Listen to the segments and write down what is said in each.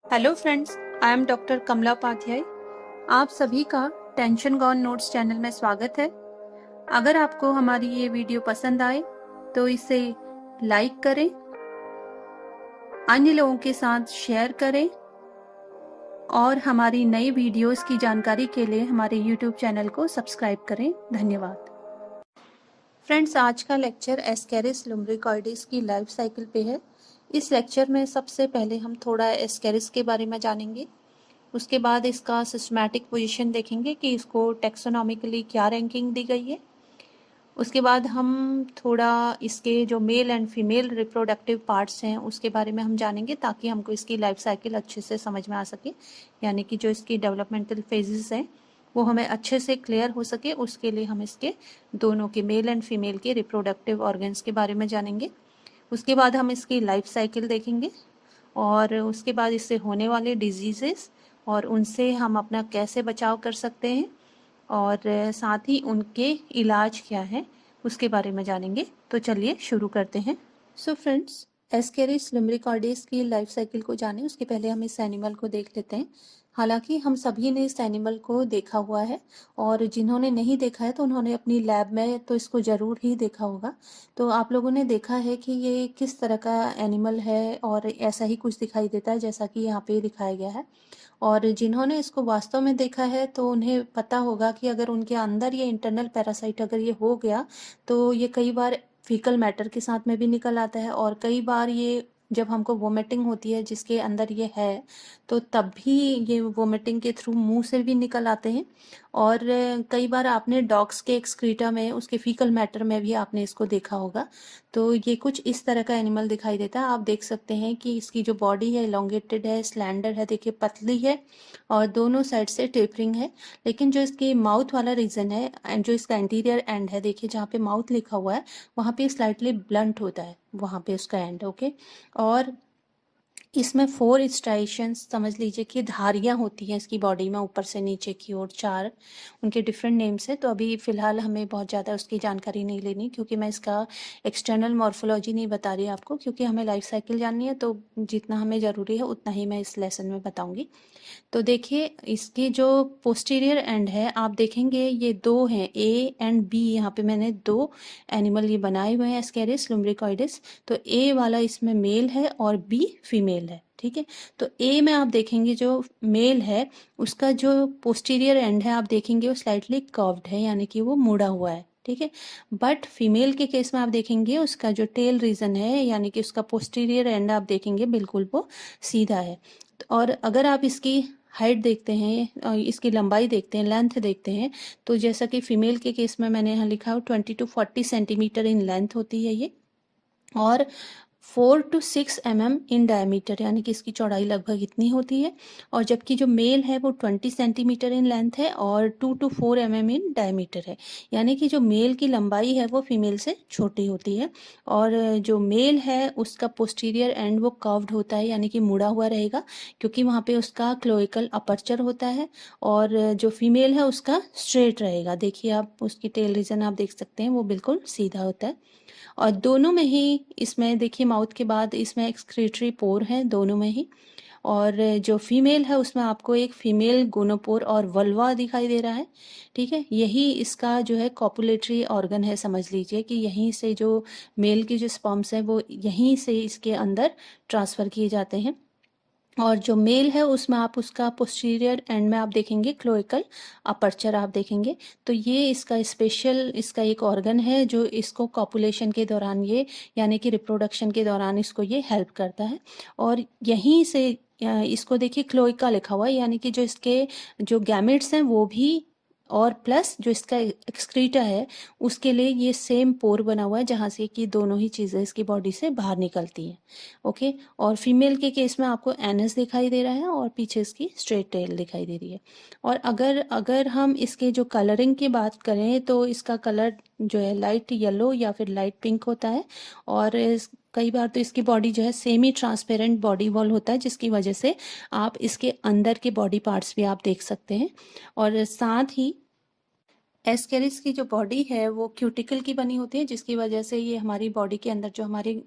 Hello friends, I am doctor Kamla Upadhyay. आप सभी का टेंशन गॉन नोट्स चैनल में स्वागत है। अगर आपको हमारी ये वीडियो पसंद आए तो इसे लाइक करें, अन्य लोगों के साथ शेयर करें और हमारी नई वीडियोस की जानकारी के लिए हमारे यूट्यूब चैनल को सब्सक्राइब करें। धन्यवाद। फ्रेंड्स, आज का लेक्चर एस्केरिस लुम्ब्रिकॉइडिस की लाइफ साइकिल पे है। इस लेक्चर में सबसे पहले हम थोड़ा एस्केरिस के बारे में जानेंगे। उसके बाद इसका सिस्टमैटिक पोजीशन देखेंगे कि इसको टेक्सोनॉमिकली क्या रैंकिंग दी गई है। उसके बाद हम थोड़ा इसके जो male and female reproductive parts हैं उसके बारे में हम जानेंगे, ताकि हमको इसकी लाइफ साइकिल अच्छे से समझ में आ सके, यानी कि जो इसकी डेवलपमेंटल फेजेस हैं वो हमें अच्छे से क्लियर हो सके। उसके लिए हम इसके दोनों के मेल एंड फीमेल के रिप्रोडक्टिव ऑर्गन्स के बारे में जानेंगे। उसके बाद हम इसकी लाइफ साइकिल देखेंगे और उसके बाद इससे होने वाले डिजीज़ेस और उनसे हम अपना कैसे बचाव कर सकते हैं और साथ ही उनके इलाज क्या है उसके बारे में जानेंगे। तो चलिए शुरू करते हैं। सो फ्रेंड्स, एस्केरिस लुम्ब्रिकॉइडिस की लाइफ साइकिल को जाने उसके पहले हम इस एनिमल को देख लेते हैं। हालांकि हम सभी ने इस एनिमल को देखा हुआ है और जिन्होंने नहीं देखा है तो उन्होंने अपनी लैब में तो इसको ज़रूर ही देखा होगा। तो आप लोगों ने देखा है कि ये किस तरह का एनिमल है और ऐसा ही कुछ दिखाई देता है जैसा कि यहाँ पे दिखाया गया है। और जिन्होंने इसको वास्तव में देखा है तो उन्हें पता होगा कि अगर उनके अंदर ये इंटरनल पैरासाइट अगर ये हो गया तो ये कई बार फीकल मैटर के साथ में भी निकल आता है और कई बार ये जब हमको वोमिटिंग होती है जिसके अंदर ये है तो तब भी ये वोमिटिंग के थ्रू मुंह से भी निकल आते हैं। और कई बार आपने डॉग्स के एक्सक्रीटा में उसके फीकल मैटर में भी आपने इसको देखा होगा। तो ये कुछ इस तरह का एनिमल दिखाई देता है। आप देख सकते हैं कि इसकी जो बॉडी है इलोंगेटेड है, स्लैंडर है, देखिए पतली है और दोनों साइड से टेपरिंग है। लेकिन जो इसके माउथ वाला रीजन है एंड जो इसका एंटीरियर एंड है, देखिए जहाँ पे माउथ लिखा हुआ है वहाँ पे स्लाइटली ब्लंट होता है, वहाँ पे उसका एंड। ओके, और इसमें 4 स्ट्राइशंस समझ लीजिए कि धारियाँ होती हैं इसकी बॉडी में ऊपर से नीचे की ओर 4। उनके डिफरेंट नेम्स हैं। तो अभी फ़िलहाल हमें बहुत ज़्यादा उसकी जानकारी नहीं लेनी, क्योंकि मैं इसका एक्सटर्नल मॉर्फोलॉजी नहीं बता रही आपको, क्योंकि हमें लाइफ साइकिल जाननी है। तो जितना हमें ज़रूरी है उतना ही मैं इस लेसन में बताऊँगी। तो देखिए इसकी जो पोस्टीरियर एंड है आप देखेंगे ये 2 हैं, ए एंड बी। यहाँ पे मैंने 2 एनिमल ये बनाए हुए हैं एस्केरिस लुम्ब्रिकॉइडिस। तो ए वाला इसमें मेल है और बी फीमेल है। ठीक है, तो ए में आप देखेंगे जो मेल है उसका जो पोस्टीरियर एंड है आप देखेंगे वो स्लाइटली कर्व्ड है, यानी कि वो मुड़ा हुआ है। ठीक है, बट फीमेल के केस में आप देखेंगे उसका जो टेल रीजन है यानी कि उसका पोस्टीरियर एंड आप देखेंगे बिल्कुल वो सीधा है। और अगर आप इसकी हाइट देखते हैं, इसकी लंबाई देखते हैं, लेंथ देखते हैं, तो जैसा कि फीमेल के केस में मैंने यहाँ लिखा है 20 to 40 सेंटीमीटर इन लेंथ होती है ये, और 4 to 6 mm इन डायमीटर, यानी कि इसकी चौड़ाई लगभग इतनी होती है। और जबकि जो मेल है वो 20 सेंटीमीटर इन लेंथ है और 2 to 4 mm इन डायमीटर है, यानी कि जो मेल की लंबाई है वो फीमेल से छोटी होती है। और जो मेल है उसका पोस्टीरियर एंड वो कर्व्ड होता है, यानी कि मुड़ा हुआ रहेगा, क्योंकि वहाँ पे उसका क्लोइकल अपर्चर होता है। और जो फीमेल है उसका स्ट्रेट रहेगा। देखिए आप उसकी टेल रीजन आप देख सकते हैं वो बिल्कुल सीधा होता है। और दोनों में ही इसमें देखिए माउथ के बाद इसमें एक्सक्रीटरी पोर है दोनों में ही। और जो फीमेल है उसमें आपको एक फीमेल गोनोपोर और वल्वा दिखाई दे रहा है। ठीक है, यही इसका जो है कॉपुलेटरी ऑर्गन है, समझ लीजिए कि यहीं से जो मेल की जो स्पर्म्स हैं वो यहीं से इसके अंदर ट्रांसफ़र किए जाते हैं। और जो मेल है उसमें आप उसका पोस्टीरियर एंड में आप देखेंगे क्लोइकल अपर्चर आप देखेंगे। तो ये इसका स्पेशल इसका एक ऑर्गन है जो इसको कॉपुलेशन के दौरान ये यानी कि रिप्रोडक्शन के दौरान इसको ये हेल्प करता है। और यहीं से इसको देखिए क्लोइका लिखा हुआ है, यानी कि जो इसके जो गैमेट्स हैं वो भी और प्लस जो इसका एक्सक्रीटा है उसके लिए ये सेम पोर बना हुआ है जहाँ से कि दोनों ही चीज़ें इसकी बॉडी से बाहर निकलती हैं। ओके, और फीमेल के केस में आपको एनस दिखाई दे रहा है और पीछे इसकी स्ट्रेट टेल दिखाई दे रही है। और अगर अगर हम इसके जो कलरिंग की बात करें तो इसका कलर जो है लाइट येलो या फिर लाइट पिंक होता है। और कई बार तो इसकी बॉडी जो है सेमी ट्रांसपेरेंट बॉडी वॉल होता है, जिसकी वजह से आप इसके अंदर के बॉडी पार्ट्स भी आप देख सकते हैं। और साथ ही एस्केरिस की जो बॉडी है वो क्यूटिकल की बनी होती है, जिसकी वजह से ये हमारी बॉडी के अंदर जो हमारी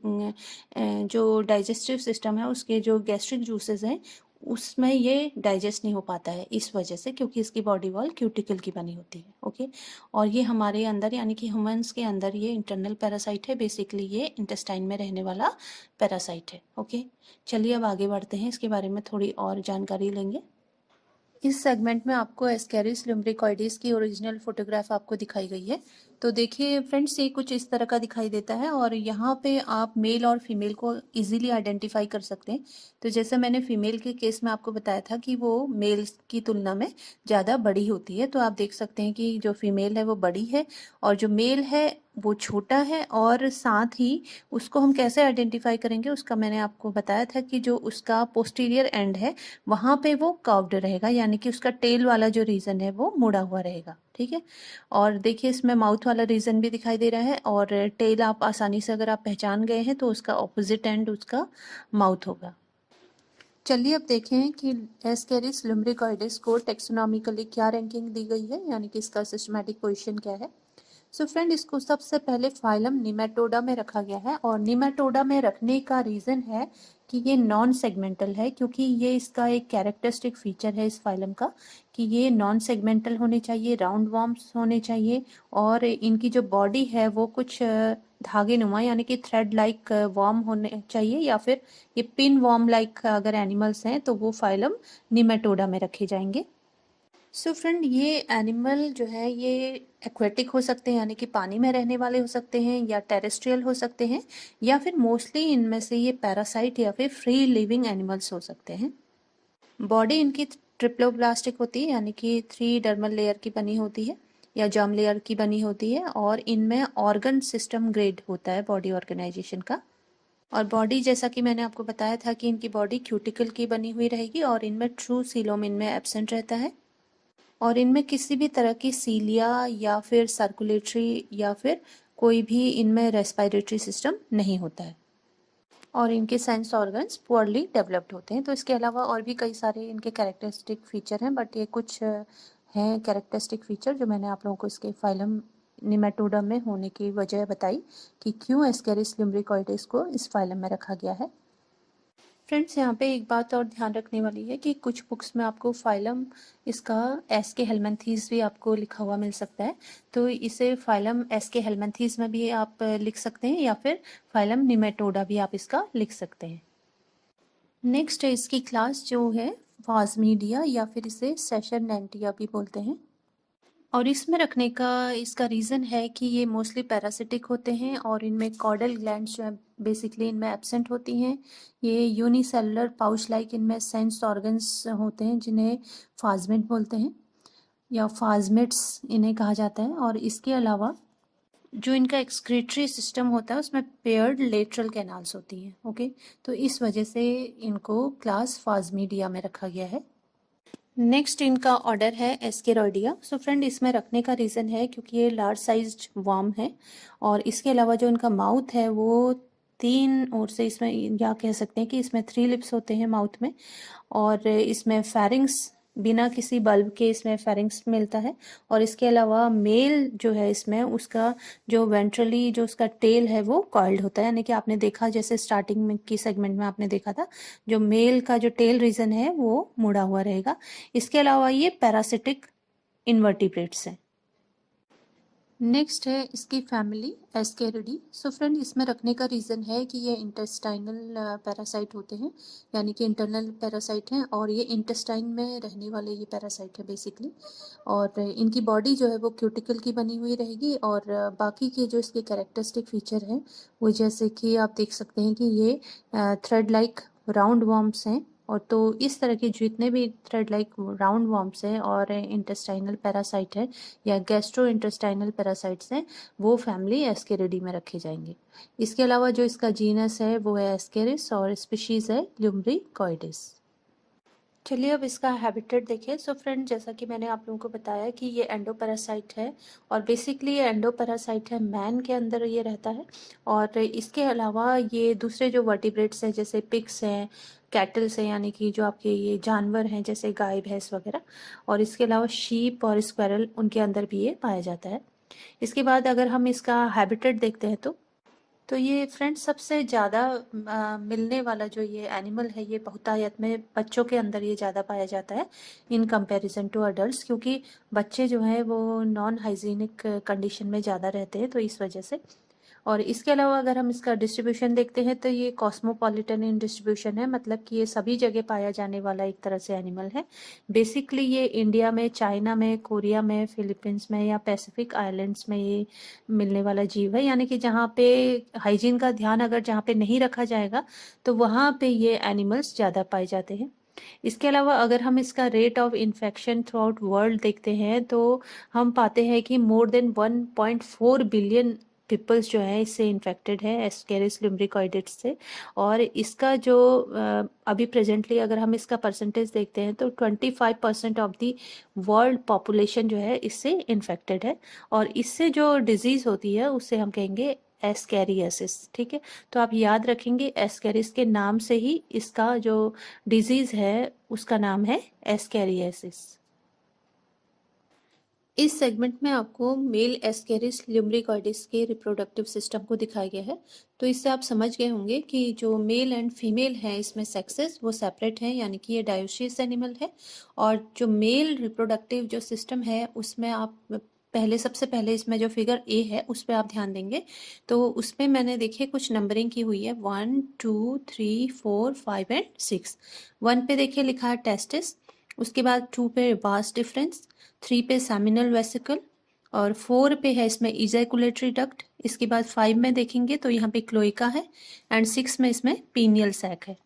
जो डाइजेस्टिव सिस्टम है उसके जो गैस्ट्रिक जूसेस हैं उसमें ये डाइजेस्ट नहीं हो पाता है इस वजह से, क्योंकि इसकी बॉडी वॉल क्यूटिकल की बनी होती है। ओके, और ये हमारे अंदर यानी कि ह्यूमंस के अंदर ये इंटरनल पैरासाइट है, बेसिकली ये इंटेस्टाइन में रहने वाला पैरासाइट है। ओके, चलिए अब आगे बढ़ते हैं, इसके बारे में थोड़ी और जानकारी लेंगे। इस सेगमेंट में आपको एस्केरिस लुम्ब्रिकॉइडिस की ओरिजिनल फोटोग्राफ आपको दिखाई गई है। तो देखिए फ्रेंड्स, ये कुछ इस तरह का दिखाई देता है और यहाँ पे आप मेल और फीमेल को इजीली आइडेंटिफाई कर सकते हैं। तो जैसे मैंने फीमेल के केस में आपको बताया था कि वो मेल की तुलना में ज़्यादा बड़ी होती है, तो आप देख सकते हैं कि जो फीमेल है वो बड़ी है और जो मेल है वो छोटा है। और साथ ही उसको हम कैसे आइडेंटिफाई करेंगे, उसका मैंने आपको बताया था कि जो उसका पोस्टीरियर एंड है वहाँ पे वो कर्व्ड रहेगा, यानी कि उसका टेल वाला जो रीजन है वो मुड़ा हुआ रहेगा। ठीक है, और देखिए इसमें माउथ वाला रीजन भी दिखाई दे रहा है और टेल आप आसानी से अगर आप पहचान गए हैं तो उसका ऑपोजिट एंड उसका माउथ होगा। चलिए अब देखें कि एस्केरिस लुम्ब्रिकॉइडिस को टेक्सोनॉमिकली क्या रैंकिंग दी गई है, यानी कि इसका सिस्टमैटिक पोजीशन क्या है। सो फ्रेंड, इसको सबसे पहले फाइलम निमेटोडा में रखा गया है और निमेटोडा में रखने का रीज़न है कि ये नॉन सेगमेंटल है, क्योंकि ये इसका एक कैरेक्टरिस्टिक फीचर है इस फाइलम का कि ये नॉन सेगमेंटल होने चाहिए, राउंड वॉर्म्स होने चाहिए और इनकी जो बॉडी है वो कुछ धागे नुमा यानी कि थ्रेड लाइक वॉर्म होने चाहिए, या फिर ये पिन वॉर्म लाइक अगर एनिमल्स हैं तो वो फाइलम निमेटोडा में रखे जाएंगे। सो फ्रेंड, ये एनिमल जो है ये एक्वेटिक हो सकते हैं, यानी कि पानी में रहने वाले हो सकते हैं, या टेरेस्ट्रियल हो सकते हैं, या फिर मोस्टली इनमें से ये पैरासाइट या फिर फ्री लिविंग एनिमल्स हो सकते हैं। बॉडी इनकी ट्रिप्लोब्लास्टिक होती है, यानी कि 3 डर्मल लेयर की बनी होती है या जर्म लेयर की बनी होती है और इनमें ऑर्गन सिस्टम ग्रेड होता है बॉडी ऑर्गेनाइजेशन का। और बॉडी, जैसा कि मैंने आपको बताया था कि इनकी बॉडी क्यूटिकल की बनी हुई रहेगी और इनमें ट्रू सीलोम इनमें एब्सेंट रहता है और इनमें किसी भी तरह की सीलिया या फिर सर्कुलेटरी या फिर कोई भी इनमें रेस्पिरेटरी सिस्टम नहीं होता है और इनके सेंस ऑर्गन्स पुअरली डेवलप्ड होते हैं। तो इसके अलावा और भी कई सारे इनके कैरेक्टरिस्टिक फीचर हैं, बट ये कुछ हैं कैरेक्टरिस्टिक फीचर जो मैंने आप लोगों को इसके फाइलम निमेटोडा में होने की वजह बताई कि क्यों एस्केरिस लुम्ब्रिकॉइडिस को इस फाइलम में रखा गया है। फ्रेंड्स, यहाँ पे एक बात और ध्यान रखने वाली है कि कुछ बुक्स में आपको फाइलम इसका एस्के हेलमिंथीज भी आपको लिखा हुआ मिल सकता है, तो इसे फाइलम एस्के हेलमिंथीज में भी आप लिख सकते हैं या फिर फाइलम निमेटोडा भी आप इसका लिख सकते हैं। नेक्स्ट है इसकी क्लास जो है फाजमीडिया या फिर इसे सेशननेंटिया भी बोलते हैं और इसमें रखने का इसका रीज़न है कि ये मोस्टली पैरासिटिक होते हैं और इनमें कॉर्डल ग्लैंड्स जो है बेसिकली इनमें एब्सेंट होती हैं। ये यूनिसेलुलर पाउच लाइक इनमें सेंस ऑर्गन्स होते हैं जिन्हें फाजमिड बोलते हैं या फाजमिड्स इन्हें कहा जाता है। और इसके अलावा जो इनका एक्सक्रीटरी सिस्टम होता है उसमें पेयर्ड लेटरल कैनाल्स होती हैं। ओके, तो इस वजह से इनको क्लास फाजमीडिया में रखा गया है। नेक्स्ट इनका ऑर्डर है एस्केरॉइडिया। सो फ्रेंड, इसमें रखने का रीज़न है क्योंकि ये लार्ज साइज्ड वर्म है और इसके अलावा जो इनका माउथ है वो 3 ओर से इसमें, या कह सकते हैं कि इसमें 3 लिप्स होते हैं माउथ में और इसमें फेरिंग्स बिना किसी बल्ब के इसमें फेरिंग्स मिलता है। और इसके अलावा मेल जो है इसमें उसका जो वेंट्रली जो उसका टेल है वो कॉइल्ड होता है, यानी कि आपने देखा जैसे स्टार्टिंग में की सेगमेंट में आपने देखा था जो मेल का जो टेल रीजन है वो मुड़ा हुआ रहेगा। इसके अलावा ये पैरासिटिक इन्वर्टिब्रेट्स हैं। नेक्स्ट है इसकी फैमिली एस्केरिडी। सो फ्रेंड, इसमें रखने का रीज़न है कि ये इंटेस्टाइनल पैरासाइट होते हैं, यानी कि इंटरनल पैरासाइट हैं और ये इंटेस्टाइन में रहने वाले ये पैरासाइट है बेसिकली। और इनकी बॉडी जो है वो क्यूटिकल की बनी हुई रहेगी और बाकी के जो इसके कैरेक्टरिस्टिक फीचर हैं वो जैसे कि आप देख सकते हैं कि ये थ्रेड लाइक राउंड वॉर्म्स हैं। और तो इस तरह के जितने भी थ्रेड लाइक राउंड वॉर्म्स हैं और इंटेस्टाइनल पैरासाइट है या गैस्ट्रो इंटेस्टाइनल पैरासाइट्स हैं वो फैमिली एस्केरिडी में रखे जाएंगे। इसके अलावा जो इसका जीनस है वो है एस्केरिस और स्पीशीज है लुम्ब्रिकॉइडिस। चलिए अब इसका हैबिटेट देखें। सो फ्रेंड, जैसा कि मैंने आप लोगों को बताया कि ये एंडोपैरासाइट है और बेसिकली ये एंडोपैरासाइट है, मैन के अंदर ये रहता है। और इसके अलावा ये दूसरे जो वर्टिब्रेट्स हैं जैसे पिग्स हैं, कैटल्स हैं, यानी कि जो आपके ये जानवर हैं जैसे गाय भैंस वगैरह, और इसके अलावा शीप और स्क्वायरल उनके अंदर भी ये पाया जाता है। इसके बाद अगर हम इसका हैबिटेट देखते हैं तो तो ये फ्रेंड्स सबसे ज़्यादा मिलने वाला जो ये एनिमल है, ये बहुतायत में बच्चों के अंदर ये ज़्यादा पाया जाता है इन कंपैरिजन टू अडल्ट्स, क्योंकि बच्चे जो है वो नॉन हाइजीनिक कंडीशन में ज़्यादा रहते हैं, तो इस वजह से। और इसके अलावा अगर हम इसका डिस्ट्रीब्यूशन देखते हैं तो ये कॉस्मोपॉलिटन इन डिस्ट्रीब्यूशन है, मतलब कि ये सभी जगह पाया जाने वाला एक तरह से एनिमल है। बेसिकली ये इंडिया में, चाइना में, कोरिया में, फिलीपींस में या पैसिफिक आइलैंड्स में ये मिलने वाला जीव है, यानी कि जहाँ पे हाइजीन का ध्यान अगर जहाँ पे नहीं रखा जाएगा तो वहाँ पे ये एनिमल्स ज़्यादा पाए जाते हैं। इसके अलावा अगर हम इसका rate of infection through out world देखते हैं तो हम पाते हैं कि मोर देन 1.4 बिलियन पीपल्स जो है इससे इन्फेक्टेड है, एस्केरिस लुम्ब्रिकॉइडिस से। और इसका जो अभी प्रेजेंटली अगर हम इसका परसेंटेज देखते हैं तो 25% ऑफ दी वर्ल्ड पॉपुलेशन जो है इससे इन्फेक्टेड है। और इससे जो डिजीज़ होती है उससे हम कहेंगे एस्केरियासिस। ठीक है, तो आप याद रखेंगे एस्केरिस के नाम से ही इसका जो डिजीज़ है उसका नाम है एस्केरियासिस। इस सेगमेंट में आपको मेल एस्केरिस ल्यूम्ब्रिकॉइडिस के रिप्रोडक्टिव सिस्टम को दिखाया गया है। तो इससे आप समझ गए होंगे कि जो मेल एंड फीमेल हैं इसमें सेक्सेस वो सेपरेट हैं, यानी कि ये डायोसियस एनिमल है। और जो मेल रिप्रोडक्टिव जो सिस्टम है उसमें आप सबसे पहले इसमें जो फिगर ए है उस पर आप ध्यान देंगे। तो उसमें मैंने देखिए कुछ नंबरिंग की हुई है 1 2 3 4 5 एंड 6। 1 पे देखिए लिखा है टेस्टिस, उसके बाद 2 पे वास डिफरेंस, 3 पे सेमिनल वेसिकल, और 4 पे है इसमें इजैकुलेटरी डक्ट। इसके बाद 5 में देखेंगे तो यहाँ पे क्लोइका है, एंड 6 में इसमें पीनियल सैक है।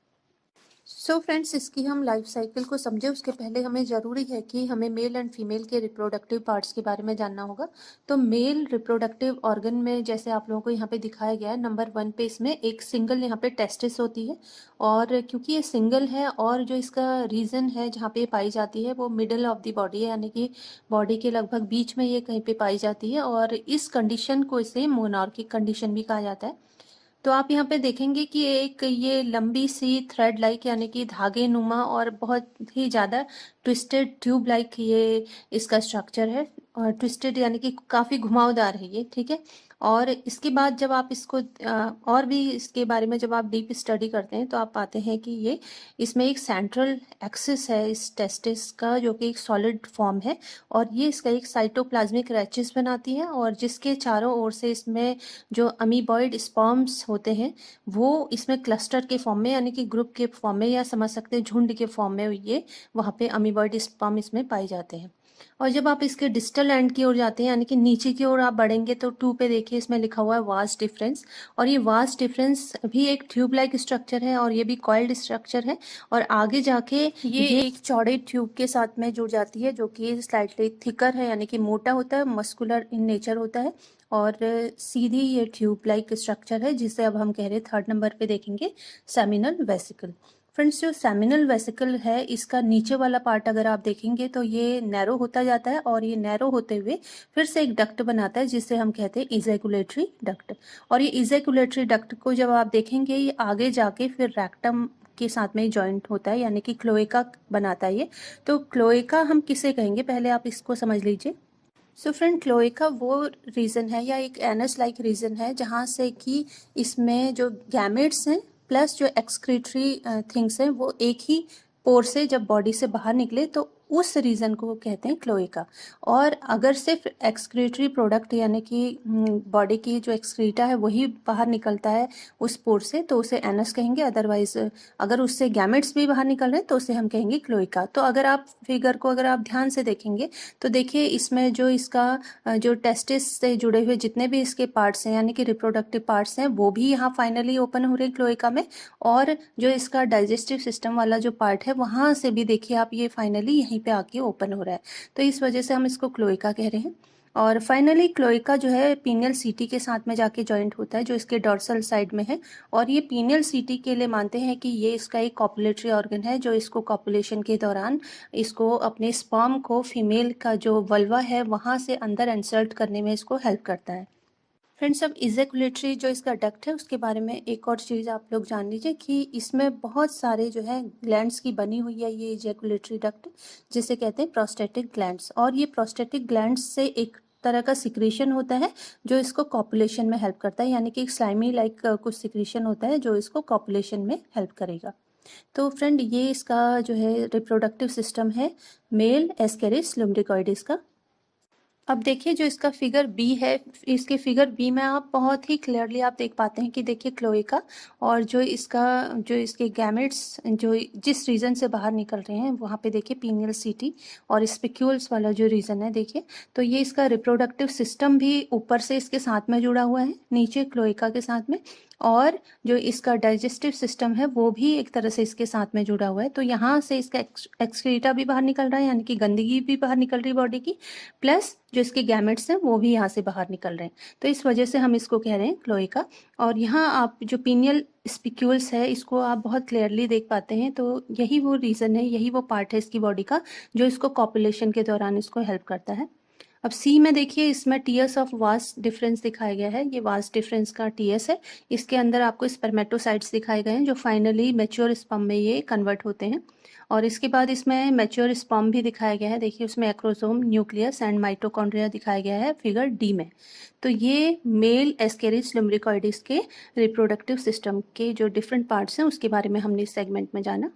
सो फ्रेंड्स, इसकी हम लाइफ साइकिल को समझे उसके पहले हमें ज़रूरी है कि हमें मेल एंड फीमेल के रिप्रोडक्टिव पार्ट्स के बारे में जानना होगा। तो मेल रिप्रोडक्टिव ऑर्गन में जैसे आप लोगों को यहाँ पे दिखाया गया है नंबर 1 पे इसमें एक सिंगल यहाँ पे टेस्टिस होती है। और क्योंकि ये सिंगल है और जो इसका रीजन है जहाँ पे पाई जाती है वो मिडल ऑफ द बॉडी है, यानी कि बॉडी के लगभग बीच में ये कहीं पे पाई जाती है। और इस कंडीशन को इसे मोनार्किक कंडीशन भी कहा जाता है। तो आप यहाँ पे देखेंगे कि एक ये लंबी सी थ्रेड लाइक यानी कि धागे नुमा और बहुत ही ज़्यादा ट्विस्टेड ट्यूब लाइक ये इसका स्ट्रक्चर है। और ट्विस्टेड यानी कि काफ़ी घुमावदार है ये। ठीक है, और इसके बाद जब आप इसको और भी इसके बारे में जब आप डीप स्टडी करते हैं तो आप पाते हैं कि ये इसमें एक सेंट्रल एक्सिस है इस टेस्टिस का जो कि एक सॉलिड फॉर्म है। और ये इसका एक साइटोप्लाज्मिक रैचिस बनाती है और जिसके चारों ओर से इसमें जो अमीबॉइड स्पर्म्स होते हैं वो इसमें क्लस्टर के फॉर्म में यानी कि ग्रुप के फॉर्म में या समझ सकते हैं झुंड के फॉर्म में ये वहाँ पे अमीबॉइड स्पर्म इसमें पाए जाते हैं। और जब आप इसके डिस्टल एंड की ओर जाते हैं यानी कि नीचे की ओर आप बढ़ेंगे तो 2 पे देखिए इसमें लिखा हुआ है वास डिफरेंस। और ये वास डिफरेंस भी एक ट्यूब लाइक स्ट्रक्चर है और ये भी कॉइल्ड स्ट्रक्चर है। और आगे जाके ये एक चौड़े ट्यूब के साथ में जुड़ जाती है जो कि स्लाइटली थिकर है यानी कि मोटा होता है, मस्कुलर इन नेचर होता है। और सीधी ये ट्यूब लाइक स्ट्रक्चर है जिसे अब हम कह रहे हैं 3rd नंबर पे देखेंगे सेमिनल वेसिकल। फ्रेंड्स, जो सेमिनल वेसिकल है इसका नीचे वाला पार्ट अगर आप देखेंगे तो ये नैरो होता जाता है और ये नैरो होते हुए फिर से एक डक्ट बनाता है जिसे हम कहते हैं इजैकुलेटरी डक्ट। और ये इजैकुलेटरी डक्ट को जब आप देखेंगे ये आगे जाके फिर रेक्टम के साथ में जॉइंट होता है यानी कि क्लोएका बनाता है ये। तो क्लोएका हम किसे कहेंगे पहले आप इसको समझ लीजिए। सो फ्रेंड, क्लोएका वो रीजन है या एक एनस लाइक रीजन है जहाँ से कि इसमें जो गैमेट्स हैं प्लस जो एक्सक्रीटरी थिंग्स हैं वो एक ही पोर से जब बॉडी से बाहर निकले तो उस रीजन को कहते हैं क्लोएका। और अगर सिर्फ एक्सक्रीटरी प्रोडक्ट यानी कि बॉडी की जो एक्सक्रीटा है वही बाहर निकलता है उस पोर से तो उसे एनस कहेंगे। अदरवाइज अगर उससे गैमेट्स भी बाहर निकल रहे हैं तो उसे हम कहेंगे क्लोएका। तो अगर आप फिगर को अगर आप ध्यान से देखेंगे तो देखिए इसमें जो इसका जो टेस्टिस से जुड़े हुए जितने भी इसके पार्ट्स हैं यानी कि रिप्रोडक्टिव पार्ट्स हैं वो भी यहाँ फाइनली ओपन हो रहे हैं क्लोएका में। और जो इसका डाइजेस्टिव सिस्टम वाला जो पार्ट है वहाँ से भी देखिए आप ये फाइनली यहीं पे आके ओपन हो रहा है। तो इस वजह से हम इसको क्लोएका कह रहे हैं। और फाइनली क्लोएका जो है पीनियल सीटी के साथ में जाके जॉइंट होता है जो इसके डॉर्सल साइड में है। और ये पीनियल सीटी के लिए मानते हैं कि ये इसका एक कॉपुलेटरी ऑर्गन है जो इसको कॉपुलेशन के दौरान इसको अपने स्पर्म को फीमेल का जो वल्वा है वहाँ से अंदर इंसर्ट करने में इसको हेल्प करता है। फ्रेंड्स, अब इजैकुलेटरी जो इसका डक्ट है उसके बारे में एक और चीज़ आप लोग जान लीजिए कि इसमें बहुत सारे जो है ग्लैंड्स की बनी हुई है ये इजैकुलेटरी डक्ट जिसे कहते हैं प्रोस्टेटिक ग्लैंड्स। और ये प्रोस्टेटिक ग्लैंड्स से एक तरह का सिक्रीशन होता है जो इसको कॉपुलेशन में हेल्प करता है, यानी कि एक स्लाइमी लाइक कुछ सिक्रीशन होता है जो इसको कॉपुलेशन में हेल्प करेगा। तो फ्रेंड ये इसका जो है रिप्रोडक्टिव सिस्टम है मेल एस्केरिस लुम्ब्रिकॉइडिस का। अब देखिए जो इसका फिगर बी है, इसके फिगर बी में आप बहुत ही क्लियरली आप देख पाते हैं कि देखिए क्लोएका और जो इसके गैमेट्स जो जिस रीजन से बाहर निकल रहे हैं वहाँ पे देखिए पीनियल सीटी और स्पिक्यूल्स वाला जो रीजन है देखिए, तो ये इसका रिप्रोडक्टिव सिस्टम भी ऊपर से इसके साथ में जुड़ा हुआ है, नीचे क्लोएका के साथ में, और जो इसका डाइजेस्टिव सिस्टम है वो भी एक तरह से इसके साथ में जुड़ा हुआ है। तो यहाँ से इसका एक्सक्रीटा भी बाहर निकल रहा है, यानी कि गंदगी भी बाहर निकल रही है बॉडी की, प्लस जो इसके गैमेट्स हैं वो भी यहाँ से बाहर निकल रहे हैं। तो इस वजह से हम इसको कह रहे हैं क्लोएका। और यहाँ आप जो पीनियल स्पिक्यूल्स है इसको आप बहुत क्लियरली देख पाते हैं, तो यही वो रीज़न है, यही वो पार्ट है इसकी बॉडी का जो इसको कॉपुलेशन के दौरान इसको हेल्प करता है। अब सी में देखिए इसमें टीएस ऑफ वास्ट डिफरेंस दिखाया गया है, ये वास्ट डिफरेंस का टीएस है। इसके अंदर आपको स्पर्मेटोसाइट्स दिखाए गए हैं जो फाइनली मैच्योर स्पर्म में ये कन्वर्ट होते हैं। और इसके बाद इसमें मैच्योर स्पर्म भी दिखाया गया है, देखिए उसमें एक्रोसोम, न्यूक्लियस एंड माइटोकॉन्ड्रिया दिखाया गया है फिगर डी में। तो ये मेल एस्केरिस लुम्ब्रिकॉइडिस के रिप्रोडक्टिव सिस्टम के जो डिफरेंट पार्ट्स हैं उसके बारे में हमने इस सेगमेंट में जाना।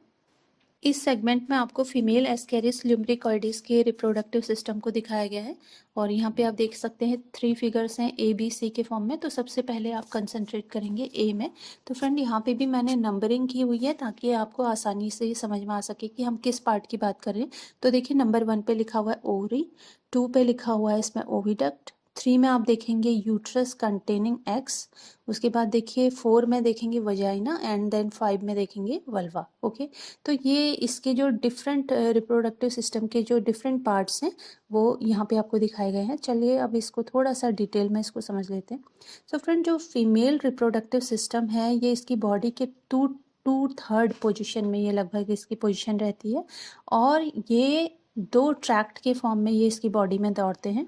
इस सेगमेंट में आपको फीमेल एस्केरिस लुम्ब्रिकॉइडिस के रिप्रोडक्टिव सिस्टम को दिखाया गया है और यहाँ पे आप देख सकते हैं 3 फिगर्स हैं ए बी सी के फॉर्म में। तो सबसे पहले आप कंसंट्रेट करेंगे ए में। तो फ्रेंड यहाँ पे भी मैंने नंबरिंग की हुई है ताकि आपको आसानी से ये समझ में आ सके कि हम किस पार्ट की बात कर रहे हैं। तो देखिए नंबर 1 पे लिखा हुआ है ओवरी, 2 पे लिखा हुआ है इसमें ओविडक्ट, 3 में आप देखेंगे यूट्रस कंटेनिंग एग्स, उसके बाद देखिए 4 में देखेंगे वजाइना एंड देन 5 में देखेंगे वल्वा। ओके, तो ये इसके जो डिफरेंट रिप्रोडक्टिव सिस्टम के जो डिफरेंट पार्ट्स हैं वो यहाँ पे आपको दिखाए गए हैं। चलिए अब इसको थोड़ा सा डिटेल में इसको समझ लेते हैं। तो फ्रेंड जो फीमेल रिप्रोडक्टिव सिस्टम है ये इसकी बॉडी के टू थर्ड पोजिशन में ये लगभग इसकी पोजिशन रहती है और ये 2 ट्रैक्ट के फॉर्म में ये इसकी बॉडी में दौड़ते हैं।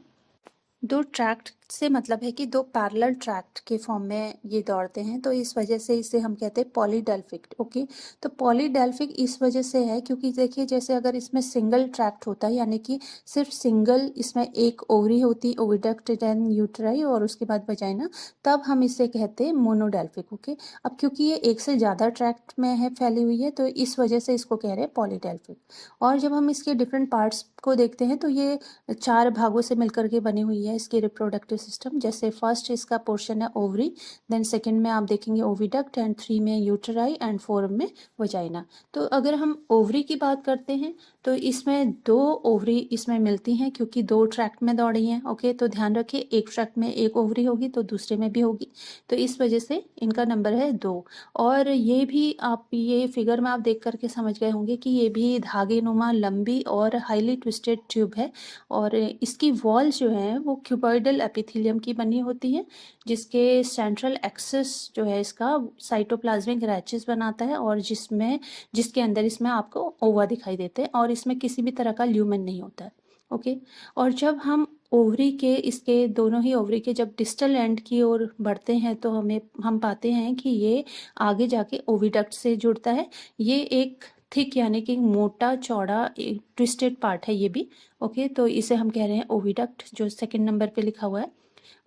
2 ट्रैक्ट से मतलब है कि 2 पैरेलल ट्रैक्ट के फॉर्म में ये दौड़ते हैं, तो इस वजह से इसे हम कहते हैं पॉलीडेल्फिक। ओके, तो पॉलीडेल्फिक इस वजह से है क्योंकि देखिए जैसे अगर इसमें सिंगल ट्रैक्ट होता है यानी कि सिर्फ सिंगल इसमें एक ओवरी होती, ओविडक्ट देन यूट्राई और उसके बाद वजाइना, तब हम इसे कहते हैं मोनोडेल्फिक। ओके, अब क्योंकि ये एक से ज़्यादा ट्रैक्ट में है फैली हुई है तो इस वजह से इसको कह रहे हैं पॉलीडेल्फिक। और जब हम इसके डिफरेंट पार्ट्स को देखते हैं तो ये 4 भागों से मिलकर के बनी हुई है इसकी रिप्रोडक्टिव सिस्टम। जैसे फर्स्ट इसका पोर्शन है ओवरी, देन सेकंड में आप देखेंगे ओविडक्ट एंड 3 में यूटेराई एंड 4 में वजाइना। तो अगर हम ओवरी की बात करते हैं तो इसमें 2 ओवरी इसमें मिलती हैं क्योंकि 2 ट्रैक्ट में दौड़ रही हैं। ओके, तो ध्यान रखिए एक ट्रैक्ट में एक ओवरी होगी तो दूसरे में भी होगी, तो इस वजह से इनका नंबर है 2। और ये भी आप ये फिगर में आप देख करके समझ गए होंगे कि ये भी धागे नुमा लंबी और हाईली ट्विस्टेड ट्यूब है और इसकी वॉल्स जो हैं वो क्यूबॉइडल एपिथेलियम की बनी होती है जिसके सेंट्रल एक्सिस जो है इसका साइटोप्लाज्मिक रैचेस बनाता है और जिसके अंदर इसमें आपको ओवा दिखाई देते हैं और इसमें किसी भी तरह का ल्यूमेन नहीं होता है। ओके, और जब हम ओवरी के इसके दोनों ही ओवरी के जब डिस्टल एंड की ओर बढ़ते हैं तो हम पाते हैं कि ये आगे जाके ओविडक्ट से जुड़ता है। ये एक थिक यानी कि मोटा चौड़ा एक ट्विस्टेड पार्ट है ये भी। ओके, तो इसे हम कह रहे हैं ओविडक्ट जो सेकंड नंबर पे लिखा हुआ है।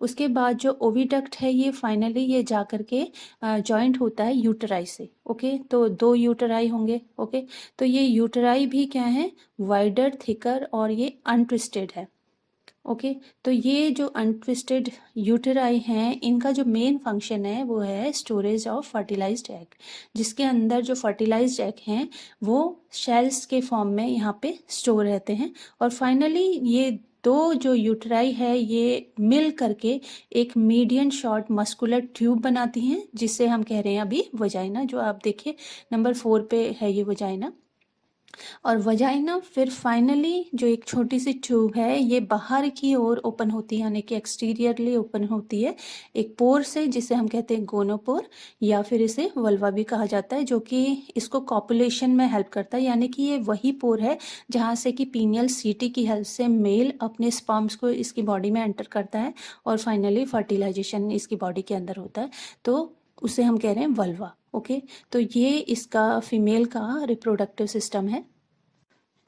उसके बाद जो ओविडक्ट है ये फाइनली ये जा करके जॉइंट होता है यूटेराई से। ओके, तो 2 यूटेराई होंगे। ओके, तो ये यूटेराई भी क्या है, वाइडर, थिकर और ये अनट्विस्टेड है। ओके, तो ये जो अनट्विस्टेड यूटेराई हैं इनका जो मेन फंक्शन है वो है स्टोरेज ऑफ फर्टिलाइज्ड एग, जिसके अंदर जो फर्टिलाइज्ड एग हैं वो शेल्स के फॉर्म में यहाँ पे स्टोर रहते हैं और फाइनली ये 2 जो यूटेराई है ये मिल करके एक मीडियम शॉर्ट मस्कुलर ट्यूब बनाती हैं जिसे हम कह रहे हैं अभी वजाइना, जो आप देखिए नंबर 4 पे है ये वजाइना। और वजाइना फिर फाइनली जो एक छोटी सी ट्यूब है ये बाहर की ओर ओपन होती है यानी कि एक्सटीरियरली ओपन होती है एक पोर से जिसे हम कहते हैं गोनोपोर या फिर इसे वल्वा भी कहा जाता है, जो कि इसको कॉपुलेशन में हेल्प करता है। यानी कि ये वही पोर है जहाँ से कि पीनियल सीटी की हेल्प से मेल अपने स्पर्म्स को इसकी बॉडी में एंटर करता है और फाइनली फर्टिलाइजेशन इसकी बॉडी के अंदर होता है, तो उसे हम कह रहे हैं वल्वा। ओके, तो ये इसका फीमेल का रिप्रोडक्टिव सिस्टम है।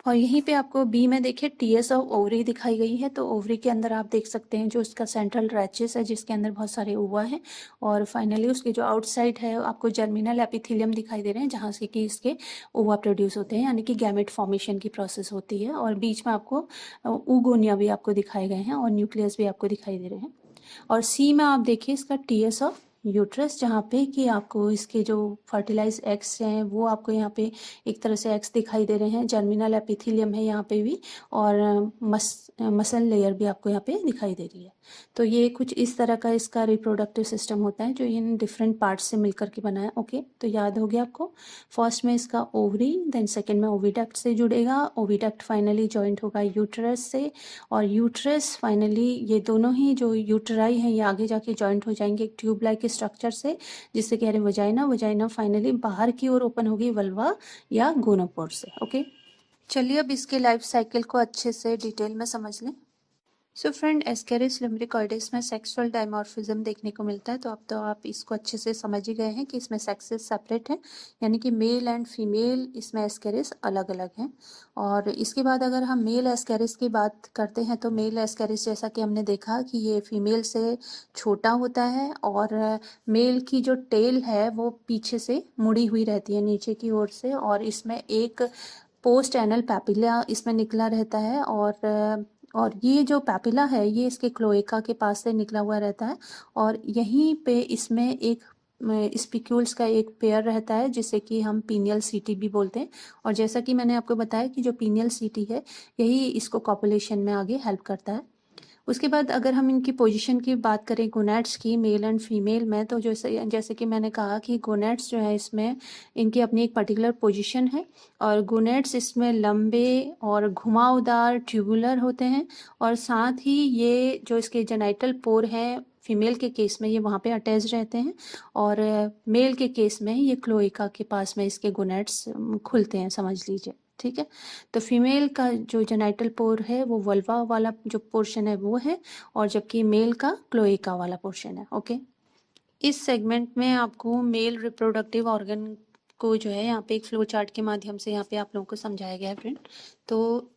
और यहीं पे आपको बी में देखिए टीएस ऑफ ओवरी दिखाई गई है। तो ओवरी के अंदर आप देख सकते हैं जो इसका सेंट्रल रैचेस है जिसके अंदर बहुत सारे ओवा हैं, और फाइनली उसके जो आउटसाइड है आपको जर्मिनल एपिथेलियम दिखाई दे रहे हैं जहाँ से कि इसके ओवा प्रोड्यूस होते हैं, यानी कि गैमेट फॉर्मेशन की प्रोसेस होती है। और बीच में आपको ऊगोनिया भी आपको दिखाए गए हैं और न्यूक्लियस भी आपको दिखाई दे रहे हैं। और सी में आप देखिए इसका टीएस ऑफ यूट्रस, जहाँ पे कि आपको इसके जो फर्टिलाइज एग्स हैं वो आपको यहाँ पे एक तरह से एग्स दिखाई दे रहे हैं, जर्मिनल एपिथेलियम है यहाँ पे भी, और मसल लेयर भी आपको यहाँ पे दिखाई दे रही है। तो ये कुछ इस तरह का इसका रिप्रोडक्टिव सिस्टम होता है जो इन डिफरेंट पार्ट्स से मिलकर के बना है। ओके, तो याद हो गया आपको। फर्स्ट में इसका ओवरी, देन सेकेंड में ओविडक्ट से जुड़ेगा, ओविडक्ट फाइनली जॉइंट होगा यूट्रस से, और यूट्रस फाइनली ये दोनों ही जो यूटराई हैं ये आगे जाके जॉइंट हो जाएंगे एक ट्यूब लाइक स्ट्रक्चर से, जिससे कह रहे हैं वजाइना। वजाइना फाइनली बाहर की ओर ओपन होगी वल्वा या गोनोपोर से। ओके, चलिए अब इसके लाइफ साइकिल को अच्छे से डिटेल में समझ लें। सो फ्रेंड, एस्केरिस लुम्ब्रिकॉइडिस में सेक्सुअल डायमॉर्फिज्म देखने को मिलता है। तो अब तो आप इसको अच्छे से समझ ही गए हैं कि इसमें सेक्सेस सेपरेट हैं, यानी कि मेल एंड फीमेल इसमें एस्केरिस अलग अलग हैं। और इसके बाद अगर हम मेल एस्केरिस की बात करते हैं तो मेल एस्केरिस जैसा कि हमने देखा कि ये फीमेल से छोटा होता है, और मेल की जो टेल है वो पीछे से मुड़ी हुई रहती है नीचे की ओर से, और इसमें एक पोस्ट एनल पैपिला इसमें निकला रहता है। और ये जो पैपिला है ये इसके क्लोएका के पास से निकला हुआ रहता है, और यहीं पे इसमें एक स्पिक्यूल्स का एक पेयर रहता है जिसे कि हम पीनियल सीटी भी बोलते हैं। और जैसा कि मैंने आपको बताया कि जो पीनियल सीटी है यही इसको कॉपुलेशन में आगे हेल्प करता है। उसके बाद अगर हम इनकी पोजीशन की बात करें गोनैड्स की, मेल एंड फीमेल में, तो जैसे कि मैंने कहा कि गोनैड्स जो है इसमें इनकी अपनी एक पर्टिकुलर पोजीशन है, और गोनैड्स इसमें लंबे और घुमावदार ट्यूबुलर होते हैं, और साथ ही ये जो इसके जेनाइटल पोर हैं फीमेल के केस में ये वहाँ पे अटैच रहते हैं, और मेल के केस में ये क्लोएका के पास में इसके गोनैड्स खुलते हैं, समझ लीजिए। ठीक है, तो फीमेल का जो जेनाइटल पोर है वो वल्वा वाला जो पोर्शन है वो है, और जबकि मेल का क्लोएका वाला पोर्शन है। ओके, इस सेगमेंट में आपको मेल रिप्रोडक्टिव ऑर्गन को जो है यहाँ पे एक फ्लो चार्ट के माध्यम से यहाँ पे आप लोगों को समझाया गया है फ्रेंड। तो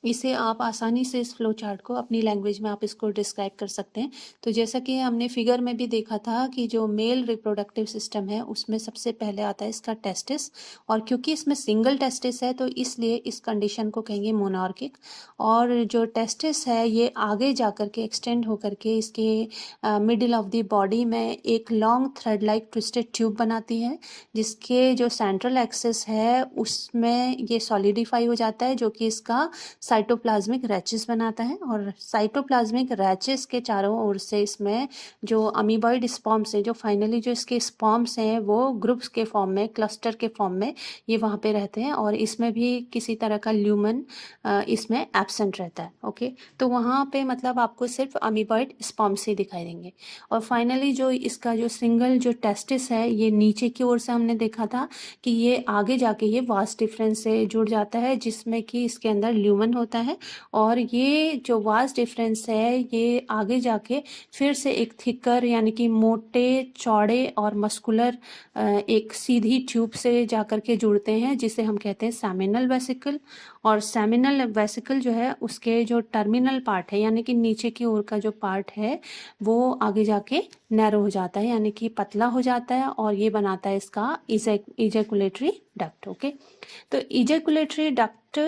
इसे आप आसानी से इस फ्लो चार्ट को अपनी लैंग्वेज में आप इसको डिस्क्राइब कर सकते हैं। तो जैसा कि हमने फिगर में भी देखा था कि जो मेल रिप्रोडक्टिव सिस्टम है उसमें सबसे पहले आता है इसका टेस्टिस, और क्योंकि इसमें सिंगल टेस्टिस है तो इसलिए इस कंडीशन को कहेंगे मोनार्किक। और जो टेस्टिस है ये आगे जा कर के एक्सटेंड होकर के इसके मिडिल ऑफ द बॉडी में एक long thread like twisted tube बनाती है, जिसके जो सेंट्रल एक्सिस है उसमें ये सॉलिडिफाई हो जाता है, जो कि इसका साइटोप्लाज्मिक रैचेस बनाता है। और साइटोप्लाज्मिक रैचेस के चारों ओर से इसमें जो अमीबॉइड स्पॉर्म्स हैं, जो फाइनली जो इसके स्पॉर्म्स हैं वो ग्रुप्स के फॉर्म में, क्लस्टर के फॉर्म में ये वहाँ पे रहते हैं, और इसमें भी किसी तरह का ल्यूमन इसमें एब्सेंट रहता है। ओके, तो वहाँ पे मतलब आपको सिर्फ अमीबॉइड स्पॉर्म्स ही दिखाई देंगे। और फाइनली जो इसका जो सिंगल जो टेस्टिस है ये नीचे की ओर से हमने देखा था कि ये आगे जाके ये वास्ट डिफरेंस से जुड़ जाता है, जिसमें कि इसके अंदर ल्यूमन होता है, और ये जो वास्ट डिफरेंस है ये आगे जाके फिर से एक थिकर यानी कि मोटे चौड़े और मस्कुलर एक सीधी ट्यूब से जाकर के जुड़ते हैं, जिसे हम कहते हैं सेमिनल वेसिकल। और सेमिनल वेसिकल जो है उसके जो टर्मिनल पार्ट है यानी कि नीचे की ओर का जो पार्ट है वो आगे जाके नैरो हो जाता है, यानी कि पतला हो जाता है, और ये बनाता है इसका इजैकुलेटरी डक्ट। ओके, तो इजैकुलेटरी डक्ट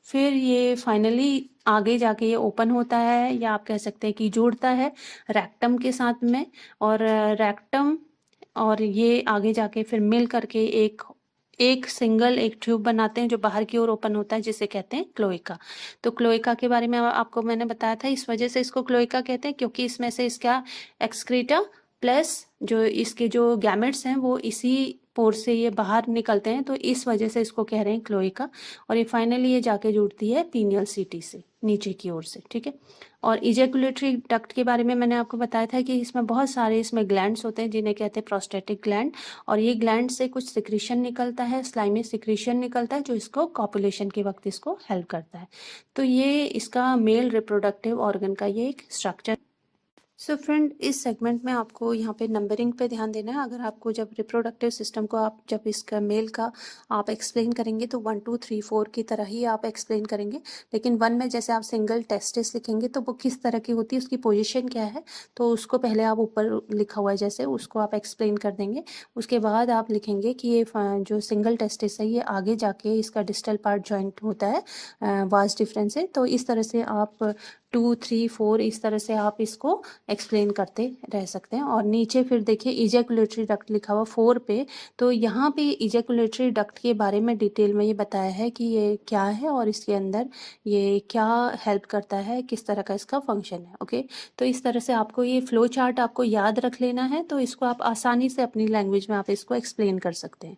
फिर ये फाइनली आगे जाके ये ओपन होता है, या आप कह सकते हैं कि जुड़ता है रेक्टम के साथ में, और रेक्टम और ये आगे जाके फिर मिल करके एक सिंगल एक ट्यूब बनाते हैं जो बाहर की ओर ओपन होता है, जिसे कहते हैं क्लोएका। तो क्लोएका के बारे में आपको मैंने बताया था, इस वजह से इसको क्लोएका कहते हैं क्योंकि इसमें से इसका एक्सक्रीटा प्लस जो इसके जो गैमेट्स हैं वो इसी पोर से ये बाहर निकलते हैं, तो इस वजह से इसको कह रहे हैं क्लोएका। और ये फाइनली ये जाके जुड़ती है पीनियल सीटी से नीचे की ओर से। ठीक है, और इजैकुलेटरी डक्ट के बारे में मैंने आपको बताया था कि इसमें बहुत सारे इसमें ग्लैंड्स होते हैं जिन्हें कहते हैं प्रोस्टेटिक ग्लैंड, और ये ग्लैंड से कुछ सिक्रीशन निकलता है, स्लाइमी सिक्रीशन निकलता है जो इसको कॉपुलेशन के वक्त इसको हेल्प करता है। तो ये इसका मेल रिप्रोडक्टिव ऑर्गन का ये एक स्ट्रक्चर। सो फ्रेंड, इस सेगमेंट में आपको यहाँ पे नंबरिंग पे ध्यान देना है। अगर आपको जब रिप्रोडक्टिव सिस्टम को आप जब इसका मेल का आप एक्सप्लेन करेंगे तो 1 2 3 4 की तरह ही आप एक्सप्लेन करेंगे। लेकिन 1 में जैसे आप सिंगल टेस्टिस लिखेंगे तो वो किस तरह की होती है, उसकी पोजीशन क्या है, तो उसको पहले आप ऊपर लिखा हुआ है जैसे उसको आप एक्सप्लेन कर देंगे। उसके बाद आप लिखेंगे कि ये जो सिंगल टेस्टिस है ये आगे जाके इसका डिस्टल पार्ट जॉइंट होता है वास डिफरेंस है। तो इस तरह से आप 2 3 4 इस तरह से आप इसको एक्सप्लेन करते रह सकते हैं। और नीचे फिर देखिए इजैकुलेटरी डक्ट लिखा हुआ 4 पे, तो यहाँ पे इजैकुलेटरी डक्ट के बारे में डिटेल में ये बताया है कि ये क्या है और इसके अंदर ये क्या हेल्प करता है, किस तरह का इसका फंक्शन है। ओके, तो इस तरह से आपको ये फ्लो चार्ट आपको याद रख लेना है, तो इसको आप आसानी से अपनी लैंग्वेज में आप इसको एक्सप्लेन कर सकते हैं।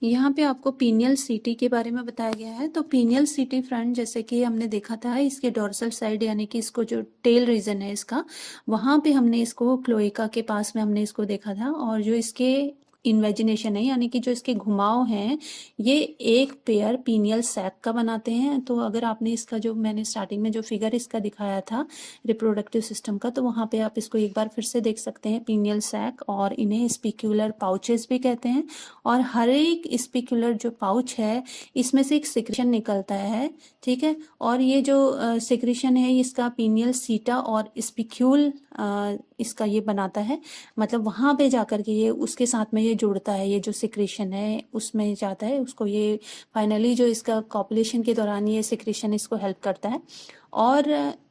यहाँ पे आपको पीनियल सीटी के बारे में बताया गया है। तो पीनियल सीटी फ्रेंड, जैसे कि हमने देखा था इसके डोर्सल साइड यानी कि इसको जो टेल रीजन है इसका, वहाँ पे हमने इसको क्लोएका के पास में हमने इसको देखा था। और जो इसके इन्वेजिनेशन है यानी कि जो इसके घुमाव हैं, ये एक पेयर पीनियल सैक का बनाते हैं। तो अगर आपने इसका जो मैंने स्टार्टिंग में जो फिगर इसका दिखाया था रिप्रोडक्टिव सिस्टम का, तो वहाँ पे आप इसको एक बार फिर से देख सकते हैं, पीनियल सैक, और इन्हें स्पिक्यूलर पाउचेस भी कहते हैं। और हर एक स्पिक्यूलर जो पाउच है इसमें से एक सिक्रेशन निकलता है, ठीक है। और ये जो सिक्रेशन है इसका पीनियल सीटा और स्पिक्यूल इसका ये बनाता है, मतलब वहाँ पे जाकर के ये उसके साथ में ये जुड़ता है, ये जो सिक्रेशन है उसमें जाता है, उसको ये फाइनली जो इसका कॉपुलेशन के दौरान ये सिक्रेशन इसको हेल्प करता है। और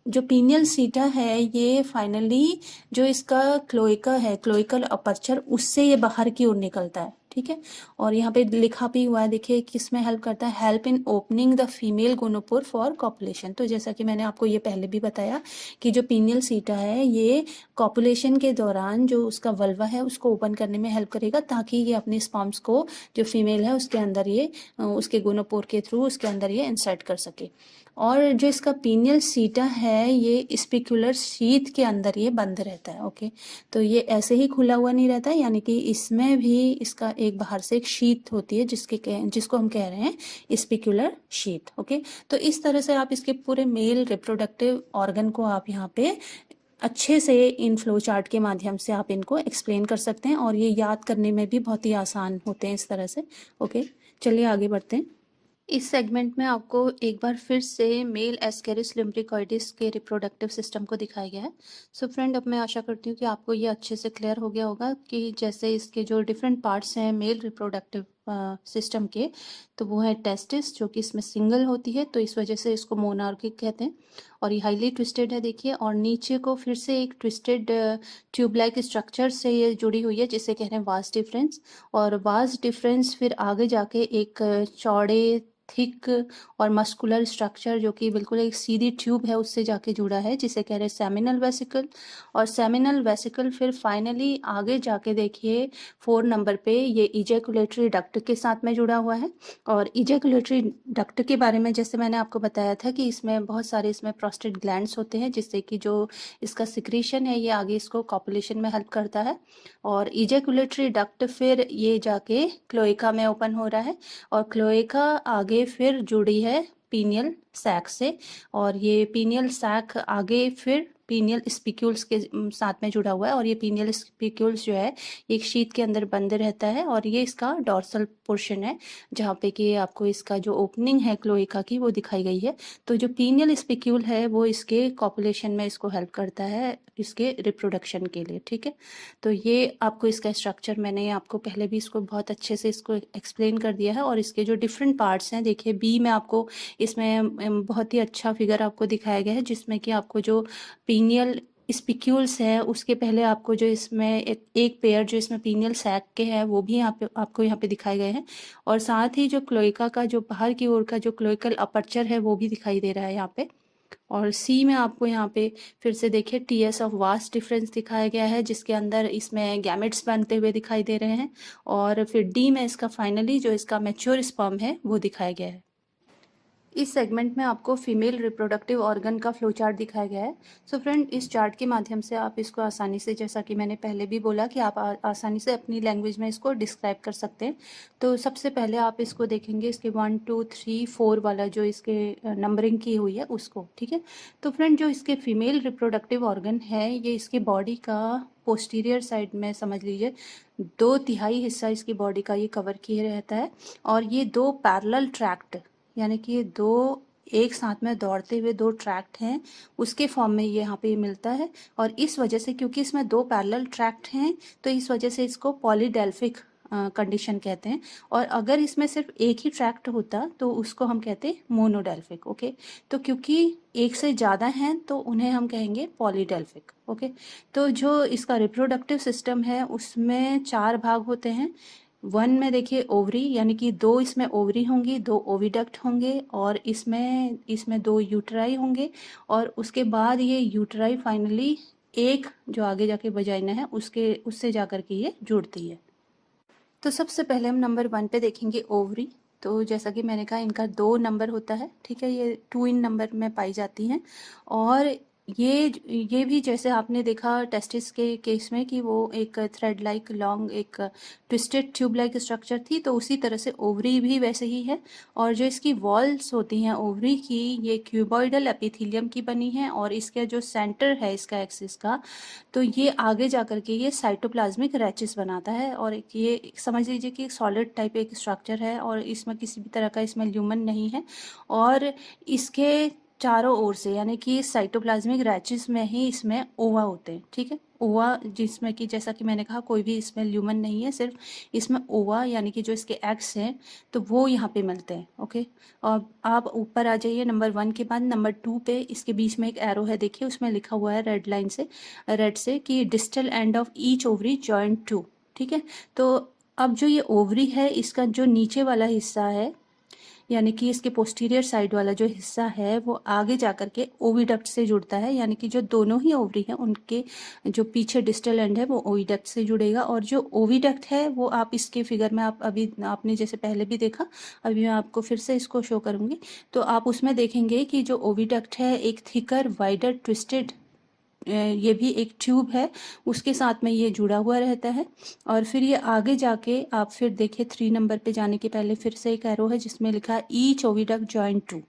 जो पीनियल सीटा है ये फाइनली जो इसका क्लोएका है, क्लोइकल अपर्चर, उससे ये बाहर की ओर निकलता है, ठीक है। और यहाँ पे लिखा भी हुआ है, देखिए किसमें हेल्प करता है, help in opening the female gonopore for copulation. तो जैसा कि मैंने आपको ये पहले भी बताया कि जो पीनियल सीटा है ये कॉपुलेशन के दौरान जो उसका वल्वा है उसको ओपन करने में हेल्प करेगा, ताकि ये अपने स्पर्म्स को जो फीमेल है उसके अंदर ये उसके गोनोपोर के थ्रू उसके अंदर ये इंसर्ट कर सके। और जो इसका पीनियल सीटा है ये स्पिक्यूलर शीथ के अंदर ये बंद रहता है। ओके, तो ये ऐसे ही खुला हुआ नहीं रहता है, यानी कि इसमें भी इसका एक बाहर से एक शीथ होती है जिसको हम कह रहे हैं स्पिक्यूलर शीथ। ओके, तो इस तरह से आप इसके पूरे मेल रिप्रोडक्टिव ऑर्गन को आप यहाँ पे अच्छे से इन फ्लो चार्ट के माध्यम से आप इनको एक्सप्लेन कर सकते हैं, और ये याद करने में भी बहुत ही आसान होते हैं इस तरह से। ओके, चलिए आगे बढ़ते हैं। इस सेगमेंट में आपको एक बार फिर से मेल एस्केरिस लिम्ब्रिकॉइडिस के रिप्रोडक्टिव सिस्टम को दिखाया गया है। सो फ्रेंड, अब मैं आशा करती हूँ कि आपको ये अच्छे से क्लियर हो गया होगा कि जैसे इसके जो डिफरेंट पार्ट्स हैं मेल रिप्रोडक्टिव सिस्टम के, तो वो है टेस्टिस जो कि इसमें सिंगल होती है, तो इस वजह से इसको मोनार्किक कहते हैं। और ये हाईली ट्विस्टेड है देखिए, और नीचे को फिर से एक ट्विस्टेड ट्यूब लाइक स्ट्रक्चर से ये जुड़ी हुई है जिसे कह रहे हैं वास डिफरेंस। और वास डिफरेंस फिर आगे जाके एक चौड़े थिक और मस्कुलर स्ट्रक्चर जो कि बिल्कुल एक सीधी ट्यूब है उससे जाके जुड़ा है जिसे कह रहे हैं सेमिनल वेसिकल। और सेमिनल वेसिकल फिर फाइनली आगे जाके देखिए 4 नंबर पे ये इजैकुलेटरी डक्ट के साथ में जुड़ा हुआ है। और इजैकुलेटरी डक्ट के बारे में जैसे मैंने आपको बताया था कि इसमें बहुत सारे इसमें प्रोस्टेट ग्लैंड्स होते हैं जिससे कि जो इसका सिक्रीशन है ये आगे इसको कॉपुलेशन में हेल्प करता है। और इजैकुलेटरी डक्ट फिर ये जाके क्लोएका में ओपन हो रहा है, और क्लोएका आगे फिर जुड़ी है पीनियल सैक से, और ये पीनियल सैक आगे फिर पीनियल स्पिक्यूल्स के साथ में जुड़ा हुआ है। और ये पीनियल स्पिक्यूल्स जो है एक शीट के अंदर बंद रहता है, और ये इसका डॉर्सल पोर्शन है जहाँ पे कि आपको इसका जो ओपनिंग है क्लोएका की वो दिखाई गई है। तो जो पीनियल स्पिक्यूल है वो इसके कॉपुलेशन में इसको हेल्प करता है इसके रिप्रोडक्शन के लिए, ठीक है। तो ये आपको इसका स्ट्रक्चर मैंने आपको पहले भी इसको बहुत अच्छे से इसको एक्सप्लेन कर दिया है। और इसके जो डिफरेंट पार्ट्स हैं देखिए बी में आपको इसमें बहुत ही अच्छा फिगर आपको दिखाया गया है जिसमें कि आपको जो पीनियल स्पिक्यूल्स है उसके पहले आपको जो इसमें एक पेयर जो इसमें पीनियल सैक के हैं वो भी यहाँ पे आपको यहाँ पे दिखाए गए हैं। और साथ ही जो क्लोएका का जो बाहर की ओर का जो क्लोइकल अपर्चर है वो भी दिखाई दे रहा है यहाँ पे। और सी में आपको यहाँ पे फिर से देखिए टीएस ऑफ वास्ट डिफरेंस दिखाया गया है जिसके अंदर इसमें गैमेट्स बनते हुए दिखाई दे रहे हैं। और फिर डी में इसका फाइनली जो इसका मैच्योर स्पर्म है वो दिखाया गया है। इस सेगमेंट में आपको फीमेल रिप्रोडक्टिव ऑर्गन का फ्लो चार्ट दिखाया गया है। सो फ्रेंड, इस चार्ट के माध्यम से आप इसको आसानी से, जैसा कि मैंने पहले भी बोला कि आप आसानी से अपनी लैंग्वेज में इसको डिस्क्राइब कर सकते हैं। तो सबसे पहले आप इसको देखेंगे, इसके 1 2 3 4 वाला जो इसके नंबरिंग की हुई है उसको, ठीक है। तो फ्रेंड, जो इसके फीमेल रिप्रोडक्टिव ऑर्गन है, ये इसके बॉडी का पोस्टीरियर साइड में समझ लीजिए 2/3 हिस्सा इसकी बॉडी का ये कवर किए रहता है। और ये 2 पैरेलल ट्रैक्ट, यानी कि ये 2 एक साथ में दौड़ते हुए 2 ट्रैक्ट हैं, उसके फॉर्म में ये यहाँ पे मिलता है। और इस वजह से, क्योंकि इसमें 2 पैरेलल ट्रैक्ट हैं, तो इस वजह से इसको पॉलीडेल्फिक कंडीशन कहते हैं। और अगर इसमें सिर्फ एक ही ट्रैक्ट होता तो उसको हम कहते हैं मोनोडेल्फिक। ओके, तो क्योंकि एक से ज़्यादा हैं तो उन्हें हम कहेंगे पॉलीडेल्फिक। ओके, तो जो इसका रिप्रोडक्टिव सिस्टम है उसमें 4 भाग होते हैं। 1 में देखिए ओवरी, यानी कि 2 इसमें ओवरी होंगी, 2 ओविडक्ट होंगे, और इसमें 2 यूटराई होंगे। और उसके बाद ये यूटराई फाइनली एक जो आगे जाके वजाइना है उससे जाकर के ये जुड़ती है। तो सबसे पहले हम नंबर 1 पे देखेंगे ओवरी। तो जैसा कि मैंने कहा, इनका 2 नंबर होता है, ठीक है। ये 2 इन नंबर में पाई जाती हैं। और ये भी जैसे आपने देखा टेस्टिस के केस में कि वो एक थ्रेड लाइक लॉन्ग, एक ट्विस्टेड ट्यूब लाइक स्ट्रक्चर थी, तो उसी तरह से ओवरी भी वैसे ही है। और जो इसकी वॉल्स होती हैं ओवरी की, ये क्यूबॉइडल एपिथेलियम की बनी है। और इसका जो सेंटर है इसका एक्सिस का, तो ये आगे जाकर के ये साइटोप्लाज्मिक रैचेस बनाता है। और ये समझ लीजिए कि सॉलिड टाइप एक स्ट्रक्चर है, और इसमें किसी भी तरह का इसमें ल्यूमन नहीं है। और इसके चारों ओर से, यानी कि साइटोप्लाज्मिक रैचेस में ही इसमें ओवा होते हैं, ठीक है। ओवा जिसमें कि जैसा कि मैंने कहा कोई भी इसमें ल्यूमन नहीं है, सिर्फ इसमें ओवा यानी कि जो इसके एग्स हैं तो वो यहाँ पे मिलते हैं। ओके, और आप ऊपर आ जाइए नंबर 1 के बाद नंबर 2 पे। इसके बीच में एक एरो है, देखिए उसमें लिखा हुआ है रेड लाइन से, रेड से, कि distal end of each ovary joint to, ठीक है। तो अब जो ये ओवरी है, इसका जो नीचे वाला हिस्सा है, यानी कि इसके पोस्टीरियर साइड वाला जो हिस्सा है, वो आगे जाकर के ओविडक्ट से जुड़ता है। यानी कि जो दोनों ही ओवरी हैं उनके जो पीछे डिस्टल एंड है वो ओविडक्ट से जुड़ेगा। और जो ओविडक्ट है वो आप इसके फिगर में, आप अभी आपने जैसे पहले भी देखा, अभी मैं आपको फिर से इसको शो करूंगी। तो आप उसमें देखेंगे कि जो ओविडक्ट है एक थिकर वाइडर ट्विस्टेड, ये भी एक ट्यूब है, उसके साथ में ये जुड़ा हुआ रहता है। और फिर ये आगे जाके आप फिर देखिए 3 नंबर पे जाने के पहले फिर से एक एरो है जिसमें लिखा है ईच ओविडक्ट जॉइंट टू।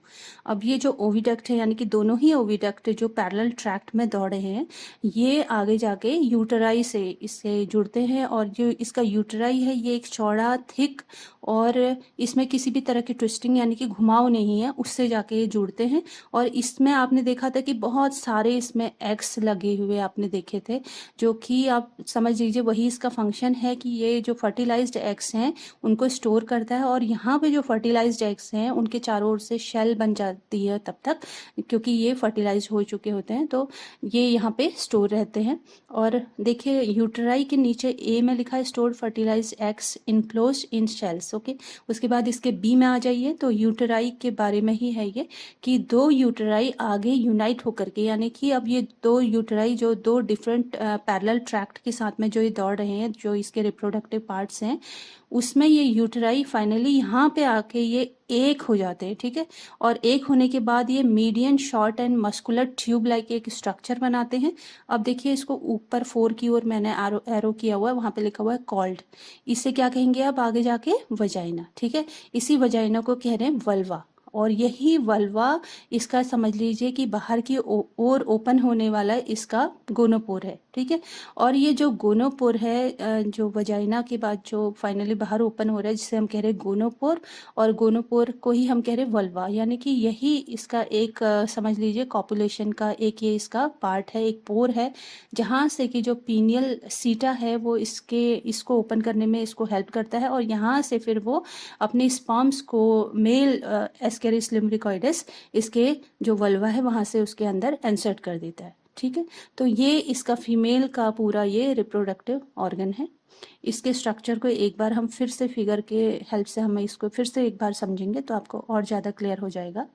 अब ये जो ओविडक्ट है, यानी कि दोनों ही ओविडक्ट जो पैरेलल ट्रैक्ट में दौड़े हैं, ये आगे जाके यूटराई से इससे जुड़ते हैं। और जो इसका यूटराई है ये एक चौड़ा थिक, और इसमें किसी भी तरह की ट्विस्टिंग यानी कि घुमाव नहीं है, उससे जाके ये जुड़ते हैं। और इसमें आपने देखा था कि बहुत सारे इसमें एग्स लगे हुए आपने देखे थे, जो कि आप समझ लीजिए वही इसका फंक्शन है कि ये जो फर्टिलाइज्ड एग्स हैं उनको स्टोर करता है। और यहाँ पे जो फर्टिलाइज्ड एग्स हैं उनके चारों ओर से शेल बन जाती है तब तक, क्योंकि ये फर्टिलाइज हो चुके होते हैं, तो ये यहाँ पे स्टोर रहते हैं। और देखिए यूटराई के नीचे ए में लिखा है stored fertilised eggs enclosed in shells. Okay, उसके बाद इसके बी में आ जाइए, तो यूटराई के बारे में ही है ये, कि 2 यूटराई आगे यूनाइट होकर के, यानी कि अब ये 2 यूटराई जो 2 डिफरेंट पैरेलल ट्रैक्ट के साथ में जो ये दौड़ रहे हैं, जो इसके रिप्रोडक्टिव पार्ट्स हैं, उसमें ये यूटराई फाइनली यहाँ पे आके ये एक हो जाते हैं, ठीक है। और एक होने के बाद ये median short and muscular tube like एक स्ट्रक्चर बनाते हैं। अब देखिए इसको ऊपर 4 की ओर मैंने एरो किया हुआ है, वहाँ पे लिखा हुआ है कॉल्ड। इसे क्या कहेंगे अब आगे जाके? वजाइना, ठीक है। इसी वजाइना को कह रहे हैं वल्वा। और यही वल्वा इसका समझ लीजिए कि बाहर की ओर ओपन होने वाला इसका गोनोपोर है, ठीक है। और ये जो गोनोपोर है, जो वजाइना के बाद जो फाइनली बाहर ओपन हो रहा है, जिसे हम कह रहे हैं गोनोपोर, और गोनोपोर को ही हम कह रहे हैं वल्वा। यानी कि यही इसका एक समझ लीजिए कॉपुलेशन का एक ये इसका पार्ट है, एक पोर है, जहाँ से कि जो पीनियल सीटा है वो इसको ओपन करने में इसको हेल्प करता है। और यहाँ से फिर वो अपने स्पर्म्स को मेल एस्केरिस लिम्ब्रिकॉइडस, इसके जो वल्वा है वहाँ से उसके अंदर इंसर्ट कर देता है, ठीक है। तो ये इसका फीमेल का पूरा ये रिप्रोडक्टिव ऑर्गन है। इसके स्ट्रक्चर को एक बार हम फिर से फिगर के हेल्प से हम इसको फिर से एक बार समझेंगे तो आपको और ज़्यादा क्लियर हो जाएगा।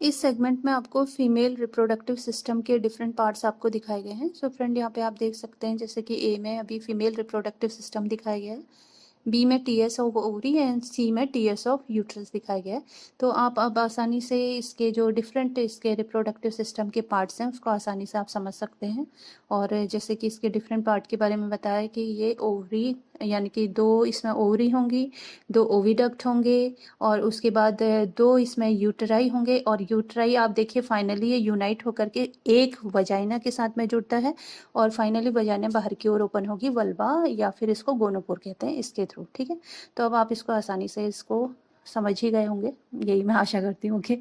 इस सेगमेंट में आपको फीमेल रिप्रोडक्टिव सिस्टम के डिफरेंट पार्ट्स आपको दिखाए गए हैं। सो फ्रेंड, यहाँ पे आप देख सकते हैं जैसे कि ए में अभी फीमेल रिप्रोडक्टिव सिस्टम दिखाया गया है। बी में टीएस ऑफ ओवरी एंड सी में टीएस ऑफ यूट्रस दिखाया गया है। तो आप अब आसानी से इसके जो डिफरेंट इसके रिप्रोडक्टिव सिस्टम के पार्ट्स हैं उसको आसानी से आप समझ सकते हैं। और जैसे कि इसके डिफरेंट पार्ट के बारे में बताया कि ये ओवरी यानी कि 2 इसमें ओवरी होंगी, 2 ओविडक्ट होंगे और उसके बाद 2 इसमें यूटराई होंगे और यूटराई आप देखिए फाइनली ये यूनाइट होकर के एक वजाइना के साथ में जुड़ता है और फाइनली वजाइना बाहर की ओर ओपन होगी वल्वा या फिर इसको गोनोपोर कहते हैं इसके थ्रू। ठीक है, तो अब आप इसको आसानी से इसको समझ ही गए होंगे, यही मैं आशा करती हूँ। ओके,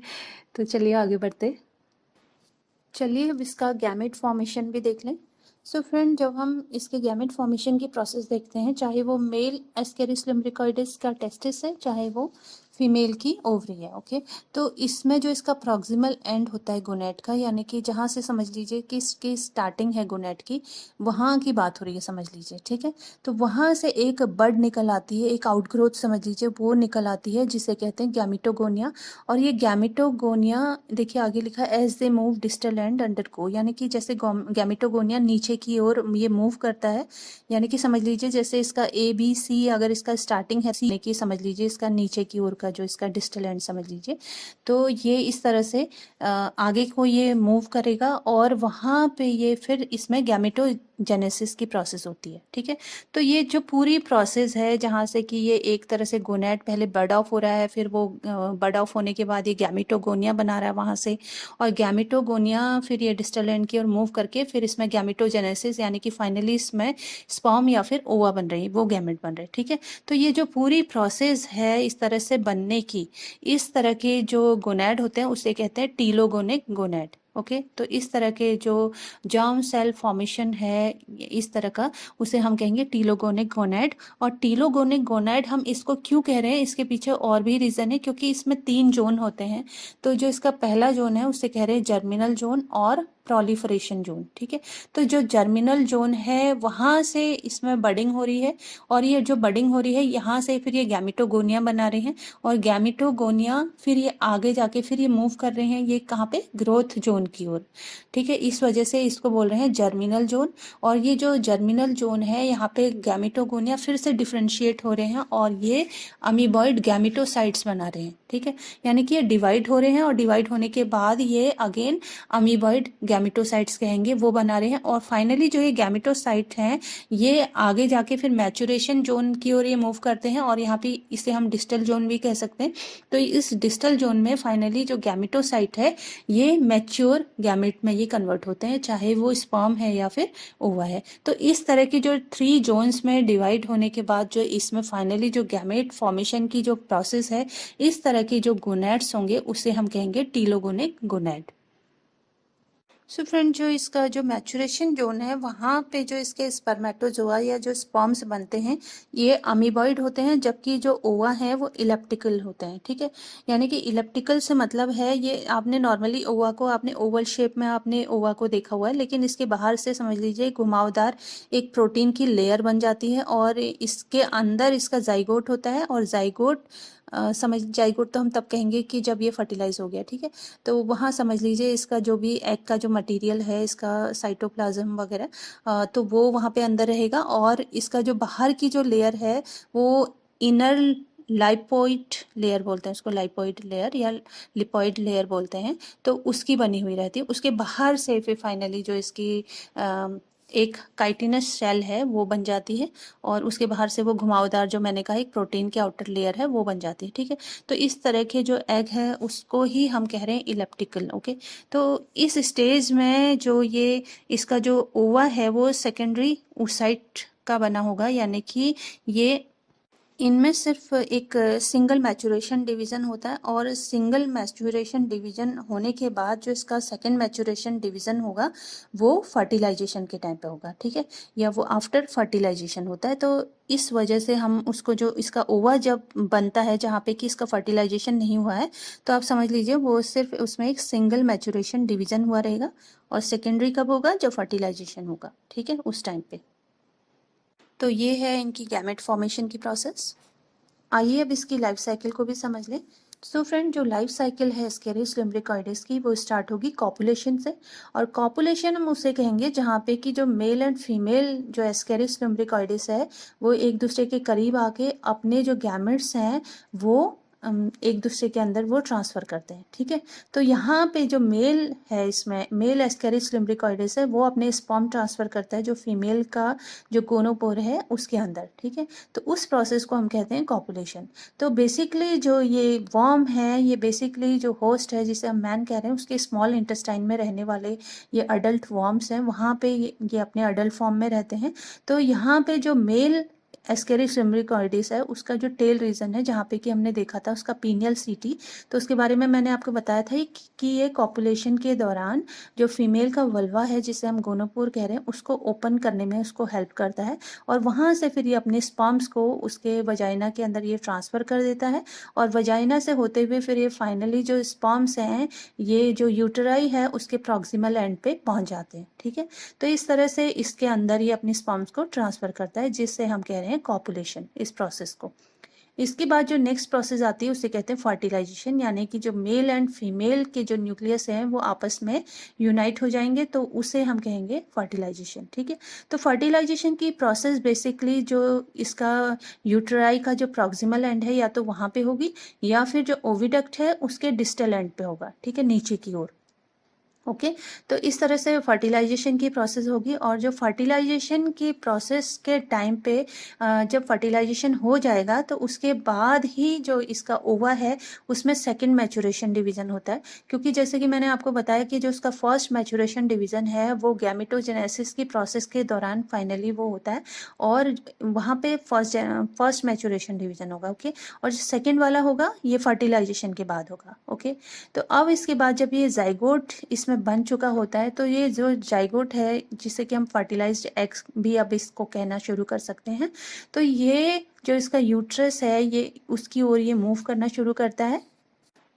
तो चलिए आगे बढ़ते। चलिए अब इसका गैमेट फॉर्मेशन भी देख लें। सो फ्रेंड, जब हम इसके गैमेट फॉर्मेशन की प्रोसेस देखते हैं, चाहे वो मेल एस्केरिस लम्ब्रिकॉइडिस का टेस्टिस है चाहे वो फीमेल की ओवरी है। ओके, तो इसमें जो इसका प्रॉक्सिमल एंड होता है गोनेट का, यानी कि जहाँ से समझ लीजिए कि इसकी स्टार्टिंग है गोनेट की, वहाँ की बात हो रही है समझ लीजिए। ठीक है, तो वहाँ से एक बड निकल आती है, एक आउटग्रोथ समझ लीजिए वो निकल आती है जिसे कहते हैं गैमिटोगोनिया। और ये गैमिटोगोनिया देखिए आगे लिखा है as they move distal and undergo, यानी कि जैसे गैमिटोगोनिया नीचे की ओर ये मूव करता है, यानी कि समझ लीजिए जैसे इसका ए बी सी अगर इसका स्टार्टिंग है सी की, समझ लीजिए इसका नीचे की ओर का जो इसका डिस्टल एंड समझ लीजिए, तो ये इस तरह से आगे को ये मूव करेगा और वहाँ पे ये फिर इसमें गैमेटोजेनेसिस की प्रोसेस होती है। ठीक है, तो ये जो पूरी प्रोसेस है जहाँ से कि ये एक तरह से गोनेट पहले बर्ड ऑफ हो रहा है, फिर वो बर्ड ऑफ होने के बाद ये गैमिटोगोनिया बना रहा है वहाँ से, और गैमिटोगोनिया फिर ये डिस्टल एंड की ओर मूव करके फिर इसमें गैमिटोजेनेसिस यानी कि फाइनली इसमें स्पर्म या फिर ओवा बन रही है, वो गैमेट बन रहे हैं। ठीक है, तो ये जो पूरी प्रोसेस है इस तरह से बनने की, इस तरह के जो गोनैड होते हैं उसे कहते हैं टीलोगोनिक गोनैड। ओके, तो इस तरह के जो जर्म सेल फॉर्मेशन है इस तरह का, उसे हम कहेंगे टीलोगोनिक गोनैड। और टीलोगोनिक गोनैड हम इसको क्यों कह रहे हैं, इसके पीछे और भी रीजन है, क्योंकि इसमें 3 जोन होते हैं। तो जो इसका पहला जोन है उसे कह रहे हैं जर्मिनल जोन और प्रोलिफरेशन जोन। ठीक है, तो जो जर्मिनल जोन है वहां से इसमें बडिंग हो रही है और ये जो बडिंग हो रही है यहाँ से फिर ये गैमिटोगोनिया बना रहे हैं और गैमिटोगोनिया फिर ये आगे जाके फिर ये मूव कर रहे हैं ये कहाँ पे, ग्रोथ जोन की ओर। ठीक है, इस वजह से इसको बोल रहे हैं जर्मिनल जोन। और ये जो जर्मिनल जोन है यहाँ पे गैमिटोगोनिया फिर से डिफ्रेंशिएट हो रहे हैं और ये अमीबॉइड गैमिटोसाइट्स बना रहे हैं। ठीक है, यानी कि ये डिवाइड हो रहे हैं और डिवाइड होने के बाद ये अगेन अमीबॉइड गैमिटोसाइट्स कहेंगे वो बना रहे हैं। और फाइनली जो ये गैमिटोसाइट हैं ये आगे जाके फिर मैचुरेशन जोन की ओर ये मूव करते हैं और यहाँ पे इसे हम डिस्टल जोन भी कह सकते हैं। तो इस डिस्टल जोन में फाइनली जो गैमिटोसाइट है ये मैच्योर गैमेट में ये कन्वर्ट होते हैं, चाहे वो स्पर्म है या फिर ओवा है। तो इस तरह की जो 3 जोन्स में डिवाइड होने के बाद जो इसमें फाइनली जो गैमेट फॉर्मेशन की जो प्रोसेस है, इस तरह की जो गोनैड्स होंगे उसे हम कहेंगे टीलोगोनिक गोनैड। सो फ्रेंड, जो इसका जो मैचुरेशन जोन है वहाँ पे जो इसके स्पर्मेटोजोआ या जो स्पर्म्स बनते हैं ये अमीबॉइड होते हैं, जबकि जो ओवा है वो इलेप्टिकल होते हैं। ठीक है, यानी कि इलेप्टिकल से मतलब है ये आपने नॉर्मली ओवा को आपने ओवल शेप में आपने ओवा को देखा हुआ है, लेकिन इसके बाहर से समझ लीजिए घुमावदार एक प्रोटीन की लेयर बन जाती है और इसके अंदर इसका जाइगोट होता है। और जाइगोट समझ जाइगोट तो हम तब कहेंगे कि जब ये फर्टिलाइज हो गया। ठीक है, तो वहाँ समझ लीजिए इसका जो भी एग का जो मटेरियल है इसका साइटोप्लाज्म वगैरह तो वो वहाँ पे अंदर रहेगा और इसका जो बाहर की जो लेयर है वो इनर लाइपोइड लेयर बोलते हैं उसको, लाइपोइड लेयर या लिपोइड लेयर बोलते हैं, तो उसकी बनी हुई रहती है। उसके बाहर से फिर फाइनली जो इसकी एक काइटिनस सेल है वो बन जाती है और उसके बाहर से वो घुमावदार जो मैंने कहा एक प्रोटीन की आउटर लेयर है वो बन जाती है। ठीक है, तो इस तरह के जो एग है उसको ही हम कह रहे हैं इलेप्टिकल। ओके, तो इस स्टेज में जो ये इसका जो ओवा है वो सेकेंडरी oocyte का बना होगा, यानी कि ये इनमें सिर्फ एक सिंगल मैचुरेशन डिवीज़न होता है और सिंगल मैचुरेशन डिवीज़न होने के बाद जो इसका सेकंड मैचुरेशन डिवीज़न होगा वो फर्टिलाइजेशन के टाइम पे होगा। ठीक है, या वो आफ्टर फर्टिलाइजेशन होता है। तो इस वजह से हम उसको जो इसका ओवा जब बनता है जहाँ पे कि इसका फर्टिलाइजेशन नहीं हुआ है, तो आप समझ लीजिए वो सिर्फ उसमें एक सिंगल मैचुरेशन डिवीज़न हुआ रहेगा और सेकेंडरी कब होगा, जब फर्टिलाइजेशन होगा। ठीक है, उस टाइम पे। तो ये है इनकी गैमेट फॉर्मेशन की प्रोसेस। आइए अब इसकी लाइफ साइकिल को भी समझ लें। सो फ्रेंड, जो लाइफ साइकिल है एस्केरिस लम्ब्रिकॉइडिस की वो स्टार्ट होगी कॉपुलेशन से। और कॉपुलेशन हम उसे कहेंगे जहाँ पे कि जो मेल एंड फीमेल जो एस्केरिस लम्ब्रिकॉइडिस है वो एक दूसरे के करीब आके अपने जो गैमेट्स हैं वो एक दूसरे के अंदर वो ट्रांसफ़र करते हैं। ठीक है, तो यहाँ पे जो मेल है, इसमें मेल एस्केरिस लम्ब्रिकॉइडिस है वो अपने स्पर्म ट्रांसफ़र करता है जो फीमेल का जो गोनोपोर है उसके अंदर। ठीक है, तो उस प्रोसेस को हम कहते हैं कॉपुलेशन। तो बेसिकली जो ये वर्म है, ये बेसिकली जो होस्ट है जिसे हम मैन कह रहे हैं, उसके स्मॉल इंटेस्टाइन में रहने वाले ये अडल्ट वर्म्स हैं, वहाँ पे ये अपने अडल्ट फॉर्म में रहते हैं। तो यहाँ पे जो मेल एस्केरिस लम्ब्रिकॉइडिस है उसका जो टेल रीजन है, जहाँ पे कि हमने देखा था उसका पीनियल सीटी, तो उसके बारे में मैंने आपको बताया था कि ये कॉपुलेशन के दौरान जो फीमेल का वल्वा है जिसे हम गोनोपोर कह रहे हैं उसको ओपन करने में उसको हेल्प करता है, और वहाँ से फिर ये अपने स्पर्म्स को उसके वजाइना के अंदर ये ट्रांसफ़र कर देता है, और वजाइना से होते हुए फिर ये फाइनली जो स्पर्म्स हैं ये जो यूटेराई है उसके प्रॉक्सिमल एंड पे पहुँच जाते हैं। ठीक है, तो इस तरह से इसके अंदर ये अपनी स्पर्म्स को ट्रांसफ़र करता है, जिससे हम कह रहे हैं कॉपुलेशन, इस प्रोसेस को। इसके बाद जो नेक्स्ट प्रोसेस आती है उसे कहते हैं फर्टिलाइजेशन, यानी कि जो मेल एंड फीमेल के जो न्यूक्लियस हैं वो आपस में यूनाइट हो जाएंगे, तो उसे हम कहेंगे फर्टिलाइजेशन। ठीक है, तो फर्टिलाइजेशन की प्रोसेस बेसिकली जो इसका यूटेराई का जो प्रॉक्सिमल एंड है या तो वहाँ पे होगी, या फिर जो ओविडक्ट है उसके डिस्टल एंड पे होगा। ठीक है, नीचे की ओर। ओके, तो इस तरह से फर्टिलाइजेशन की प्रोसेस होगी। और जो फर्टिलाइजेशन की प्रोसेस के टाइम पे जब फर्टिलाइजेशन हो जाएगा तो उसके बाद ही जो इसका ओवा है उसमें सेकंड मैचुरेशन डिवीज़न होता है, क्योंकि जैसे कि मैंने आपको बताया कि जो उसका फर्स्ट मैचुरेशन डिवीज़न है वो गैमेटोजेनेसिस की प्रोसेस के दौरान फाइनली वो होता है, और वहाँ पे फर्स्ट मैचुरेशन डिवीज़न होगा। ओके, और जो सेकेंड वाला होगा ये फर्टिलाइजेशन के बाद होगा। ओके, तो अब इसके बाद जब ये जाइगोट इसमें बन चुका होता है, तो ये जो जाइगोट है जिसे कि हम फर्टिलाइज्ड एग्स भी अब इसको कहना शुरू कर सकते हैं, तो ये जो इसका यूट्रस है ये उसकी ओर ये मूव करना शुरू करता है।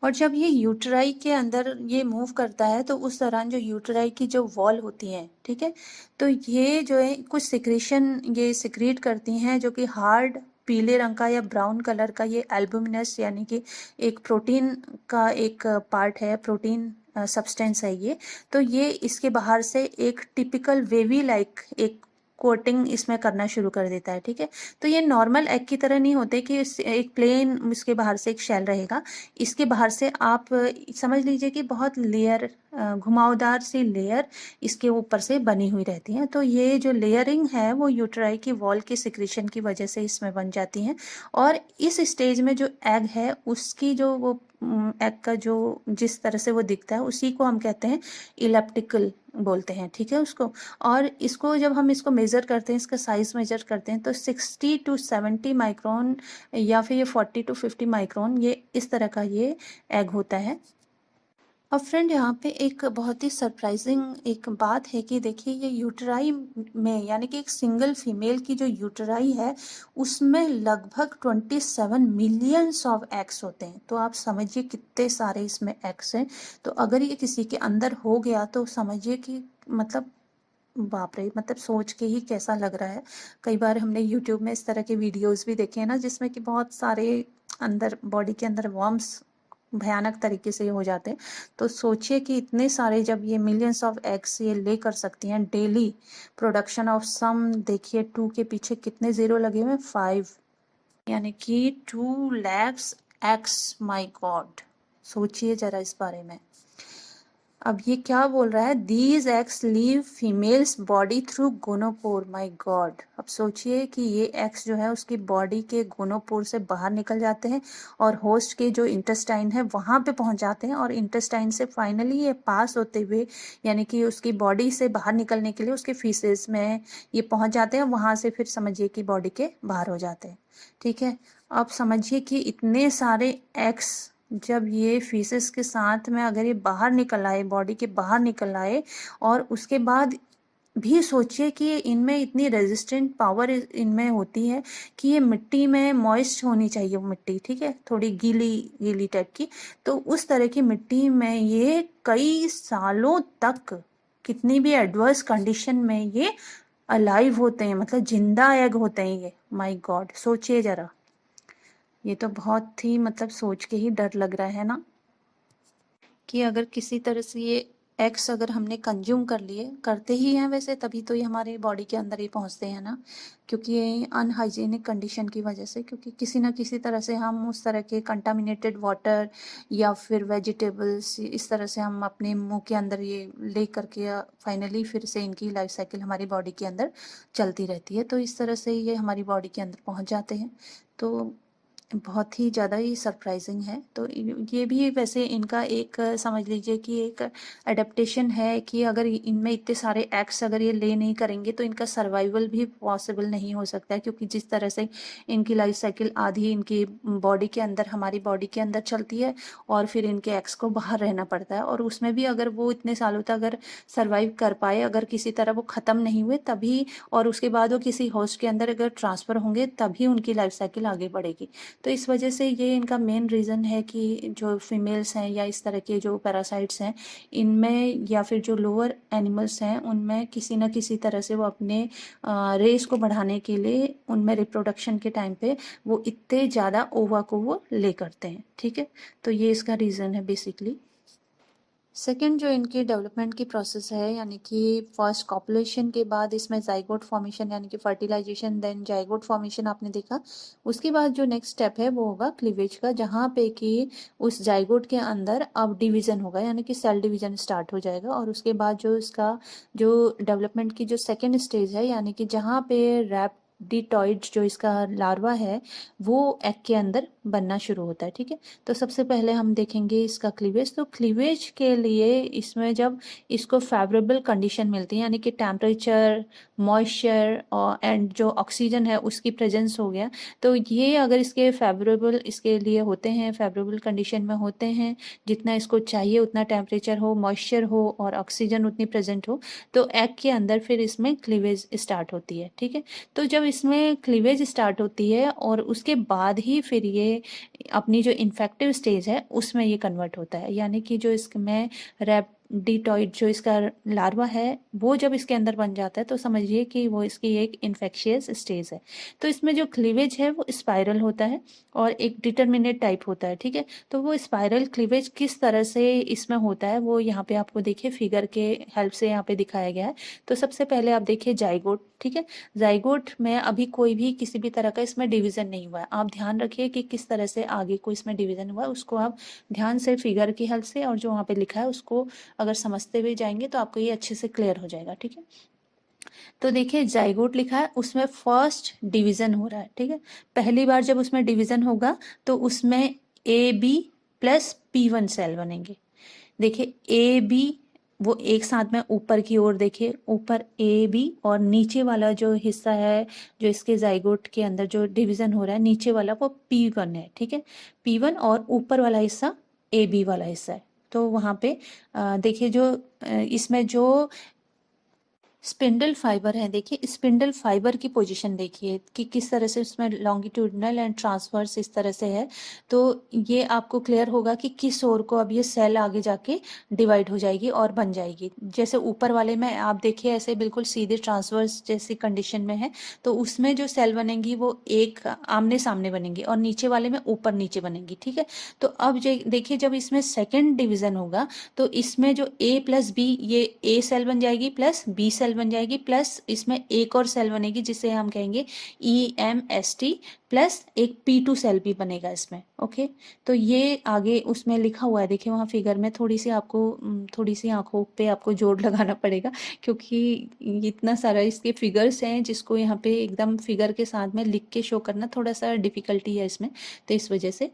और जब ये यूटेराई के अंदर ये मूव करता है तो उस दौरान जो यूटेराई की जो वॉल होती है, ठीक है, तो ये जो है कुछ सिक्रेशन ये सिक्रीट करती हैं जो कि हार्ड पीले रंग का या ब्राउन कलर का ये एल्बुमिनस यानी कि एक प्रोटीन का एक पार्ट है, प्रोटीन सब्सटेंस है ये। तो ये इसके बाहर से एक टिपिकल वेवी लाइक एक कोटिंग इसमें करना शुरू कर देता है। ठीक है, तो ये नॉर्मल एग की तरह नहीं होते कि एक प्लेन इसके बाहर से एक शेल रहेगा, इसके बाहर से आप समझ लीजिए कि बहुत लेयर घुमावदार सी लेयर इसके ऊपर से बनी हुई रहती हैं। तो ये जो लेयरिंग है वो यूटेराई की वॉल की सिक्रीशन की वजह से इसमें बन जाती हैं। और इस स्टेज में जो एग है उसकी जो वो एग का जो जिस तरह से वो दिखता है उसी को हम कहते हैं इलेप्टिकल बोलते हैं। ठीक है, उसको, और इसको जब हम इसको मेज़र करते हैं, इसका साइज़ मेज़र करते हैं, तो 60 to 70 माइक्रोन या फिर ये 40 to 50 माइक्रोन ये इस तरह का ये एग होता है। अब फ्रेंड, यहाँ पे एक बहुत ही सरप्राइजिंग एक बात है कि देखिए ये यूटेराई में यानी कि एक सिंगल फीमेल की जो यूटेराई है उसमें लगभग 27 मिलियंस ऑफ एग्स होते हैं। तो आप समझिए कितने सारे इसमें एग्स हैं। तो अगर ये किसी के अंदर हो गया तो समझिए कि मतलब बाप रे, मतलब सोच के ही कैसा लग रहा है। कई बार हमने यूट्यूब में इस तरह के वीडियोस भी देखे हैं ना, जिसमें कि बहुत सारे अंदर बॉडी के अंदर वर्म्स भयानक तरीके से हो जाते हैं। तो सोचिए कि इतने सारे जब ये मिलियंस ऑफ एग्स ये ले कर सकती हैं डेली प्रोडक्शन ऑफ सम, देखिए 2 के पीछे कितने ज़ीरो लगे हुए हैं, 5, यानी कि 2 lakhs एग्स। माय गॉड, सोचिए ज़रा इस बारे में। अब ये क्या बोल रहा है, these eggs leave females body through gonopore. My God, अब सोचिए कि ये एग्स जो है उसकी बॉडी के गोनोपोर से बाहर निकल जाते हैं और होस्ट के जो इंटेस्टाइन है वहाँ पे पहुँच जाते हैं, और इंटेस्टाइन से फाइनली ये पास होते हुए यानी कि उसकी बॉडी से बाहर निकलने के लिए उसके फीसेस में ये पहुँच जाते हैं, वहाँ से फिर समझिए कि बॉडी के बाहर हो जाते हैं। ठीक है, अब समझिए कि इतने सारे एग्स जब ये फीसेस के साथ में अगर ये बाहर निकल आए, बॉडी के बाहर निकल आए, और उसके बाद भी सोचिए कि इनमें इतनी रेजिस्टेंट पावर इनमें होती है कि ये मिट्टी में मॉइस्ट होनी चाहिए वो मिट्टी, ठीक है, थोड़ी गीली गीली टाइप की। तो उस तरह की मिट्टी में ये कई सालों तक कितनी भी एडवर्स कंडीशन में ये अलाइव होते हैं, मतलब जिंदा एग होते हैं ये। माय गॉड, सोचिए जरा। ये तो बहुत ही मतलब सोच के ही डर लग रहा है ना, कि अगर किसी तरह से ये एग्स अगर हमने कंज्यूम कर लिए, करते ही हैं वैसे, तभी तो ये हमारे बॉडी के अंदर ही पहुंचते हैं ना, क्योंकि ये अनहाइजीनिक कंडीशन की वजह से, क्योंकि किसी ना किसी तरह से हम उस तरह के कंटामिनेटेड वाटर या फिर वेजिटेबल्स इस तरह से हम अपने मुंह के अंदर ये ले करके फाइनली फिर से इनकी लाइफ साइकिल हमारी बॉडी के अंदर चलती रहती है, तो इस तरह से ये हमारी बॉडी के अंदर पहुंच जाते हैं। तो बहुत ही ज़्यादा ही सरप्राइजिंग है। तो ये भी वैसे इनका एक समझ लीजिए कि एक एडेप्टेशन है, कि अगर इनमें इतने सारे एग्स अगर ये ले नहीं करेंगे तो इनका सर्वाइवल भी पॉसिबल नहीं हो सकता है, क्योंकि जिस तरह से इनकी लाइफ साइकिल आधी इनकी बॉडी के अंदर, हमारी बॉडी के अंदर चलती है, और फिर इनके एग्स को बाहर रहना पड़ता है, और उसमें भी अगर वो इतने सालों तक अगर सर्वाइव कर पाए, अगर किसी तरह वो ख़त्म नहीं हुए तभी, और उसके बाद वो किसी होस्ट के अंदर अगर ट्रांसफ़र होंगे तभी उनकी लाइफ साइकिल आगे बढ़ेगी। तो इस वजह से ये इनका मेन रीज़न है कि जो फीमेल्स हैं या इस तरह के जो पैरासाइट्स हैं, इनमें या फिर जो लोअर एनिमल्स हैं उनमें किसी न किसी तरह से वो अपने रेस को बढ़ाने के लिए उनमें रिप्रोडक्शन के टाइम पे वो इतने ज़्यादा ओवा को वो ले करते हैं। ठीक है, तो ये इसका रीज़न है बेसिकली। सेकेंड जो इनकी डेवलपमेंट की प्रोसेस है, यानी कि फर्स्ट कॉपुलेशन के बाद इसमें जाइगोट फॉर्मेशन यानी कि फर्टिलाइजेशन, देन जाइगोट फॉर्मेशन आपने देखा। उसके बाद जो नेक्स्ट स्टेप है वो होगा क्लीवेज का, जहाँ पे कि उस जाइगोट के अंदर अब डिवीज़न होगा, यानी कि सेल डिवीज़न स्टार्ट हो जाएगा। और उसके बाद जो इसका जो डेवलपमेंट की जो सेकेंड स्टेज है, यानी कि जहाँ पे रैप्टिडॉइड जो इसका लार्वा है वो एग के अंदर बनना शुरू होता है। ठीक है, तो सबसे पहले हम देखेंगे इसका क्लीवेज। तो क्लीवेज के लिए इसमें जब इसको फेवरेबल कंडीशन मिलती है, यानी कि टेम्परेचर, मॉइस्चर और एंड जो ऑक्सीजन है उसकी प्रेजेंस हो गया, तो ये अगर इसके फेवरेबल इसके लिए होते हैं, फेवरेबल कंडीशन में होते हैं, जितना इसको चाहिए उतना टेम्परेचर हो, मॉइस्चर हो और ऑक्सीजन उतनी प्रेजेंट हो, तो एग के अंदर फिर इसमें क्लीवेज स्टार्ट होती है। ठीक है, तो जब इसमें क्लीवेज स्टार्ट होती है और उसके बाद ही फिर ये अपनी जो इन्फेक्टिव स्टेज है उसमें ये कन्वर्ट होता है, यानी कि जो इसमें रैप्टिडॉइड जो इसका लार्वा है वो जब इसके अंदर बन जाता है तो समझिए कि वो इसकी एक इन्फेक्शियस स्टेज है। तो इसमें जो क्लीवेज है वो स्पाइरल होता है और एक डिटर्मिनेट टाइप होता है। ठीक है, तो वो स्पाइरल क्लीवेज किस तरह से इसमें होता है वो यहाँ पे आपको देखिए फिगर के हेल्प से यहाँ पे दिखाया गया है। तो सबसे पहले आप देखिए जाइगोट। ठीक है, जाइगोट में अभी कोई भी किसी भी तरह का इसमें डिवीजन नहीं हुआ है। आप ध्यान रखिए कि किस तरह से आगे को इसमें डिवीजन हुआ है, उसको आप ध्यान से फिगर की हेल्प से और जो वहाँ पे लिखा है उसको अगर समझते हुए जाएंगे तो आपको ये अच्छे से क्लियर हो जाएगा। ठीक है, तो देखिए जाइगोट लिखा है, उसमें फर्स्ट डिवीजन हो रहा है। ठीक है, पहली बार जब उसमें डिवीजन होगा तो उसमें A B plus P1 cell बनेंगे। देखिए ए बी वो एक साथ में ऊपर की ओर, देखिए ऊपर ए बी और नीचे वाला जो हिस्सा है जो इसके जाइगोट के अंदर जो डिवीजन हो रहा है नीचे वाला वो P1 है। ठीक है, P1 और ऊपर वाला हिस्सा ए बी वाला हिस्सा है। तो वहाँ पे देखिए जो इसमें जो स्पिंडल फाइबर है, देखिए स्पिंडल फाइबर की पोजीशन देखिए कि किस तरह से उसमें लॉन्गिट्यूडनल एंड ट्रांसवर्स इस तरह से है। तो ये आपको क्लियर होगा कि किस ओर को अब ये सेल आगे जाके डिवाइड हो जाएगी और बन जाएगी। जैसे ऊपर वाले में आप देखिए ऐसे बिल्कुल सीधे ट्रांसवर्स जैसी कंडीशन में है, तो उसमें जो सेल बनेंगी वो एक आमने सामने बनेंगी और नीचे वाले में ऊपर नीचे बनेंगी। ठीक है, तो अब देखिए जब इसमें सेकेंड डिविजन होगा तो इसमें जो ए प्लस बी, ये ए सेल बन जाएगी प्लस बी सेल बन जाएगी, प्लस इसमें एक और सेल बनेगी जिसे हम कहेंगे EMST, प्लस एक P2 सेल भी बनेगा इसमें। ओके, तो ये आगे उसमें लिखा हुआ है, देखिए वहाँ फिगर में थोड़ी सी आपको थोड़ी सी आंखों पे आपको जोर लगाना पड़ेगा, क्योंकि इतना सारा इसके फिगर्स हैं जिसको यहाँ पे एकदम फिगर के साथ में लिख के शो करना थोड़ा सा डिफिकल्टी है इसमें, तो इस वजह से।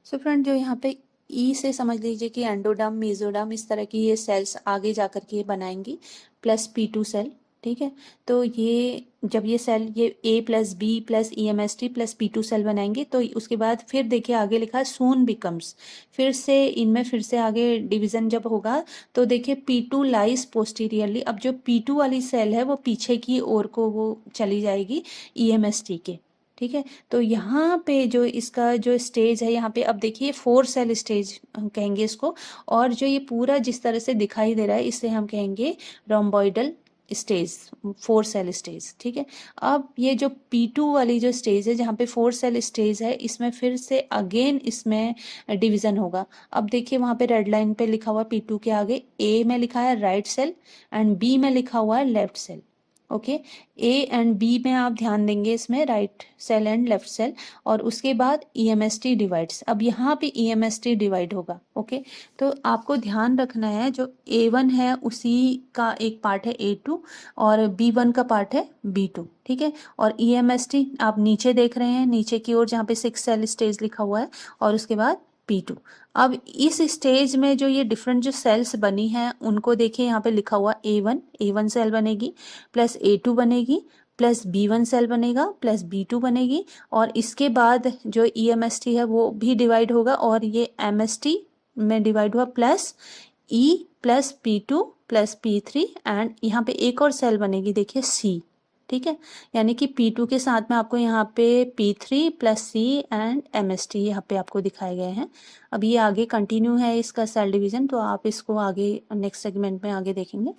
सो फ्रेंड जो यहाँ पे ई से समझ लीजिए कि एंडोडर्म, मेसोडर्म इस तरह की ये सेल्स आगे जा कर के बनाएंगी, प्लस P2 सेल। ठीक है, तो ये जब ये सेल ये A plus B plus EMST plus P2 cell बनाएंगे तो उसके बाद फिर देखिए आगे लिखा है सून बिकम्स, फिर से इनमें फिर से आगे डिवीजन जब होगा तो देखिए P2 लाइज पोस्टीरियरली। अब जो P2 वाली सेल है वो पीछे की ओर को वो चली जाएगी EMST के। ठीक है, तो यहाँ पे जो इसका जो स्टेज है यहाँ पे अब देखिए 4 सेल स्टेज हम कहेंगे इसको, और जो ये पूरा जिस तरह से दिखाई दे रहा है इसे हम कहेंगे रोम्बोइडल स्टेज, 4 सेल स्टेज, ठीक है। अब ये जो P2 वाली जो स्टेज है जहाँ पे 4 सेल स्टेज है, इसमें फिर से अगेन इसमें डिवीजन होगा। अब देखिए वहाँ पे रेड लाइन पे लिखा हुआ P2 के आगे A में लिखा है राइट सेल एंड B में लिखा हुआ है left cell. Okay, A and B में आप ध्यान देंगे इसमें right cell and left cell, और उसके बाद EMST डिवाइड्स। अब यहाँ पे EMST डिवाइड होगा। ओके, तो आपको ध्यान रखना है जो A1 है उसी का एक पार्ट है A2 और B1 का पार्ट है B2, ठीक है। और EMST आप नीचे देख रहे हैं, नीचे की ओर जहाँ पे 6 सेल स्टेज लिखा हुआ है, और उसके बाद P2। अब इस स्टेज में जो ये डिफरेंट जो सेल्स बनी हैं उनको देखिए, यहाँ पे लिखा हुआ A1 सेल बनेगी, प्लस A2 बनेगी, प्लस B1 सेल बनेगा, प्लस B2 बनेगी, और इसके बाद जो EMST है वो भी डिवाइड होगा, और ये MST में डिवाइड हुआ, plus E plus P2 plus P3, and यहाँ पे एक और सेल बनेगी देखिए C, ठीक है। यानी कि P2 के साथ में आपको यहाँ पे P3 plus C and MST यहाँ पे आपको दिखाए गए हैं। अब ये आगे कंटिन्यू है इसका सेल डिवीजन, तो आप इसको आगे नेक्स्ट सेगमेंट में आगे देखेंगे।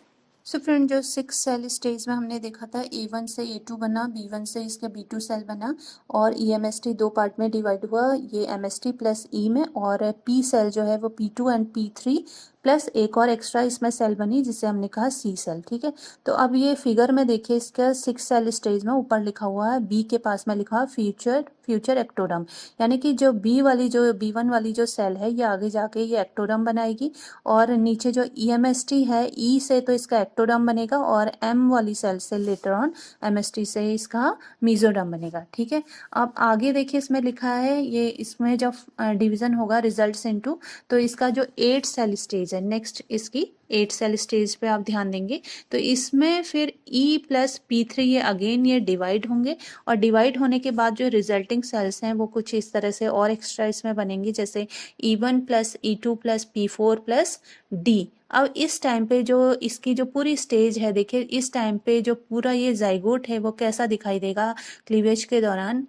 सो फ्रेंड, जो 6 सेल स्टेज में हमने देखा था, A1 से A2 बना, B1 से इसका B2 सेल बना, और EMST 2 पार्ट में डिवाइड हुआ, ये MST प्लस E में, और P सेल जो है वो P2 एंड P3 प्लस एक और एक्स्ट्रा इसमें सेल बनी जिसे हमने कहा C सेल, ठीक है। तो अब ये फिगर में देखिए, इसका 6 सेल स्टेज में ऊपर लिखा हुआ है, B के पास में लिखा हुआ फ्यूचर एक्टोडर्म, यानी कि जो B1 वाली जो सेल है ये आगे जाके ये एक्टोडर्म बनाएगी, और नीचे जो EMST है E से तो इसका एक्टोडर्म बनेगा, और M वाली सेल से लेटर ऑन MST से इसका मीजोडर्म बनेगा, ठीक है। अब आगे देखिए इसमें लिखा है, ये इसमें जब डिवीजन होगा रिजल्ट्स इनटू, तो इसका जो 8 सेल स्टेज है, नेक्स्ट इसकी 8 सेल स्टेज पे आप ध्यान देंगे, तो इसमें फिर E प्लस P3 ये अगेन ये डिवाइड होंगे, और डिवाइड होने के बाद जो रिजल्टिंग सेल्स हैं वो कुछ इस तरह से और एक्स्ट्रा इसमें बनेंगी, जैसे E1 plus E2 plus P4 plus D। अब इस टाइम पे जो इसकी जो पूरी स्टेज है, देखिए इस टाइम पे जो पूरा ये जाइगोट है वो कैसा दिखाई देगा क्लीवेज के दौरान,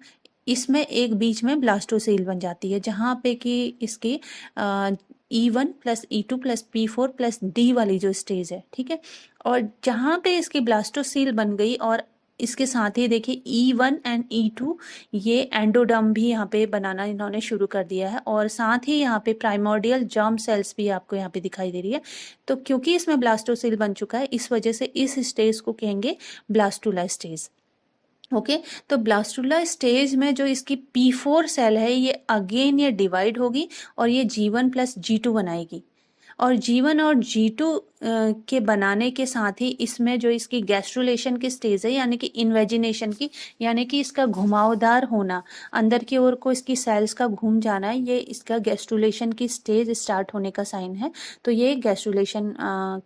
इसमें एक बीच में ब्लास्टोसेल बन जाती है, जहाँ पे कि इसकी E1 plus E2 plus P4 plus D वाली जो स्टेज है, ठीक है। और जहाँ पे इसकी ब्लास्टोसील बन गई, और इसके साथ ही देखिए E1 एंड E2 ये एंडोडर्म भी यहाँ पे बनाना इन्होंने शुरू कर दिया है, और साथ ही यहाँ पे प्राइमोर्डियल जर्म सेल्स भी आपको यहाँ पे दिखाई दे रही है। तो क्योंकि इसमें ब्लास्टोसील बन चुका है, इस वजह से इस स्टेज को कहेंगे ब्लास्टुला स्टेज। ओके, तो ब्लास्टुला स्टेज में जो इसकी P4 सेल है ये अगेन ये डिवाइड होगी, और ये G1 प्लस G2 बनाएगी, और G1 और G2 के बनाने के साथ ही इसमें जो इसकी गैस्ट्रुलेशन की स्टेज है, यानी कि इन्वेजिनेशन की, यानी कि इसका घुमावदार होना, अंदर की ओर को इसकी सेल्स का घूम जाना, ये इसका गैस्ट्रुलेशन की स्टेज स्टार्ट होने का साइन है। तो ये गैस्ट्रुलेशन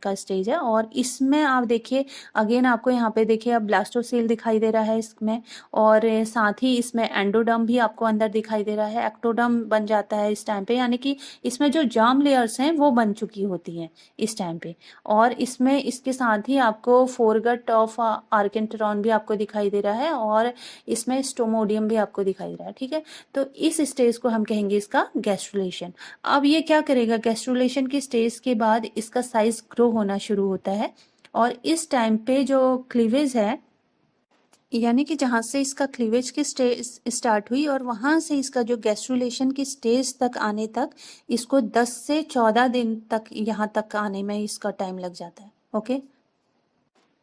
का स्टेज है, और इसमें आप देखिए अगेन आपको यहाँ पे देखिए अब ब्लास्टोसील दिखाई दे रहा है इसमें, और साथ ही इसमें एंडोडर्म भी आपको अंदर दिखाई दे रहा है, एक्टोडर्म बन जाता है इस टाइम पे, यानी कि इसमें जो जर्म लेयर्स हैं वो बन चुकी होती हैं इस टाइम पे। और इसमें इसके साथ ही आपको फोरगट ऑफ आर्केंटेरॉन भी आपको दिखाई दे रहा है, और इसमें स्टोमोडियम भी आपको दिखाई दे रहा है, ठीक है। तो इस स्टेज को हम कहेंगे इसका गैस्ट्रुलेशन। अब ये क्या करेगा, गैस्ट्रुलेशन की स्टेज के बाद इसका साइज ग्रो होना शुरू होता है, और इस टाइम पे जो क्लीवेज है, यानी कि जहाँ से इसका क्लीवेज की स्टेज स्टार्ट हुई और वहाँ से इसका जो गैस्ट्रुलेशन की स्टेज तक आने तक, इसको 10 से 14 दिन तक यहाँ तक आने में इसका टाइम लग जाता है। ओके,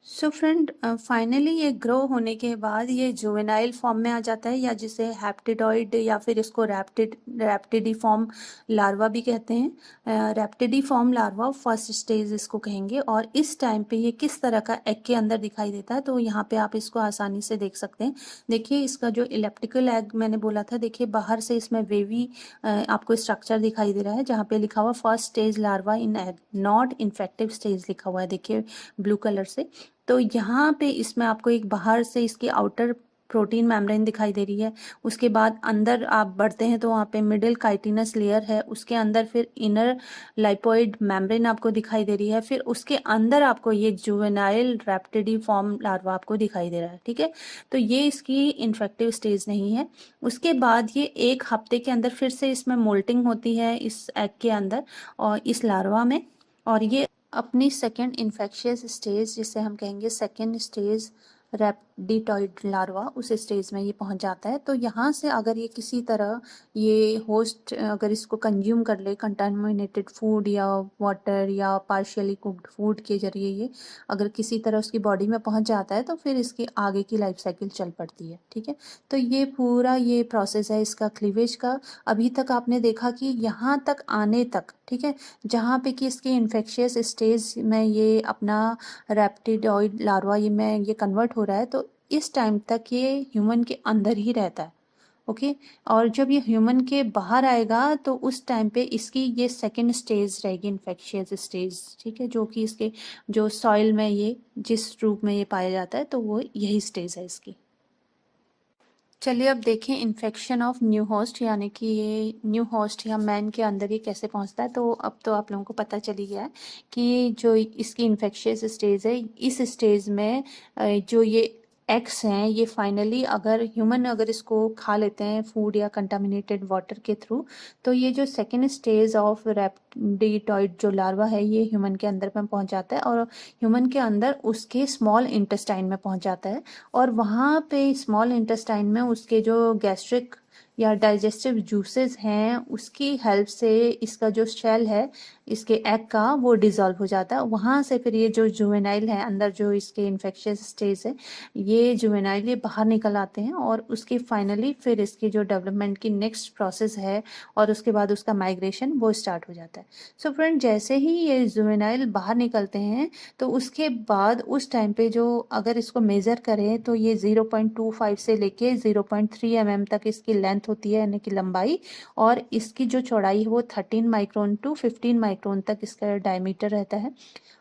सो फ्रेंड, फाइनली ये ग्रो होने के बाद ये जुवेनाइल फॉर्म में आ जाता है, या जिसे हैप्टिडॉइड या फिर इसको रैप्टिडिफॉर्म लार्वा भी कहते हैं। रैप्टिडिफॉर्म लार्वा फर्स्ट स्टेज इसको कहेंगे, और इस टाइम पे ये किस तरह का एग के अंदर दिखाई देता है, तो यहाँ पे आप इसको आसानी से देख सकते हैं। देखिए इसका जो इलेप्टिकल एग मैंने बोला था, देखिए बाहर से इसमें वेवी आपको स्ट्रक्चर दिखाई दे रहा है, जहाँ पे लिखा हुआ first stage larva in egg, not infective stage लिखा हुआ है, देखिए ब्लू कलर से। तो यहाँ पे इसमें आपको एक बाहर से इसकी आउटर प्रोटीन मेम्ब्रेन दिखाई दे रही है, उसके बाद अंदर आप बढ़ते हैं तो वहाँ पे मिडिल काइटिनस लेयर है, उसके अंदर फिर इनर लाइपोइड मेम्ब्रेन आपको दिखाई दे रही है, फिर उसके अंदर आपको ये जुवेनाइल रैप्टिडिफॉर्म लार्वा आपको दिखाई दे रहा है, ठीक है। तो ये इसकी इन्फेक्टिव स्टेज नहीं है। उसके बाद ये 1 हफ्ते के अंदर फिर से इसमें मोल्टिंग होती है इस एग के अंदर और इस लार्वा में, और ये अपनी सेकेंड इन्फेक्शियस स्टेज, जिसे हम कहेंगे सेकेंड स्टेज रैप्टिडॉइड लार्वा, उस स्टेज में ये पहुंच जाता है। तो यहाँ से अगर ये किसी तरह ये होस्ट अगर इसको कंज्यूम कर ले कंटामिनेटेड फूड या वाटर या पार्शियली कुक्ड फूड के जरिए, ये अगर किसी तरह उसकी बॉडी में पहुंच जाता है तो फिर इसकी आगे की लाइफ साइकिल चल पड़ती है। ठीक है, तो ये पूरा ये प्रोसेस है इसका क्लीवेज का। अभी तक आपने देखा कि यहाँ तक आने तक, ठीक है, जहाँ पे कि इसके इन्फेक्शियस स्टेज में ये अपना रैप्टिडॉइड लार्वा ये में ये कन्वर्ट हो रहा है, तो इस टाइम तक ये ह्यूमन के अंदर ही रहता है। ओके, और जब ये ह्यूमन के बाहर आएगा तो उस टाइम पे इसकी ये सेकेंड स्टेज रहेगी, इन्फेक्शियस स्टेज। ठीक है, जो कि इसके जो सॉइल में ये जिस रूप में ये पाया जाता है तो वो यही स्टेज है इसकी। चलिए अब देखें इन्फेक्शन ऑफ न्यू होस्ट, यानी कि ये न्यू होस्ट या मैन के अंदर ये कैसे पहुंचता है। तो अब तो आप लोगों को पता चली गया है कि जो इसकी इन्फेक्शियस स्टेज है, इस स्टेज में जो ये एग्स हैं ये फाइनली अगर ह्यूमन अगर इसको खा लेते हैं फूड या कंटामिनेटेड वाटर के थ्रू, तो ये जो सेकेंड स्टेज ऑफ रैप्टिडॉइड जो लार्वा है ये ह्यूमन के अंदर में पहुंच जाता है और ह्यूमन के अंदर उसके स्मॉल इंटेस्टाइन में पहुंच जाता है। और वहाँ पे स्मॉल इंटेस्टाइन में उसके जो गैस्ट्रिक या डाइजेस्टिव जूसेस हैं उसकी हेल्प से इसका जो शेल है इसके एग का वो डिजॉल्व हो जाता है। वहाँ से फिर ये जो जुवेनाइल है अंदर जो इसके इन्फेक्शियस स्टेज है, ये जुवेनाइल ये बाहर निकल आते हैं और उसकी फाइनली फिर इसकी जो डेवलपमेंट की नेक्स्ट प्रोसेस है और उसके बाद उसका माइग्रेशन वो स्टार्ट हो जाता है। सो फ्रेंड, जैसे ही ये जुवेनाइल बाहर निकलते हैं तो उसके बाद उस टाइम पे जो अगर इसको मेज़र करें तो ये 0.25 से लेके 0.3 mm तक इसकी लेंथ होती है, यानी कि लंबाई, और इसकी जो चौड़ाई है वो 13 माइक्रोन टू 15 माइक्रोन तक इसका डायमीटर रहता है।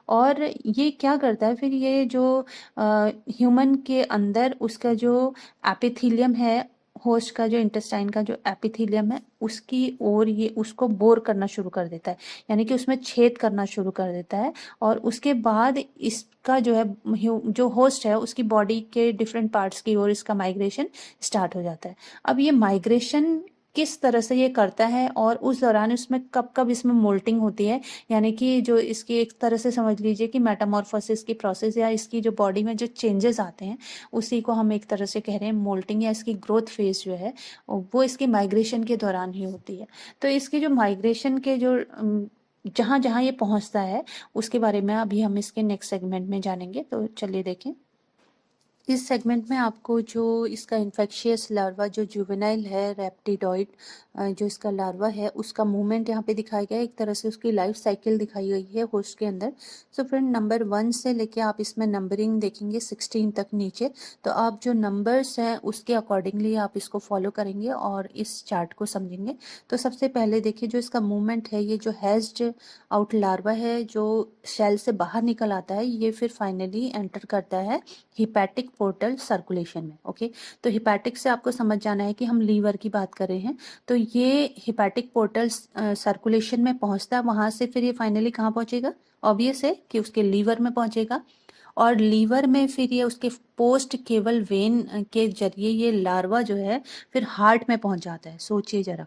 और ये क्या करता है फिर ये जो ह्यूमन के अंदर उसका जो एपिथेलियम है, होस्ट का जो इंटेस्टाइन का जो एपिथेलियम है उसकी ओर ये उसको बोर करना शुरू कर देता है, यानी कि उसमें छेद करना शुरू कर देता है। और उसके बाद इसका जो है जो होस्ट है उसकी बॉडी के डिफरेंट पार्ट्स की ओर इसका माइग्रेशन स्टार्ट हो जाता है। अब ये माइग्रेशन किस तरह से ये करता है और उस दौरान उसमें कब कब इसमें मोल्टिंग होती है, यानी कि जो इसकी एक तरह से समझ लीजिए कि मेटामॉर्फोसिस की प्रोसेस या इसकी जो बॉडी में जो चेंजेस आते हैं उसी को हम एक तरह से कह रहे हैं मोल्टिंग, या इसकी ग्रोथ फेज जो है वो इसकी माइग्रेशन के दौरान ही होती है। तो इसकी जो माइग्रेशन के जो जहाँ जहाँ ये पहुँचता है उसके बारे में अभी हम इसके नेक्स्ट सेगमेंट में जानेंगे। तो चलिए देखें, इस सेगमेंट में आपको जो इसका इन्फेक्शियस लार्वा जो जुवेनाइल है रैप्टिडॉइड जो इसका लार्वा है उसका मूवमेंट यहाँ पे दिखाया गया है, एक तरह से उसकी लाइफ साइकिल दिखाई गई है होस्ट के अंदर। सो फ्रेंड, नंबर 1 से लेके आप इसमें नंबरिंग देखेंगे 16 तक नीचे, तो आप जो नंबर्स हैं उसके अकॉर्डिंगली आप इसको फॉलो करेंगे और इस चार्ट को समझेंगे। तो सबसे पहले देखिए जो इसका मूवमेंट है, ये जो हैज्ड आउट लार्वा है जो शेल से बाहर निकल आता है, ये फिर फाइनली एंटर करता है हिपैटिक पोर्टल सर्कुलेशन में। ओके, तो हिपैटिक से आपको समझ जाना है कि हम लीवर की बात कर रहे हैं। तो ये हिपैटिक पोर्टल सर्कुलेशन में पहुंचता है, वहां से फिर ये फाइनली कहाँ पहुंचेगा, ऑब्वियस है कि उसके लीवर में पहुंचेगा। और लीवर में फिर ये उसके पोस्ट केवल वेन के जरिए ये लार्वा जो है फिर हार्ट में पहुंच जाता है। सोचिए जरा,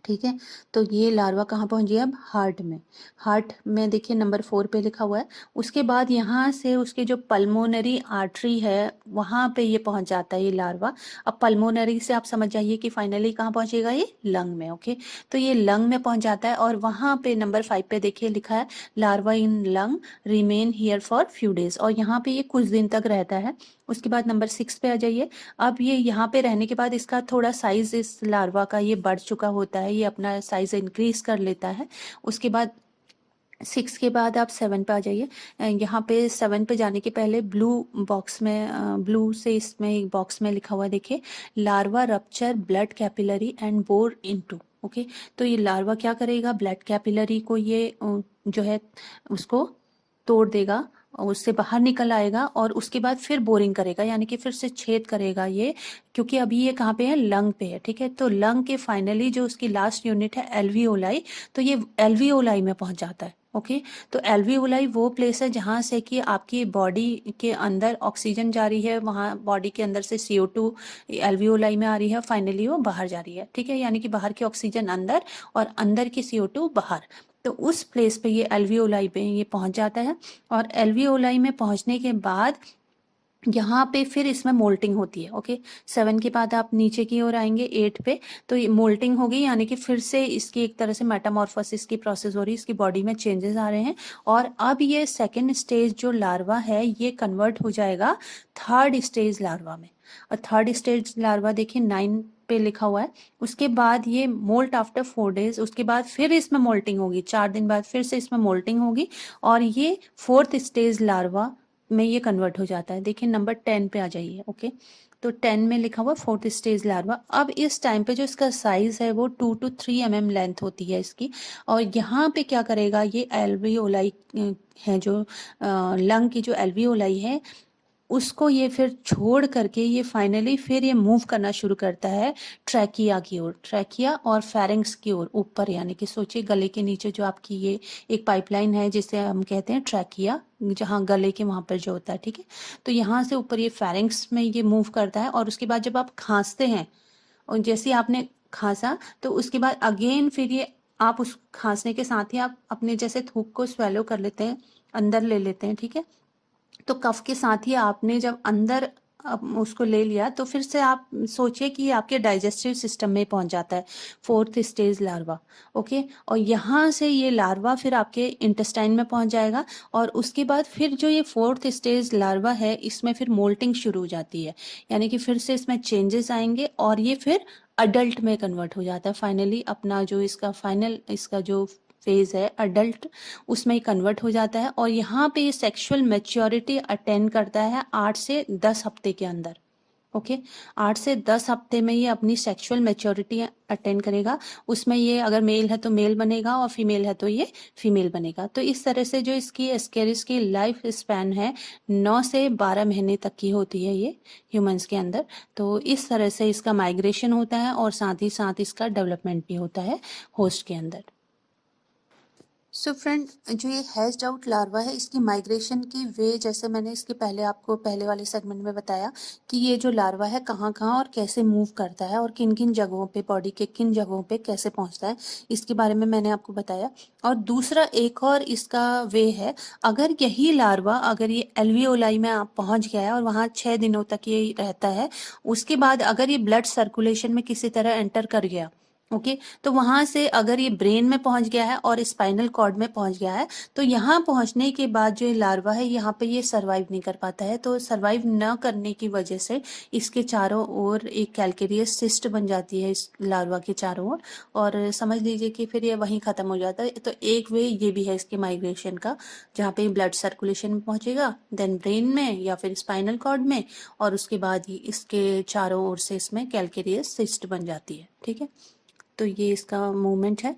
ठीक है, तो ये लार्वा कहाँ पहुंची अब, हार्ट में। हार्ट में देखिए नंबर 4 पे लिखा हुआ है। उसके बाद यहाँ से उसके जो पल्मोनरी आर्टरी है वहाँ पे ये पहुंच जाता है ये लार्वा। अब पल्मोनरी से आप समझ जाइए कि फाइनली कहाँ पहुंचेगा, ये लंग में। ओके, तो ये लंग में पहुंच जाता है और वहाँ पे नंबर 5 पे देखिए लिखा है larva in lung remain here for few days, और यहाँ पे ये कुछ दिन तक रहता है। उसके बाद नंबर 6 पे आ जाइए। अब ये यहाँ पे रहने के बाद इसका थोड़ा साइज इस लार्वा का ये बढ़ चुका होता है, ये अपना साइज इंक्रीज कर लेता है। उसके बाद 6 के बाद आप 7 पे आ जाइए। यहाँ पे 7 पे जाने के पहले ब्लू बॉक्स में ब्लू से इसमें एक बॉक्स में लिखा हुआ देखिए larva rupture blood capillary and bore into. Okay, तो ये लार्वा क्या करेगा, ब्लड कैपिलरी को ये जो है उसको तोड़ देगा और उससे बाहर निकल आएगा और उसके बाद फिर बोरिंग करेगा, यानी कि फिर से छेद करेगा ये, क्योंकि अभी ये कहाँ पे है, लंग पे है। ठीक है, तो लंग के फाइनली जो उसकी लास्ट यूनिट है एल्वियोलाई, तो ये एल्वियोलाई में पहुंच जाता है। ओके, तो एल्वियोलाई वो प्लेस है जहाँ से कि आपकी बॉडी के अंदर ऑक्सीजन जा रही है, वहाँ बॉडी के अंदर से CO2 एल्वियोलाई में आ रही है, फाइनली वो बाहर जा रही है। ठीक है, यानी कि बाहर की ऑक्सीजन अंदर और अंदर की CO2 बाहर। तो उस प्लेस पे ये एल्वियोलाई पे ये पहुंच जाता है, और एल्वियोलाई में पहुंचने के बाद यहाँ पे फिर इसमें मोल्टिंग होती है। ओके, 7 के बाद आप नीचे की ओर आएंगे 8 पे, तो ये मोल्टिंग होगी, यानी कि फिर से इसकी एक तरह से मेटामॉर्फोसिस की प्रोसेस हो रही है, इसकी बॉडी में चेंजेस आ रहे हैं। और अब ये सेकेंड स्टेज जो लार्वा है ये कन्वर्ट हो जाएगा थर्ड स्टेज लार्वा में। और थर्ड स्टेज लार्वा देखिए 9 पे लिखा हुआ है। उसके बाद ये मोल्ट आफ्टर 4 डेज, उसके बाद फिर इसमें मोल्टिंग होगी, 4 दिन बाद फिर से इसमें मोल्टिंग होगी, और ये फोर्थ स्टेज लार्वा में ये कन्वर्ट हो जाता है। देखिए नंबर 10 पे आ जाइए। ओके, तो 10 में लिखा हुआ फोर्थ स्टेज लार्वा। अब इस टाइम पे जो इसका साइज है वो 2 to 3 mm लेंथ होती है इसकी। और यहाँ पे क्या करेगा, ये एल्वियोलाई है जो लंग की जो एल्वियोलाई है उसको ये फिर छोड़ करके ये फाइनली फिर ये मूव करना शुरू करता है ट्रैकिया की ओर, ट्रैकिया और फेरिंग्स की ओर ऊपर, यानी कि सोचिए गले के नीचे जो आपकी ये एक पाइपलाइन है जिसे हम कहते हैं ट्रैकिया, जहाँ गले के वहां पर जो होता है, ठीक है। तो यहाँ से ऊपर ये फेरिंग्स में ये मूव करता है, और उसके बाद जब आप खांसते हैं और जैसे आपने खांसा तो उसके बाद अगेन फिर ये आप उस खांसने के साथ ही आप अपने जैसे थूक को स्वेलो कर लेते हैं, अंदर ले लेते हैं, ठीक है। तो कफ के साथ ही आपने जब अंदर उसको ले लिया तो फिर से आप सोचिए कि आपके डाइजेस्टिव सिस्टम में पहुंच जाता है फोर्थ स्टेज लार्वा। ओके, और यहाँ से ये लार्वा फिर आपके इंटेस्टाइन में पहुंच जाएगा, और उसके बाद फिर जो ये फोर्थ स्टेज लार्वा है इसमें फिर मोल्टिंग शुरू हो जाती है, यानी कि फिर से इसमें चेंजेस आएंगे और ये फिर अडल्ट में कन्वर्ट हो जाता है फाइनली। अपना जो इसका फाइनल इसका जो फेज है अडल्ट, उसमें ही कन्वर्ट हो जाता है। और यहाँ पे ये सेक्सुअल मैच्योरिटी अटेंड करता है 8 से 10 हफ्ते के अंदर। ओके, 8 से 10 हफ्ते में ये अपनी सेक्सुअल मैच्योरिटी अटेंड करेगा। उसमें ये अगर मेल है तो मेल बनेगा और फीमेल है तो ये फीमेल बनेगा। तो इस तरह से जो इसकी एस्केरिस की लाइफ स्पैन है 9 से 12 महीने तक की होती है ये ह्यूमंस के अंदर। तो इस तरह से इसका माइग्रेशन होता है और साथ ही साथ इसका डेवलपमेंट भी होता है होस्ट के अंदर। सो फ्रेंड, जो ये हैच्ड आउट लार्वा है इसकी माइग्रेशन की वे, जैसे मैंने इसके पहले आपको पहले वाले सेगमेंट में बताया कि ये जो लार्वा है कहाँ कहाँ और कैसे मूव करता है और किन किन जगहों पे, बॉडी के किन जगहों पे कैसे पहुँचता है, इसके बारे में मैंने आपको बताया। और दूसरा एक और इसका वे है, अगर यही लार्वा अगर ये एल्वियोलाई में आप पहुँच गया है और वहाँ 6 दिनों तक ये रहता है, उसके बाद अगर ये ब्लड सर्कुलेशन में किसी तरह एंटर कर गया, ओके, तो वहां से अगर ये ब्रेन में पहुंच गया है और स्पाइनल कॉर्ड में पहुंच गया है, तो यहाँ पहुंचने के बाद जो लार्वा है यहाँ पे ये सरवाइव नहीं कर पाता है। तो सरवाइव न करने की वजह से इसके चारों ओर एक कैल्केरियस सिस्ट बन जाती है इस लार्वा के चारों ओर, और समझ लीजिए कि फिर ये वहीं खत्म हो जाता है। तो एक वे ये भी है इसके माइग्रेशन का, जहाँ पे ब्लड सर्कुलेशन में पहुंचेगा, देन ब्रेन में या फिर स्पाइनल कॉर्ड में, और उसके बाद ही इसके चारों ओर से इसमें कैल्केरियस सिस्ट बन जाती है। ठीक है, तो ये इसका मूवमेंट है।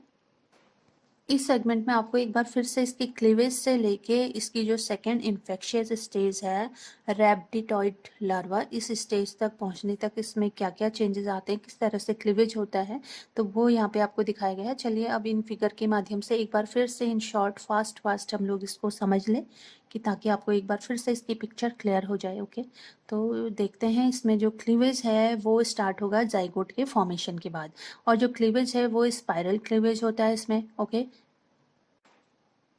इस सेगमेंट में आपको एक बार फिर से इसकी क्लीवेज से लेके इसकी जो सेकेंड इन्फेक्शियस स्टेज है रैबिडिटॉइड लार्वा, इस स्टेज तक पहुंचने तक इसमें क्या क्या चेंजेस आते हैं, किस तरह से क्लीवेज होता है, तो वो यहाँ पे आपको दिखाया गया है। चलिए अब इन फिगर के माध्यम से एक बार फिर से इन शॉर्ट फास्ट हम लोग इसको समझ लें, कि ताकि आपको एक बार फिर से इसकी पिक्चर क्लियर हो जाए। ओके, तो देखते हैं इसमें जो क्लीवेज है वो स्टार्ट होगा जाइगोट के फॉर्मेशन के बाद, और जो क्लीवेज है वो स्पाइरल क्लीवेज होता है इसमें। ओके,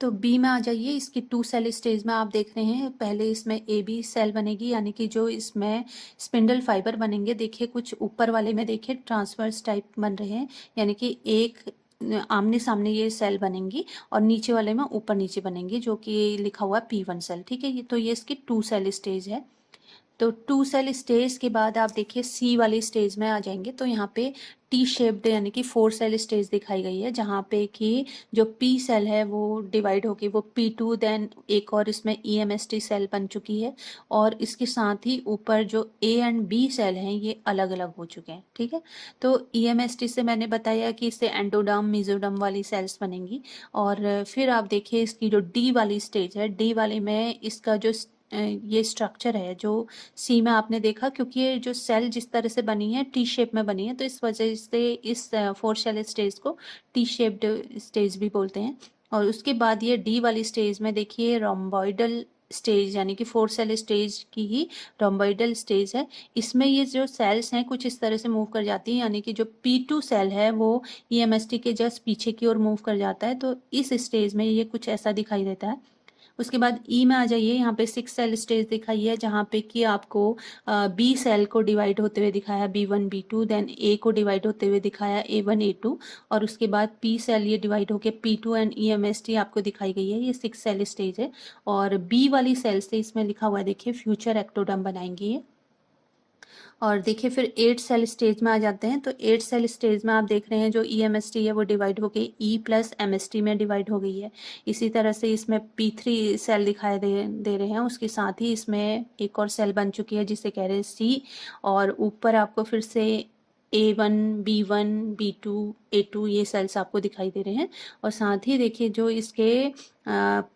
तो बी में आ जाइए, इसकी 2 सेल स्टेज में आप देख रहे हैं, पहले इसमें ए बी सेल बनेगी, यानी कि जो इसमें स्पिंडल फाइबर बनेंगे, देखिए कुछ ऊपर वाले में देखिए ट्रांसवर्स टाइप बन रहे हैं, यानी कि एक आमने सामने ये सेल बनेंगी, और नीचे वाले में ऊपर नीचे बनेंगी, जो कि लिखा हुआ P1 सेल। ठीक है, तो ये इसकी 2 सेल स्टेज है। तो 2 सेल स्टेज के बाद आप देखिए सी वाली स्टेज में आ जाएंगे, तो यहाँ पे टी शेप्ड यानी कि 4 सेल स्टेज दिखाई गई है, जहाँ पे कि जो पी सेल है वो डिवाइड होगी, वो P2, देन एक और इसमें EMST सेल बन चुकी है, और इसके साथ ही ऊपर जो ए एंड बी सेल हैं ये अलग अलग हो चुके हैं। ठीक है, तो EMST से मैंने बताया कि इससे एंडोडर्म मेसोडर्म वाली सेल्स बनेंगी। और फिर आप देखिए इसकी जो डी वाली स्टेज है, डी वाले में इसका जो ये स्ट्रक्चर है जो सी में आपने देखा, क्योंकि ये जो सेल जिस तरह से बनी है टी शेप में बनी है, तो इस वजह से इस 4 सेल स्टेज को टी शेप्ड स्टेज भी बोलते हैं। और उसके बाद ये डी वाली स्टेज में देखिए रोम्बॉइडल स्टेज यानी कि 4 सेल स्टेज की ही रोम्बोइडल स्टेज है। इसमें ये जो सेल्स हैं कुछ इस तरह से मूव कर जाती हैं, यानी कि जो P2 सेल है वो EMST के जस्ट पीछे की ओर मूव कर जाता है। तो इस स्टेज में ये कुछ ऐसा दिखाई देता है। उसके बाद ई में आ जाइए, यहाँ पे 6 सेल स्टेज दिखाई है, जहाँ पे कि आपको बी सेल को डिवाइड होते हुए दिखाया B1 B2, देन ए को डिवाइड होते हुए दिखाया A1 A2, और उसके बाद पी सेल ये डिवाइड होके P2 एंड EMST आपको दिखाई गई है। ये 6 सेल स्टेज है। और बी वाली सेल से इसमें लिखा हुआ है, देखिए फ्यूचर एक्टोडर्म बनाएंगे ये। और देखिए फिर 8 सेल स्टेज में आ जाते हैं। तो 8 सेल स्टेज में आप देख रहे हैं जो EMST है वो डिवाइड हो गई E प्लस MST में डिवाइड हो गई है। इसी तरह से इसमें P3 सेल दिखाई दे रहे हैं, उसके साथ ही इसमें एक और सेल बन चुकी है जिसे कह रहे हैं C। और ऊपर आपको फिर से A1 B1 B2 A2 ये सेल्स आपको दिखाई दे रहे हैं। और साथ ही देखिए जो इसके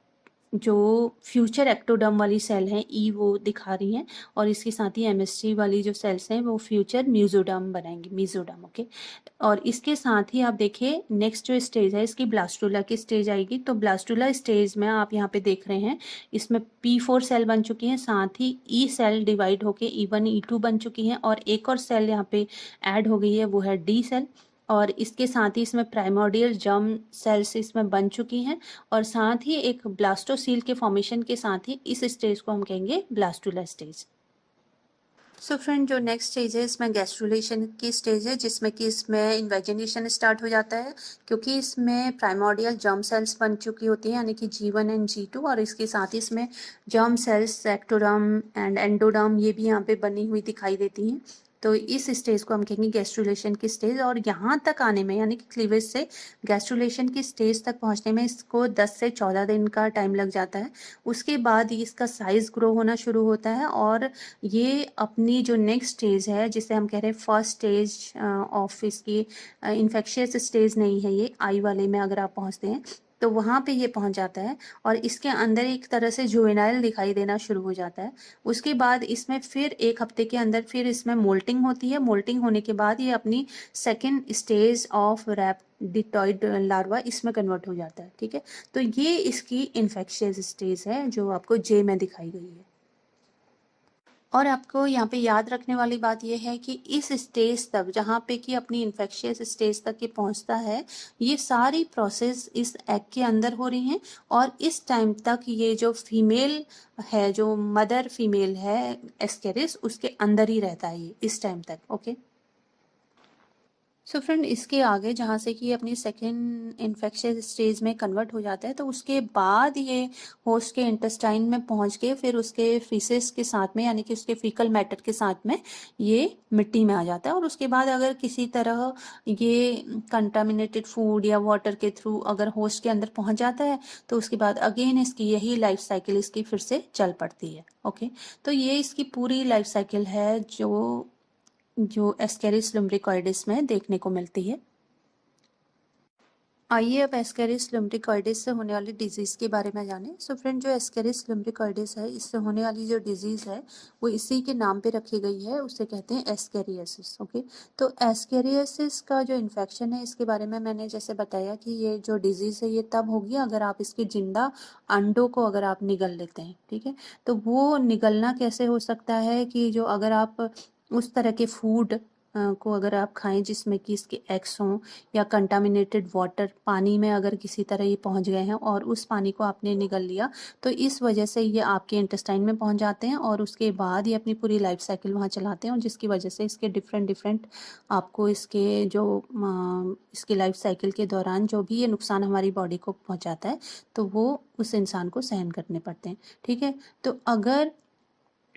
जो फ्यूचर एक्टोडर्म वाली सेल हैं ई वो दिखा रही हैं, और इसके साथ ही MST वाली जो सेल्स हैं वो फ्यूचर म्यूजोडर्म बनाएंगी, मीजोडर्म। ओके। और इसके साथ ही आप देखिए नेक्स्ट जो स्टेज है इसकी ब्लास्टुला की स्टेज आएगी। तो ब्लास्टुला स्टेज में आप यहाँ पे देख रहे हैं इसमें P4 सेल बन चुकी हैं, साथ ही E सेल डिवाइड होके E1 E2 बन चुकी हैं, और एक और सेल यहाँ पे ऐड हो गई है वो है D सेल। और इसके साथ ही इसमें प्राइमोर्डियल जर्म सेल्स इसमें बन चुकी हैं, और साथ ही एक ब्लास्टोसील के फॉर्मेशन के साथ ही इस स्टेज को हम कहेंगे ब्लास्टुला स्टेज। सो फ्रेंड जो नेक्स्ट स्टेज है इसमें गैस्ट्रुलेशन की स्टेज है, जिसमें कि इसमें इन्वेजिनेशन स्टार्ट हो जाता है, क्योंकि इसमें प्राइमोर्डियल जर्म सेल्स बन चुकी होती हैं यानी कि G1 एंड G2, और इसके साथ ही इसमें germ cells ectoderm and endoderm ये भी यहाँ पे बनी हुई दिखाई देती हैं। तो इस स्टेज को हम कहेंगे गैस्ट्रुलेशन की स्टेज। और यहाँ तक आने में यानी कि क्लीवेज से गैस्ट्रुलेशन की स्टेज तक पहुँचने में इसको 10 से 14 दिन का टाइम लग जाता है। उसके बाद इसका साइज ग्रो होना शुरू होता है, और ये अपनी जो नेक्स्ट स्टेज है जिसे हम कह रहे हैं फर्स्ट स्टेज ऑफ इसकी इन्फेक्शियस स्टेज नहीं है, ये आई वाले में अगर आप पहुँचते हैं तो वहाँ पे ये पहुँच जाता है, और इसके अंदर एक तरह से जुवेनाइल दिखाई देना शुरू हो जाता है। उसके बाद इसमें फिर 1 हफ्ते के अंदर फिर इसमें मोल्टिंग होती है। मोल्टिंग होने के बाद ये अपनी सेकेंड स्टेज ऑफ रैपिडोइड लार्वा इसमें कन्वर्ट हो जाता है। ठीक है, तो ये इसकी इन्फेक्शियस स्टेज है जो आपको जे में दिखाई गई है। और आपको यहाँ पे याद रखने वाली बात यह है कि इस स्टेज तक जहाँ पे कि अपनी इन्फेक्शियस स्टेज तक ये पहुँचता है, ये सारी प्रोसेस इस एग के अंदर हो रही हैं, और इस टाइम तक ये जो फीमेल है, जो मदर फीमेल है एस्केरिस, उसके अंदर ही रहता है ये इस टाइम तक। ओके। सो फ्रेंड इसके आगे जहाँ से कि अपनी सेकेंड इन्फेक्शियस स्टेज में कन्वर्ट हो जाता है, तो उसके बाद ये होस्ट के इंटेस्टाइन में पहुँच के फिर उसके फीसेस के साथ में यानी कि उसके फीकल मैटर के साथ में ये मिट्टी में आ जाता है। और उसके बाद अगर किसी तरह ये कंटामिनेटेड फूड या वाटर के थ्रू अगर होस्ट के अंदर पहुँच जाता है तो उसके बाद अगेन इसकी यही लाइफ साइकिल इसकी फिर से चल पड़ती है। ओके, तो ये इसकी पूरी लाइफ साइकिल है जो एस्केरिस लुम्ब्रिकॉइडिस में देखने को मिलती है। आइए अब एस्केरिस लुम्ब्रिकॉइडिस से होने वाली डिजीज़ के बारे में जानें। सो फ्रेंड जो एस्केरिस लुम्ब्रिकॉइडिस है इससे होने वाली जो डिजीज़ है वो इसी के नाम पे रखी गई है, उसे कहते हैं एस्केरियासिस। ओके, तो एस्केरियासिस का जो इन्फेक्शन है इसके बारे में मैंने जैसे बताया कि ये जो डिजीज़ है ये तब होगी अगर आप इसके जिंदा अंडों को अगर आप निगल लेते हैं। ठीक है, तो वो निगलना कैसे हो सकता है कि जो अगर आप उस तरह के फूड को अगर आप खाएं जिसमें कि इसके एग्स हों, या कंटामिनेटेड वाटर पानी में अगर किसी तरह ये पहुंच गए हैं और उस पानी को आपने निगल लिया, तो इस वजह से ये आपके इंटेस्टाइन में पहुंच जाते हैं, और उसके बाद ये अपनी पूरी लाइफ साइकिल वहाँ चलाते हैं, और जिसकी वजह से इसके डिफरेंट आपको इसके जो इसकी लाइफ साइकिल के दौरान जो भी ये नुकसान हमारी बॉडी को पहुँचाता है तो वो उस इंसान को सहन करने पड़ते हैं। ठीक है, तो अगर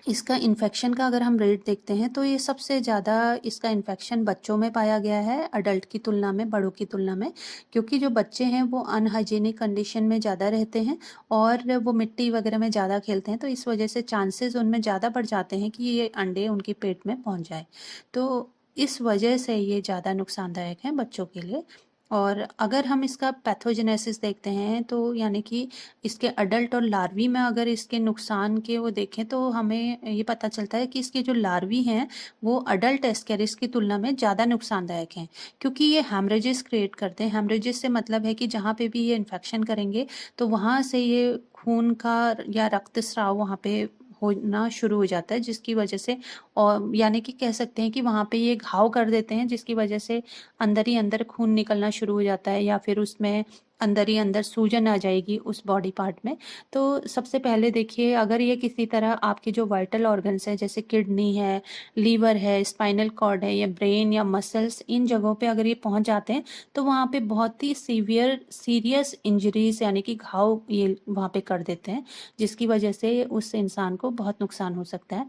इसका इन्फेक्शन का अगर हम रेट देखते हैं तो ये सबसे ज़्यादा इसका इन्फेक्शन बच्चों में पाया गया है अडल्ट की तुलना में, बड़ों की तुलना में, क्योंकि जो बच्चे हैं वो अनहाइजीनिक कंडीशन में ज़्यादा रहते हैं और वो मिट्टी वगैरह में ज़्यादा खेलते हैं, तो इस वजह से चांसेस उनमें ज़्यादा बढ़ जाते हैं कि ये अंडे उनके पेट में पहुंच जाए। तो इस वजह से ये ज़्यादा नुकसानदायक है बच्चों के लिए। और अगर हम इसका पैथोजेनेसिस देखते हैं तो यानी कि इसके अडल्ट और लार्वी में अगर इसके नुकसान के वो देखें तो हमें ये पता चलता है कि इसके जो लार्वी हैं वो अडल्ट एस्केरिस की तुलना में ज़्यादा नुकसानदायक हैं, क्योंकि ये हेमरेजेस क्रिएट करते हैं। हेमरेजेस से मतलब है कि जहाँ पे भी ये इन्फेक्शन करेंगे तो वहाँ से ये खून का या रक्तस्राव वहाँ पे होना शुरू हो जाता है, जिसकी वजह से और यानी कि कह सकते हैं कि वहाँ पे ये घाव कर देते हैं, जिसकी वजह से अंदर ही अंदर खून निकलना शुरू हो जाता है या फिर उसमें अंदर ही अंदर सूजन आ जाएगी उस बॉडी पार्ट में। तो सबसे पहले देखिए, अगर ये किसी तरह आपके जो वाइटल ऑर्गन्स हैं जैसे किडनी है, लीवर है, स्पाइनल कॉर्ड है या ब्रेन या मसल्स, इन जगहों पे अगर ये पहुंच जाते हैं तो वहाँ पे बहुत ही सीरियस इंजरीज यानी कि घाव ये वहाँ पे कर देते हैं, जिसकी वजह से उस इंसान को बहुत नुकसान हो सकता है।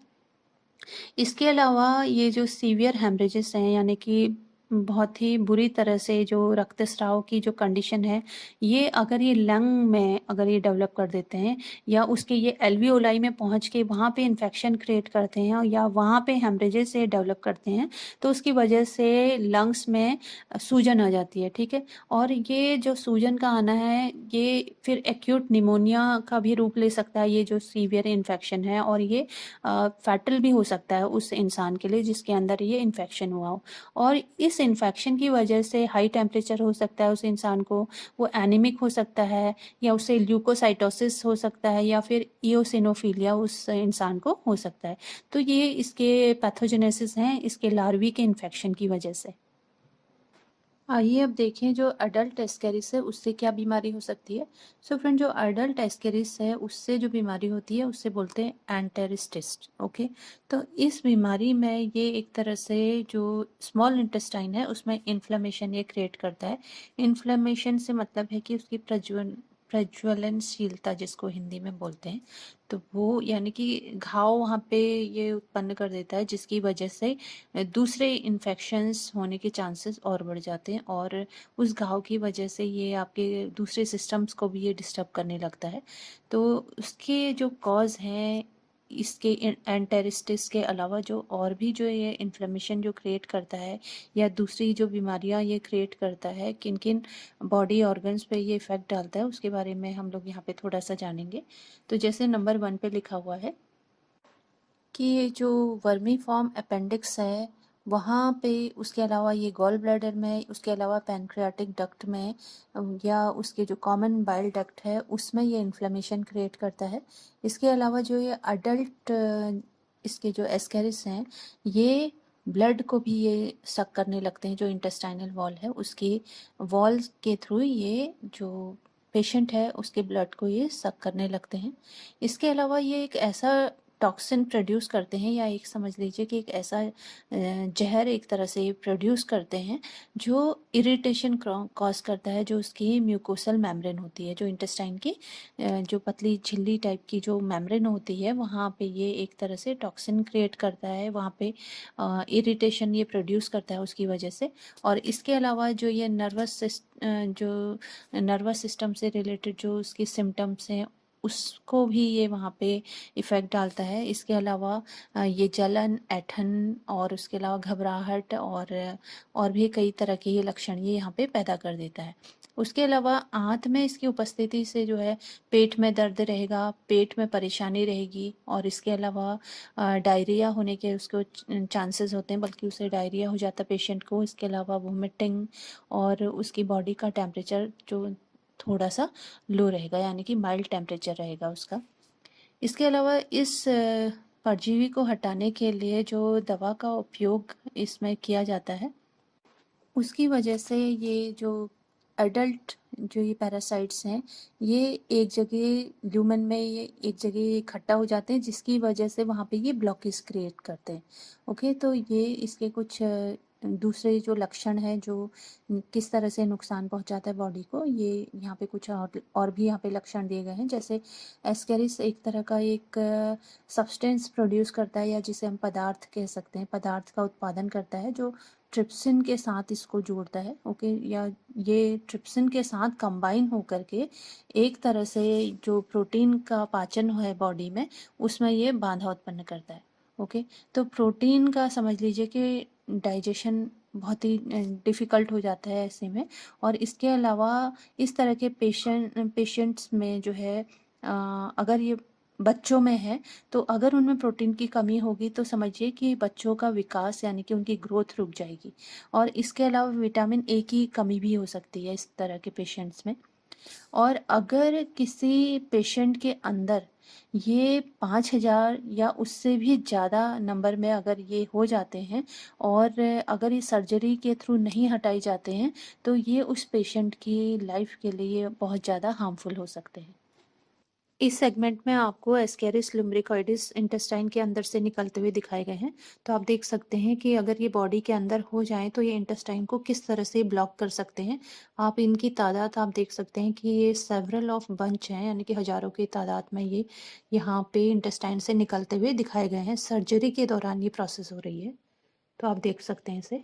इसके अलावा ये जो सीवियर हेमरेजेस हैं यानी कि बहुत ही बुरी तरह से जो रक्तस्राव की जो कंडीशन है, ये अगर ये लंग में अगर ये डेवलप कर देते हैं या उसके ये एल्वियोलाई में पहुंच के वहाँ पे इन्फेक्शन क्रिएट करते हैं या वहाँ पे हेमरेजेस से डेवलप करते हैं, तो उसकी वजह से लंग्स में सूजन आ जाती है। ठीक है, और ये जो सूजन का आना है ये फिर एक्यूट निमोनिया का भी रूप ले सकता है, ये जो सीवियर इन्फेक्शन है, और ये फैटल भी हो सकता है उस इंसान के लिए जिसके अंदर ये इन्फेक्शन हुआ हो। और इस इन्फेक्शन की वजह से हाई टेम्परेचर हो सकता है उस इंसान को, वो एनीमिक हो सकता है या उसे ल्यूकोसाइटोसिस हो सकता है या फिर इओसिनोफिलिया उस इंसान को हो सकता है। तो ये इसके पैथोजेनेसिस हैं इसके लार्वी के इन्फेक्शन की वजह से। आइए अब देखें जो अडल्ट एस्केरिस है उससे क्या बीमारी हो सकती है। सो फ्रेंड, जो अडल्ट एस्केरिस है उससे जो बीमारी होती है उससे बोलते हैं एंटेरिस्टिस। ओके, तो इस बीमारी में ये एक तरह से जो स्मॉल इंटेस्टाइन है उसमें इन्फ्लेमेशन ये क्रिएट करता है। इन्फ्लेमेशन से मतलब है कि उसकी प्रज्वलनशीलता जिसको हिंदी में बोलते हैं, तो वो यानी कि घाव वहाँ पे ये उत्पन्न कर देता है, जिसकी वजह से दूसरे इन्फेक्शंस होने के चांसेस और बढ़ जाते हैं और उस घाव की वजह से ये आपके दूसरे सिस्टम्स को भी ये डिस्टर्ब करने लगता है। तो उसके जो कॉज हैं इसके एंटेरिस्टिस के अलावा जो और भी जो ये इन्फ्लेमेशन जो क्रिएट करता है या दूसरी जो बीमारियां ये क्रिएट करता है, किन किन बॉडी ऑर्गन्स पे ये इफेक्ट डालता है, उसके बारे में हम लोग यहाँ पे थोड़ा सा जानेंगे। तो जैसे नंबर 1 पे लिखा हुआ है कि ये जो वर्मी फॉर्म अपेंडिक्स है वहाँ पे, उसके अलावा ये गॉल ब्लैडर में, उसके अलावा पैनक्रियाटिक डक्ट में या उसके जो कॉमन बाइल डक्ट है उसमें ये इन्फ्लेमेशन क्रिएट करता है। इसके अलावा जो ये अडल्ट इसके जो एस्केरिस हैं ये ब्लड को भी ये सक करने लगते हैं, जो इंटेस्टाइनल वॉल है उसकी वॉल के थ्रू ये जो पेशेंट है उसके ब्लड को ये सक करने लगते हैं। इसके अलावा ये एक ऐसा टॉक्सिन प्रोड्यूस करते हैं या एक समझ लीजिए कि एक ऐसा जहर एक तरह से प्रोड्यूस करते हैं जो इरिटेशन कॉज करता है, जो उसकी म्यूकोसल मेम्ब्रेन होती है, जो इंटेस्टाइन की जो पतली झिल्ली टाइप की जो मेम्ब्रेन होती है वहाँ पे ये एक तरह से टॉक्सिन क्रिएट करता है, वहाँ पे इरिटेशन ये प्रोड्यूस करता है उसकी वजह से। और इसके अलावा जो ये जो नर्वस सिस्टम से रिलेटेड जो उसकी सिम्टम्स हैं उसको भी ये वहाँ पे इफ़ेक्ट डालता है। इसके अलावा ये जलन, ऐंठन और उसके अलावा घबराहट और भी कई तरह के ये लक्षण ये यहाँ पे पैदा कर देता है। उसके अलावा आंत में इसकी उपस्थिति से जो है पेट में दर्द रहेगा, पेट में परेशानी रहेगी और इसके अलावा डायरिया होने के उसको चांसेस होते हैं, बल्कि उसे डायरिया हो जाता है पेशेंट को। इसके अलावा वोमिटिंग और उसकी बॉडी का टेम्परेचर जो थोड़ा सा लो रहेगा यानी कि माइल्ड टेम्परेचर रहेगा उसका। इसके अलावा इस परजीवी को हटाने के लिए जो दवा का उपयोग इसमें किया जाता है उसकी वजह से ये जो एडल्ट जो ये पैरासाइट्स हैं ये एक जगह ल्यूमन में ये एक जगह इकट्ठा हो जाते हैं, जिसकी वजह से वहाँ पे ये ब्लॉकेज क्रिएट करते हैं। ओके, तो ये इसके कुछ दूसरे जो लक्षण हैं जो किस तरह से नुकसान पहुंचाता है बॉडी को, ये यहाँ पे कुछ और भी यहाँ पे लक्षण दिए गए हैं। जैसे एस्केरिस एक तरह का एक सब्सटेंस प्रोड्यूस करता है या जिसे हम पदार्थ कह सकते हैं, पदार्थ का उत्पादन करता है जो ट्रिप्सिन के साथ इसको जोड़ता है। ओके, या ये ट्रिप्सिन के साथ कंबाइन होकर के एक तरह से जो प्रोटीन का पाचन है बॉडी में उसमें ये बाधा उत्पन्न करता है। ओके, तो प्रोटीन का समझ लीजिए कि डाइजेशन बहुत ही डिफ़िकल्ट हो जाता है ऐसे में। और इसके अलावा इस तरह के पेशेंट्स में जो है अगर ये बच्चों में है, तो अगर उनमें प्रोटीन की कमी होगी तो समझिए कि बच्चों का विकास यानी कि उनकी ग्रोथ रुक जाएगी। और इसके अलावा विटामिन ए की कमी भी हो सकती है इस तरह के पेशेंट्स में। और अगर किसी पेशेंट के अंदर ये 5,000 या उससे भी ज़्यादा नंबर में अगर ये हो जाते हैं और अगर ये सर्जरी के थ्रू नहीं हटाए जाते हैं, तो ये उस पेशेंट की लाइफ के लिए बहुत ज़्यादा हार्मफुल हो सकते हैं। इस सेगमेंट में आपको एस्केरिस लुम्ब्रिकॉइडिस इंटेस्टाइन के अंदर से निकलते हुए दिखाए गए हैं। तो आप देख सकते हैं कि अगर ये बॉडी के अंदर हो जाएं तो ये इंटेस्टाइन को किस तरह से ब्लॉक कर सकते हैं। आप इनकी तादाद आप देख सकते हैं कि ये सेवरल ऑफ बंच हैं, यानी कि हज़ारों की तादाद में ये यहाँ पे इंटेस्टाइन से निकलते हुए दिखाए गए हैं। सर्जरी के दौरान ये प्रोसेस हो रही है, तो आप देख सकते हैं इसे।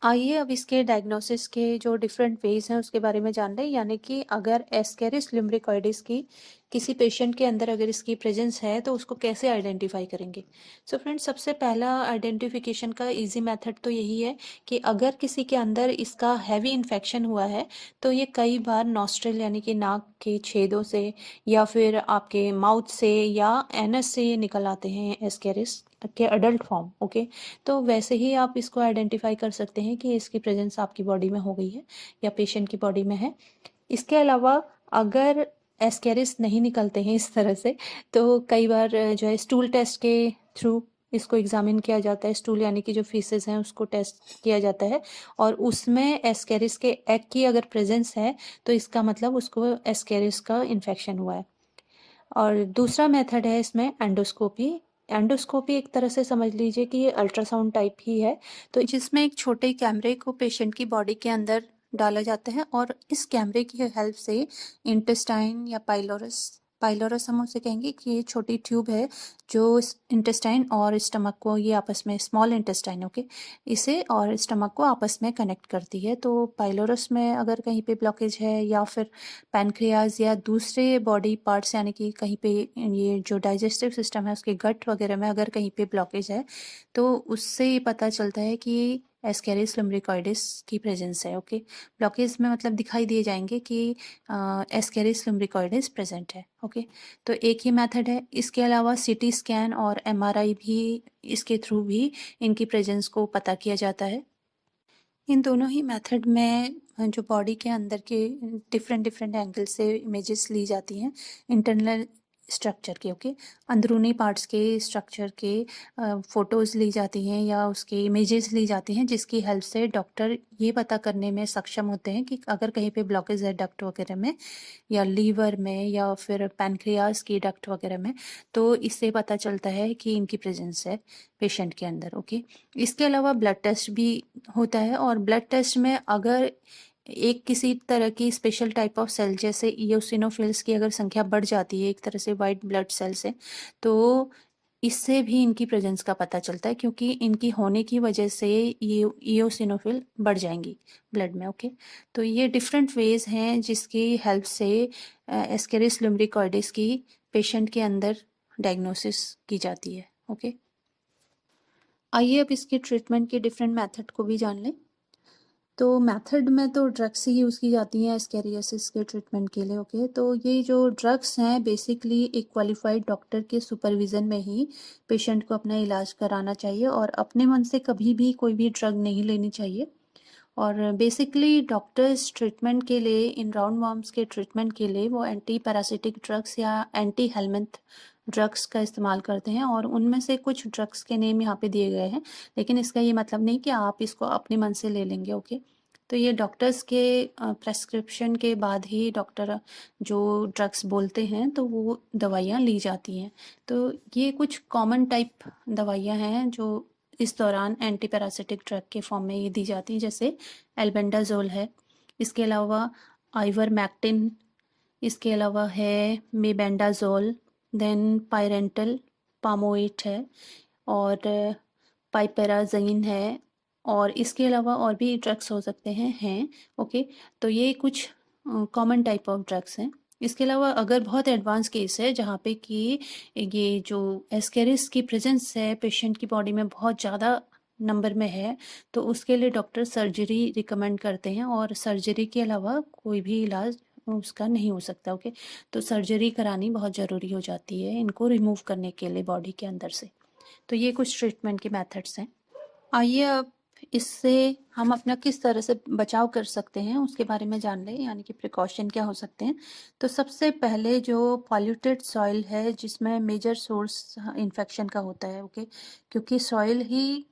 आइए अब इसके डायग्नोसिस के जो डिफरेंट वेज हैं उसके बारे में जान लें। यानी कि अगर एस्केरिस लुम्ब्रिकॉइडिस की किसी पेशेंट के अंदर अगर इसकी प्रेजेंस है तो उसको कैसे आइडेंटिफाई करेंगे। सो फ्रेंड्स, सबसे पहला आइडेंटिफिकेशन का इजी मेथड तो यही है कि अगर किसी के अंदर इसका हैवी इन्फेक्शन हुआ है तो ये कई बार नॉस्ट्रल यानी कि नाक के छेदों से या फिर आपके माउथ से या एनस से ये निकल आते हैं एस्केरिस के अडल्ट फॉर्म। ओके, तो वैसे ही आप इसको आइडेंटिफाई कर सकते हैं कि इसकी प्रेजेंस आपकी बॉडी में हो गई है या पेशेंट की बॉडी में है। इसके अलावा अगर एस्केरिस नहीं निकलते हैं इस तरह से, तो कई बार जो है स्टूल टेस्ट के थ्रू इसको एग्जामिन किया जाता है। स्टूल यानी कि जो फीसेस हैं उसको टेस्ट किया जाता है और उसमें एस्केरिस के एग की अगर प्रेजेंस है तो इसका मतलब उसको एस्केरिस का इन्फेक्शन हुआ है। और दूसरा मेथड है इसमें एंडोस्कोपी। एंडोस्कोपी एक तरह से समझ लीजिए कि ये अल्ट्रासाउंड टाइप ही है, तो जिसमें एक छोटे कैमरे को पेशेंट की बॉडी के अंदर डाला जाता है और इस कैमरे की हेल्प से इंटेस्टाइन या पाइलोरस हम उसे कहेंगे कि ये छोटी ट्यूब है जो इंटेस्टाइन और स्टमक को ये आपस में, स्मॉल इंटेस्टाइन ओके, इसे और स्टमक को आपस में कनेक्ट करती है। तो पाइलोरस में अगर कहीं पे ब्लॉकेज है या फिर पैनक्रियाज या दूसरे बॉडी पार्ट्स यानी कि कहीं पे ये जो डाइजेस्टिव सिस्टम है उसके गट वगैरह में अगर कहीं पे ब्लॉकेज है तो उससे ये पता चलता है कि एस्केरिस लुम्ब्रिकॉइडिस की प्रेजेंस है। ओके, ब्लॉकेज में मतलब दिखाई दिए जाएंगे कि एस्केरिस लुम्ब्रिकॉइडिस प्रेजेंट है। ओके, तो एक ही मेथड है। इसके अलावा सीटी स्कैन और एमआरआई भी, इसके थ्रू भी इनकी प्रेजेंस को पता किया जाता है। इन दोनों ही मेथड में जो बॉडी के अंदर के डिफरेंट डिफरेंट एंगल से इमेजेस ली जाती हैं इंटरनल स्ट्रक्चर के। ओके, अंदरूनी पार्ट्स के स्ट्रक्चर के फ़ोटोज़ ली जाती हैं या उसके इमेजेस ली जाती हैं, जिसकी हेल्प से डॉक्टर ये पता करने में सक्षम होते हैं कि अगर कहीं पे ब्लॉकेज है डक्ट वगैरह में या लीवर में या फिर पैनक्रियाज की डक्ट वगैरह में, तो इससे पता चलता है कि इनकी प्रेजेंस है पेशेंट के अंदर। ओके, इसके अलावा ब्लड टेस्ट भी होता है और ब्लड टेस्ट में अगर एक किसी तरह की स्पेशल टाइप ऑफ सेल जैसे इयोसिनोफिल्स की अगर संख्या बढ़ जाती है एक तरह से वाइट ब्लड सेल से, तो इससे भी इनकी प्रेजेंस का पता चलता है क्योंकि इनकी होने की वजह से ये इयोसिनोफिल बढ़ जाएंगी ब्लड में। ओके, तो ये डिफरेंट वेज हैं जिसकी हेल्प से एस्केरिस लुम्ब्रिकॉइडिस की पेशेंट के अंदर डायग्नोसिस की जाती है। ओके, आइए अब इसके ट्रीटमेंट के डिफरेंट मेथड को भी जान लें। तो मेथड में तो ड्रग्स ही यूज़ की जाती हैं एस्केरियोसिस के ट्रीटमेंट के लिए। ओके, तो ये जो ड्रग्स हैं बेसिकली एक क्वालिफाइड डॉक्टर के सुपरविज़न में ही पेशेंट को अपना इलाज कराना चाहिए और अपने मन से कभी भी कोई भी ड्रग नहीं लेनी चाहिए। और बेसिकली डॉक्टर्स ट्रीटमेंट के लिए, इन राउंड वॉर्म्स के ट्रीटमेंट के लिए वो एंटी पैरासिटिक ड्रग्स या एंटी हेलमिंथ ड्रग्स का इस्तेमाल करते हैं और उनमें से कुछ ड्रग्स के नेम यहाँ पे दिए गए हैं, लेकिन इसका ये मतलब नहीं कि आप इसको अपने मन से ले लेंगे। ओके, तो ये डॉक्टर्स के प्रेस्क्रिप्शन के बाद ही डॉक्टर जो ड्रग्स बोलते हैं तो वो दवाइयाँ ली जाती हैं। तो ये कुछ कॉमन टाइप दवाइयाँ हैं जो इस दौरान एंटी पैरासिटिक ड्रग के फॉर्म में ये दी जाती हैं, जैसे एल्बेंडाजोल है, इसके अलावा आइवरमेक्टिन, इसके अलावा है मेबेंडाजोल, देन पायरेंटल पामोएट है और पाइपेराज़ाइन है और इसके अलावा और भी ड्रग्स हो सकते हैं। ओके, तो ये कुछ कॉमन टाइप ऑफ ड्रग्स हैं। इसके अलावा अगर बहुत एडवांस केस है जहाँ पे कि ये जो एस्केरिस की प्रेजेंस है पेशेंट की बॉडी में बहुत ज़्यादा नंबर में है तो उसके लिए डॉक्टर सर्जरी रिकमेंड करते हैं, और सर्जरी के अलावा कोई भी इलाज उसका नहीं हो सकता। ओके, तो सर्जरी करानी बहुत ज़रूरी हो जाती है इनको रिमूव करने के लिए बॉडी के अंदर से। तो ये कुछ ट्रीटमेंट के मेथड्स हैं। आइए अब इससे हम अपना किस तरह से बचाव कर सकते हैं उसके बारे में जान लें, यानी कि प्रिकॉशन क्या हो सकते हैं। तो सबसे पहले जो पॉल्यूटेड सॉइल है जिसमें मेजर सोर्स इन्फेक्शन का होता है, ओके, क्योंकि सॉइल ही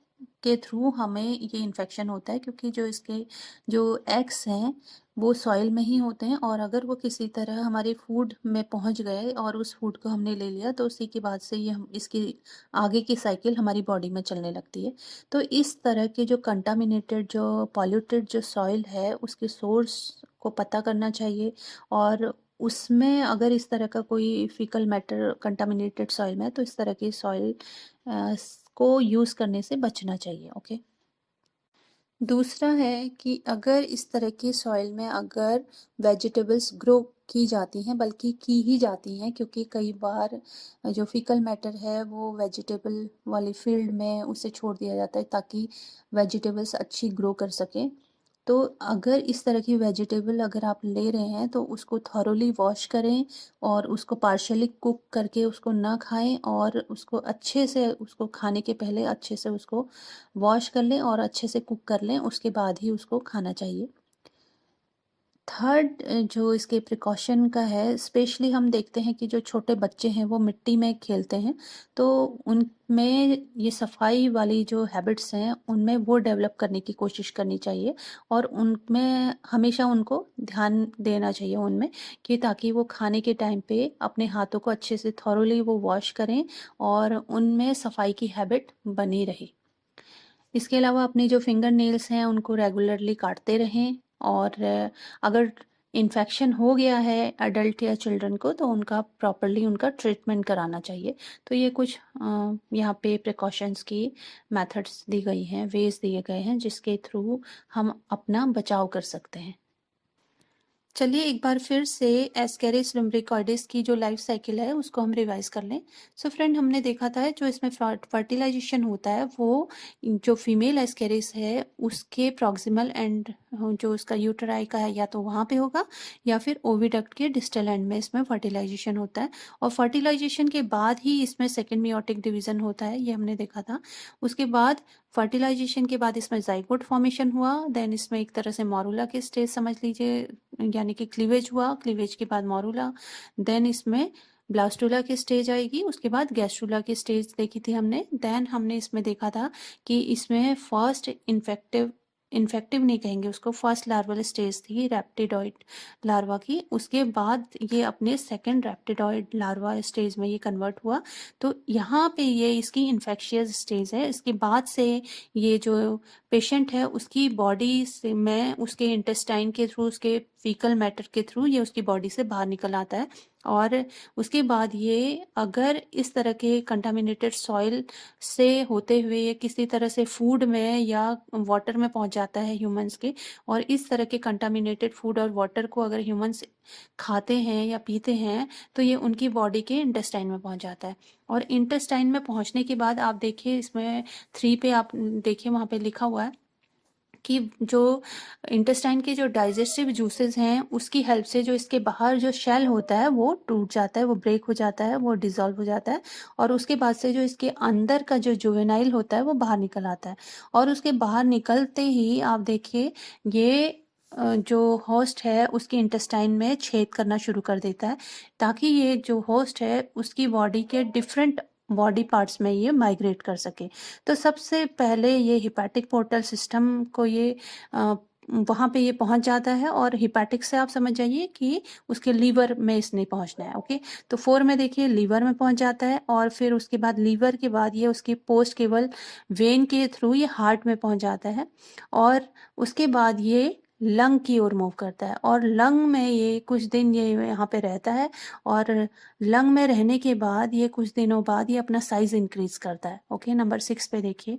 के थ्रू हमें ये इन्फेक्शन होता है, क्योंकि जो इसके जो एग्स हैं वो सॉइल में ही होते हैं, और अगर वो किसी तरह हमारे फूड में पहुंच गए और उस फूड को हमने ले लिया तो उसी के बाद से ये हम इसकी आगे की साइकिल हमारी बॉडी में चलने लगती है। तो इस तरह के जो कंटामिनेटेड जो पॉल्यूटेड जो सॉइल है उसके सोर्स को पता करना चाहिए, और उसमें अगर इस तरह का कोई फीकल मैटर कंटामिनेटेड सॉइल में है तो इस तरह की सॉइल को यूज़ करने से बचना चाहिए। ओके, दूसरा है कि अगर इस तरह की सॉइल में अगर वेजिटेबल्स ग्रो की जाती हैं, बल्कि की ही जाती हैं, क्योंकि कई बार जो फीकल मैटर है वो वेजिटेबल वाली फील्ड में उसे छोड़ दिया जाता है ताकि वेजिटेबल्स अच्छी ग्रो कर सकें। तो अगर इस तरह की वेजिटेबल अगर आप ले रहे हैं तो उसको थॉरोली वॉश करें, और उसको पार्शियली कुक करके उसको ना खाएं, और उसको अच्छे से उसको खाने के पहले अच्छे से उसको वॉश कर लें और अच्छे से कुक कर लें, उसके बाद ही उसको खाना चाहिए। थर्ड जो इसके प्रिकॉशन का है, स्पेशली हम देखते हैं कि जो छोटे बच्चे हैं वो मिट्टी में खेलते हैं, तो उनमें ये सफाई वाली जो हैबिट्स हैं उनमें वो डेवलप करने की कोशिश करनी चाहिए, और उनमें हमेशा उनको ध्यान देना चाहिए उनमें, कि ताकि वो खाने के टाइम पे अपने हाथों को अच्छे से थॉरोली वो वॉश करें और उनमें सफाई की हैबिट बनी रहे। इसके अलावा अपने जो फिंगर नेल्स हैं उनको रेगुलरली काटते रहें, और अगर इन्फेक्शन हो गया है अडल्ट या चिल्ड्रन को तो उनका प्रॉपरली उनका ट्रीटमेंट कराना चाहिए। तो ये कुछ यहाँ पे प्रिकॉशंस की मेथड्स दी गई हैं, वेज दिए गए हैं जिसके थ्रू हम अपना बचाव कर सकते हैं। चलिए एक बार फिर से एस्केरिस लुम्ब्रिकॉइडिस की जो लाइफ साइकिल है उसको हम रिवाइज कर लें। सो फ्रेंड, हमने देखा था जो इसमें फर्टिलाइजेशन होता है वो जो फीमेल एस्केरिस है उसके प्रॉक्सिमल एंड जो उसका यूटराई का है या तो वहाँ पे होगा या फिर ओविडक्ट के डिस्टल एंड में इसमें फर्टिलाइजेशन होता है, और फर्टिलाइजेशन के बाद ही इसमें सेकेंड मियोटिक डिवीजन होता है, ये हमने देखा था। उसके बाद फर्टिलाइजेशन के बाद इसमें जाइगोट फॉर्मेशन हुआ, देन इसमें एक तरह से मॉरूला की स्टेज समझ लीजिए, यानी कि क्लीवेज हुआ, क्लीवेज के बाद मॉरूला, देन इसमें ब्लास्टुला की स्टेज आएगी, उसके बाद गैस्ट्रुला की स्टेज देखी थी हमने। देन हमने इसमें देखा था कि इसमें फर्स्ट इन्फेक्टिव नहीं कहेंगे उसको, फर्स्ट लार्वल स्टेज थी रैप्टिडॉइड लार्वा की, उसके बाद ये अपने सेकंड रैप्टिडॉइड लार्वा स्टेज में ये कन्वर्ट हुआ। तो यहाँ पे ये इसकी इन्फेक्शियस स्टेज है। इसके बाद से ये जो पेशेंट है उसकी बॉडी से में उसके इंटेस्टाइन के थ्रू, उसके फीकल मैटर के थ्रू ये उसकी बॉडी से बाहर निकल आता है, और उसके बाद ये अगर इस तरह के कंटामिनेटेड सॉइल से होते हुए ये किसी तरह से फूड में या वाटर में पहुंच जाता है ह्यूमंस के, और इस तरह के कंटामिनेटेड फूड और वाटर को अगर ह्यूमंस खाते हैं या पीते हैं तो ये उनकी बॉडी के इंटेस्टाइन में पहुंच जाता है। और इंटेस्टाइन में पहुंचने के बाद आप देखिए इसमें 3 पे आप देखिए वहाँ पे लिखा हुआ है कि जो इंटेस्टाइन के जो डाइजेस्टिव जूसेस हैं उसकी हेल्प से जो इसके बाहर जो शेल होता है वो टूट जाता है, वो ब्रेक हो जाता है, वो डिसॉल्व हो जाता है, और उसके बाद से जो इसके अंदर का जो जुवेनाइल होता है वो बाहर निकल आता है, और उसके बाहर निकलते ही आप देखिए ये जो होस्ट है उसके इंटेस्टाइन में छेद करना शुरू कर देता है, ताकि ये जो होस्ट है उसकी बॉडी के डिफरेंट बॉडी पार्ट्स में ये माइग्रेट कर सके। तो सबसे पहले ये हिपैटिक पोर्टल सिस्टम को ये वहाँ पे ये पहुँच जाता है, और हिपैटिक से आप समझ जाइए कि उसके लीवर में इसने पहुँचना है। ओके, तो 4 में देखिए लीवर में पहुँच जाता है, और फिर उसके बाद लीवर के बाद ये उसकी पोस्ट केवल वेन के थ्रू ये हार्ट में पहुँच जाता है, और उसके बाद ये लंग की ओर मूव करता है, और लंग में ये कुछ दिन ये यहाँ पे रहता है, और लंग में रहने के बाद ये कुछ दिनों बाद ये अपना साइज इंक्रीज करता है। ओके, नंबर 6 पे देखिए।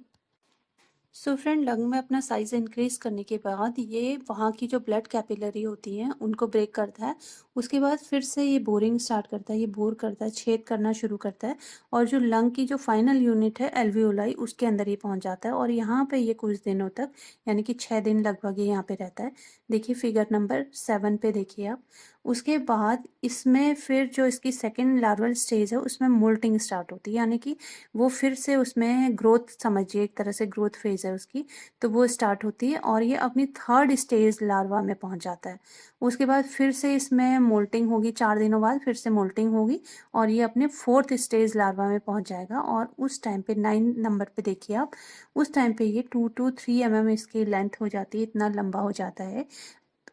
सो फ्रेंड, लंग में अपना साइज़ इंक्रीज़ करने के बाद ये वहाँ की जो ब्लड कैपिलरी होती हैं उनको ब्रेक करता है। उसके बाद फिर से ये बोरिंग स्टार्ट करता है, ये बोर करता है, छेद करना शुरू करता है और जो लंग की जो फाइनल यूनिट है एल्वियोलाई, उसके अंदर ये पहुँच जाता है और यहाँ पे ये कुछ दिनों तक, यानी कि 6 दिन लगभग ये यहाँ पे रहता है। देखिए फिगर नंबर 7 पे देखिए आप। उसके बाद इसमें फिर जो इसकी सेकंड लार्वल स्टेज है उसमें मोल्टिंग स्टार्ट होती है, यानी कि वो फिर से उसमें ग्रोथ, समझिए एक तरह से ग्रोथ फेज़ है उसकी, तो वो स्टार्ट होती है और ये अपनी थर्ड स्टेज लार्वा में पहुंच जाता है। उसके बाद फिर से इसमें मोल्टिंग होगी, 4 दिनों बाद फिर से मोल्टिंग होगी और ये अपने फोर्थ स्टेज लार्वा में पहुंच जाएगा और उस टाइम पे 9 नंबर पे देखिए आप, उस टाइम पे ये 2 to 3 mm इसकी लेंथ हो जाती है, इतना लंबा हो जाता है।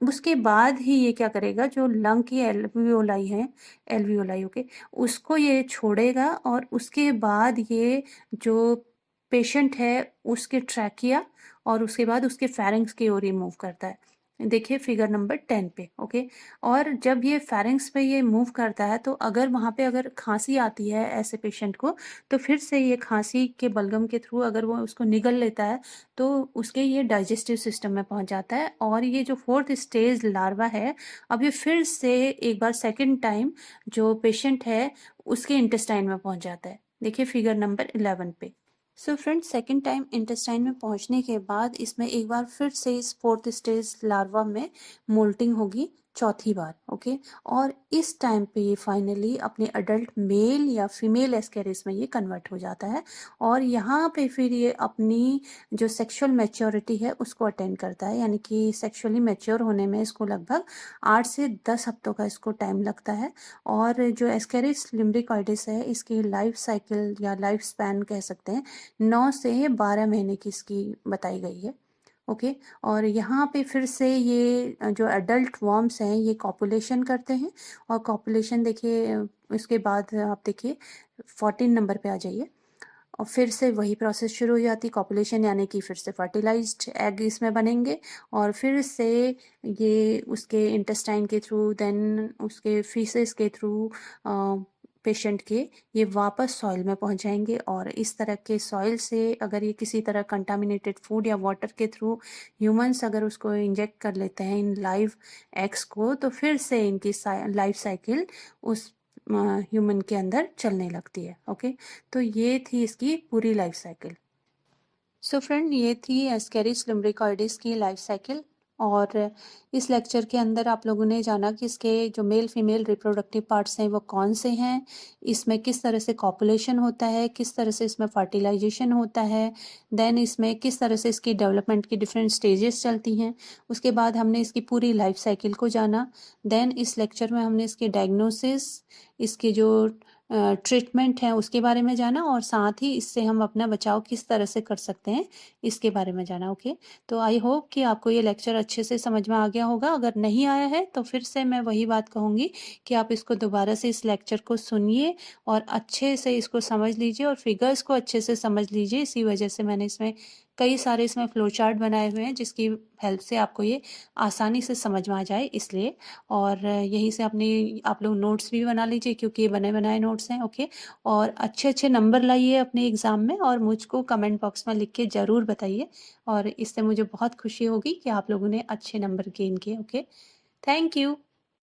उसके बाद ही ये क्या करेगा, जो लंग की एल्वियोलाई है, एल्वियोलाई ओके, उसको ये छोड़ेगा और उसके बाद ये जो पेशेंट है उसके ट्रैकिया और उसके बाद उसके फेरिंग्स की ओर ये मूव करता है। देखिए फिगर नंबर 10 पे ओके। और जब ये फेरिंग्स पे ये मूव करता है तो अगर वहाँ पे अगर खांसी आती है ऐसे पेशेंट को, तो फिर से ये खांसी के बलगम के थ्रू अगर वो उसको निगल लेता है तो उसके ये डाइजेस्टिव सिस्टम में पहुंच जाता है और ये जो फोर्थ स्टेज लार्वा है, अब ये फिर से एक बार सेकंड टाइम जो पेशेंट है उसके इंटेस्टाइन में पहुंच जाता है। देखिए फिगर नंबर 11 पे। So friends, second time intestine में पहुंचने के बाद इसमें एक बार फिर से इस फोर्थ स्टेज लार्वा में मोल्टिंग होगी, चौथी बार ओके। और इस टाइम पे ये फाइनली अपने अडल्ट मेल या फीमेल एस्केरिस में ये कन्वर्ट हो जाता है और यहाँ पे फिर ये अपनी जो सेक्सुअल मैच्योरिटी है उसको अटेंड करता है, यानी कि सेक्सुअली मैच्योर होने में इसको लगभग 8 से 10 हफ्तों का इसको टाइम लगता है। और जो एस्केरिस लिम्ब्रिकॉइडिस है इसकी लाइफ साइकिल या लाइफ स्पैन कह सकते हैं 9 से 12 महीने की इसकी बताई गई है ओके। और यहाँ पे फिर से ये जो एडल्ट वर्म्स हैं ये कॉपुलेशन करते हैं और कॉपुलेशन देखिए, इसके बाद आप देखिए 14 नंबर पे आ जाइए और फिर से वही प्रोसेस शुरू हो जाती है कॉपुलेशन, यानी कि फिर से फर्टिलाइज्ड एग इसमें बनेंगे और फिर से ये उसके इंटेस्टाइन के थ्रू, देन उसके फीसेस के थ्रू पेशेंट के ये वापस सॉइल में पहुंच जाएंगे और इस तरह के सॉइल से अगर ये किसी तरह कंटामिनेटेड फूड या वाटर के थ्रू ह्यूमंस अगर उसको इंजेक्ट कर लेते हैं इन लाइव एग्स को, तो फिर से इनकी लाइफ साइकिल उस ह्यूमन के अंदर चलने लगती है ओके। तो ये थी इसकी पूरी लाइफ साइकिल। सो फ्रेंड, ये थी एस्केरिस लिम्ब्रिकॉइडिस की लाइफ साइकिल और इस लेक्चर के अंदर आप लोगों ने जाना कि इसके जो मेल फीमेल रिप्रोडक्टिव पार्ट्स हैं वो कौन से हैं, इसमें किस तरह से कॉपुलेशन होता है, किस तरह से इसमें फर्टिलाइजेशन होता है, देन इसमें किस तरह से इसकी डेवलपमेंट की डिफरेंट स्टेजेस चलती हैं। उसके बाद हमने इसकी पूरी लाइफ साइकिल को जाना। देन इस लेक्चर में हमने इसके डायग्नोसिस, इसके जो ट्रीटमेंट है उसके बारे में जाना और साथ ही इससे हम अपना बचाव किस तरह से कर सकते हैं इसके बारे में जाना ओके। तो आई होप कि आपको ये लेक्चर अच्छे से समझ में आ गया होगा। अगर नहीं आया है तो फिर से मैं वही बात कहूँगी कि आप इसको दोबारा से इस लेक्चर को सुनिए और अच्छे से इसको समझ लीजिए और फिगर्स को अच्छे से समझ लीजिए। इसी वजह से मैंने इसमें कई सारे इसमें फ्लो चार्ट बनाए हुए हैं जिसकी हेल्प से आपको ये आसानी से समझ में आ जाए इसलिए। और यहीं से अपनी आप लोग नोट्स भी बना लीजिए क्योंकि ये बने बनाए नोट्स हैं ओके। और अच्छे अच्छे नंबर लाइए अपने एग्ज़ाम में और मुझको कमेंट बॉक्स में लिख के ज़रूर बताइए और इससे मुझे बहुत खुशी होगी कि आप लोगों ने अच्छे नंबर गेन किए ओके। Thank you.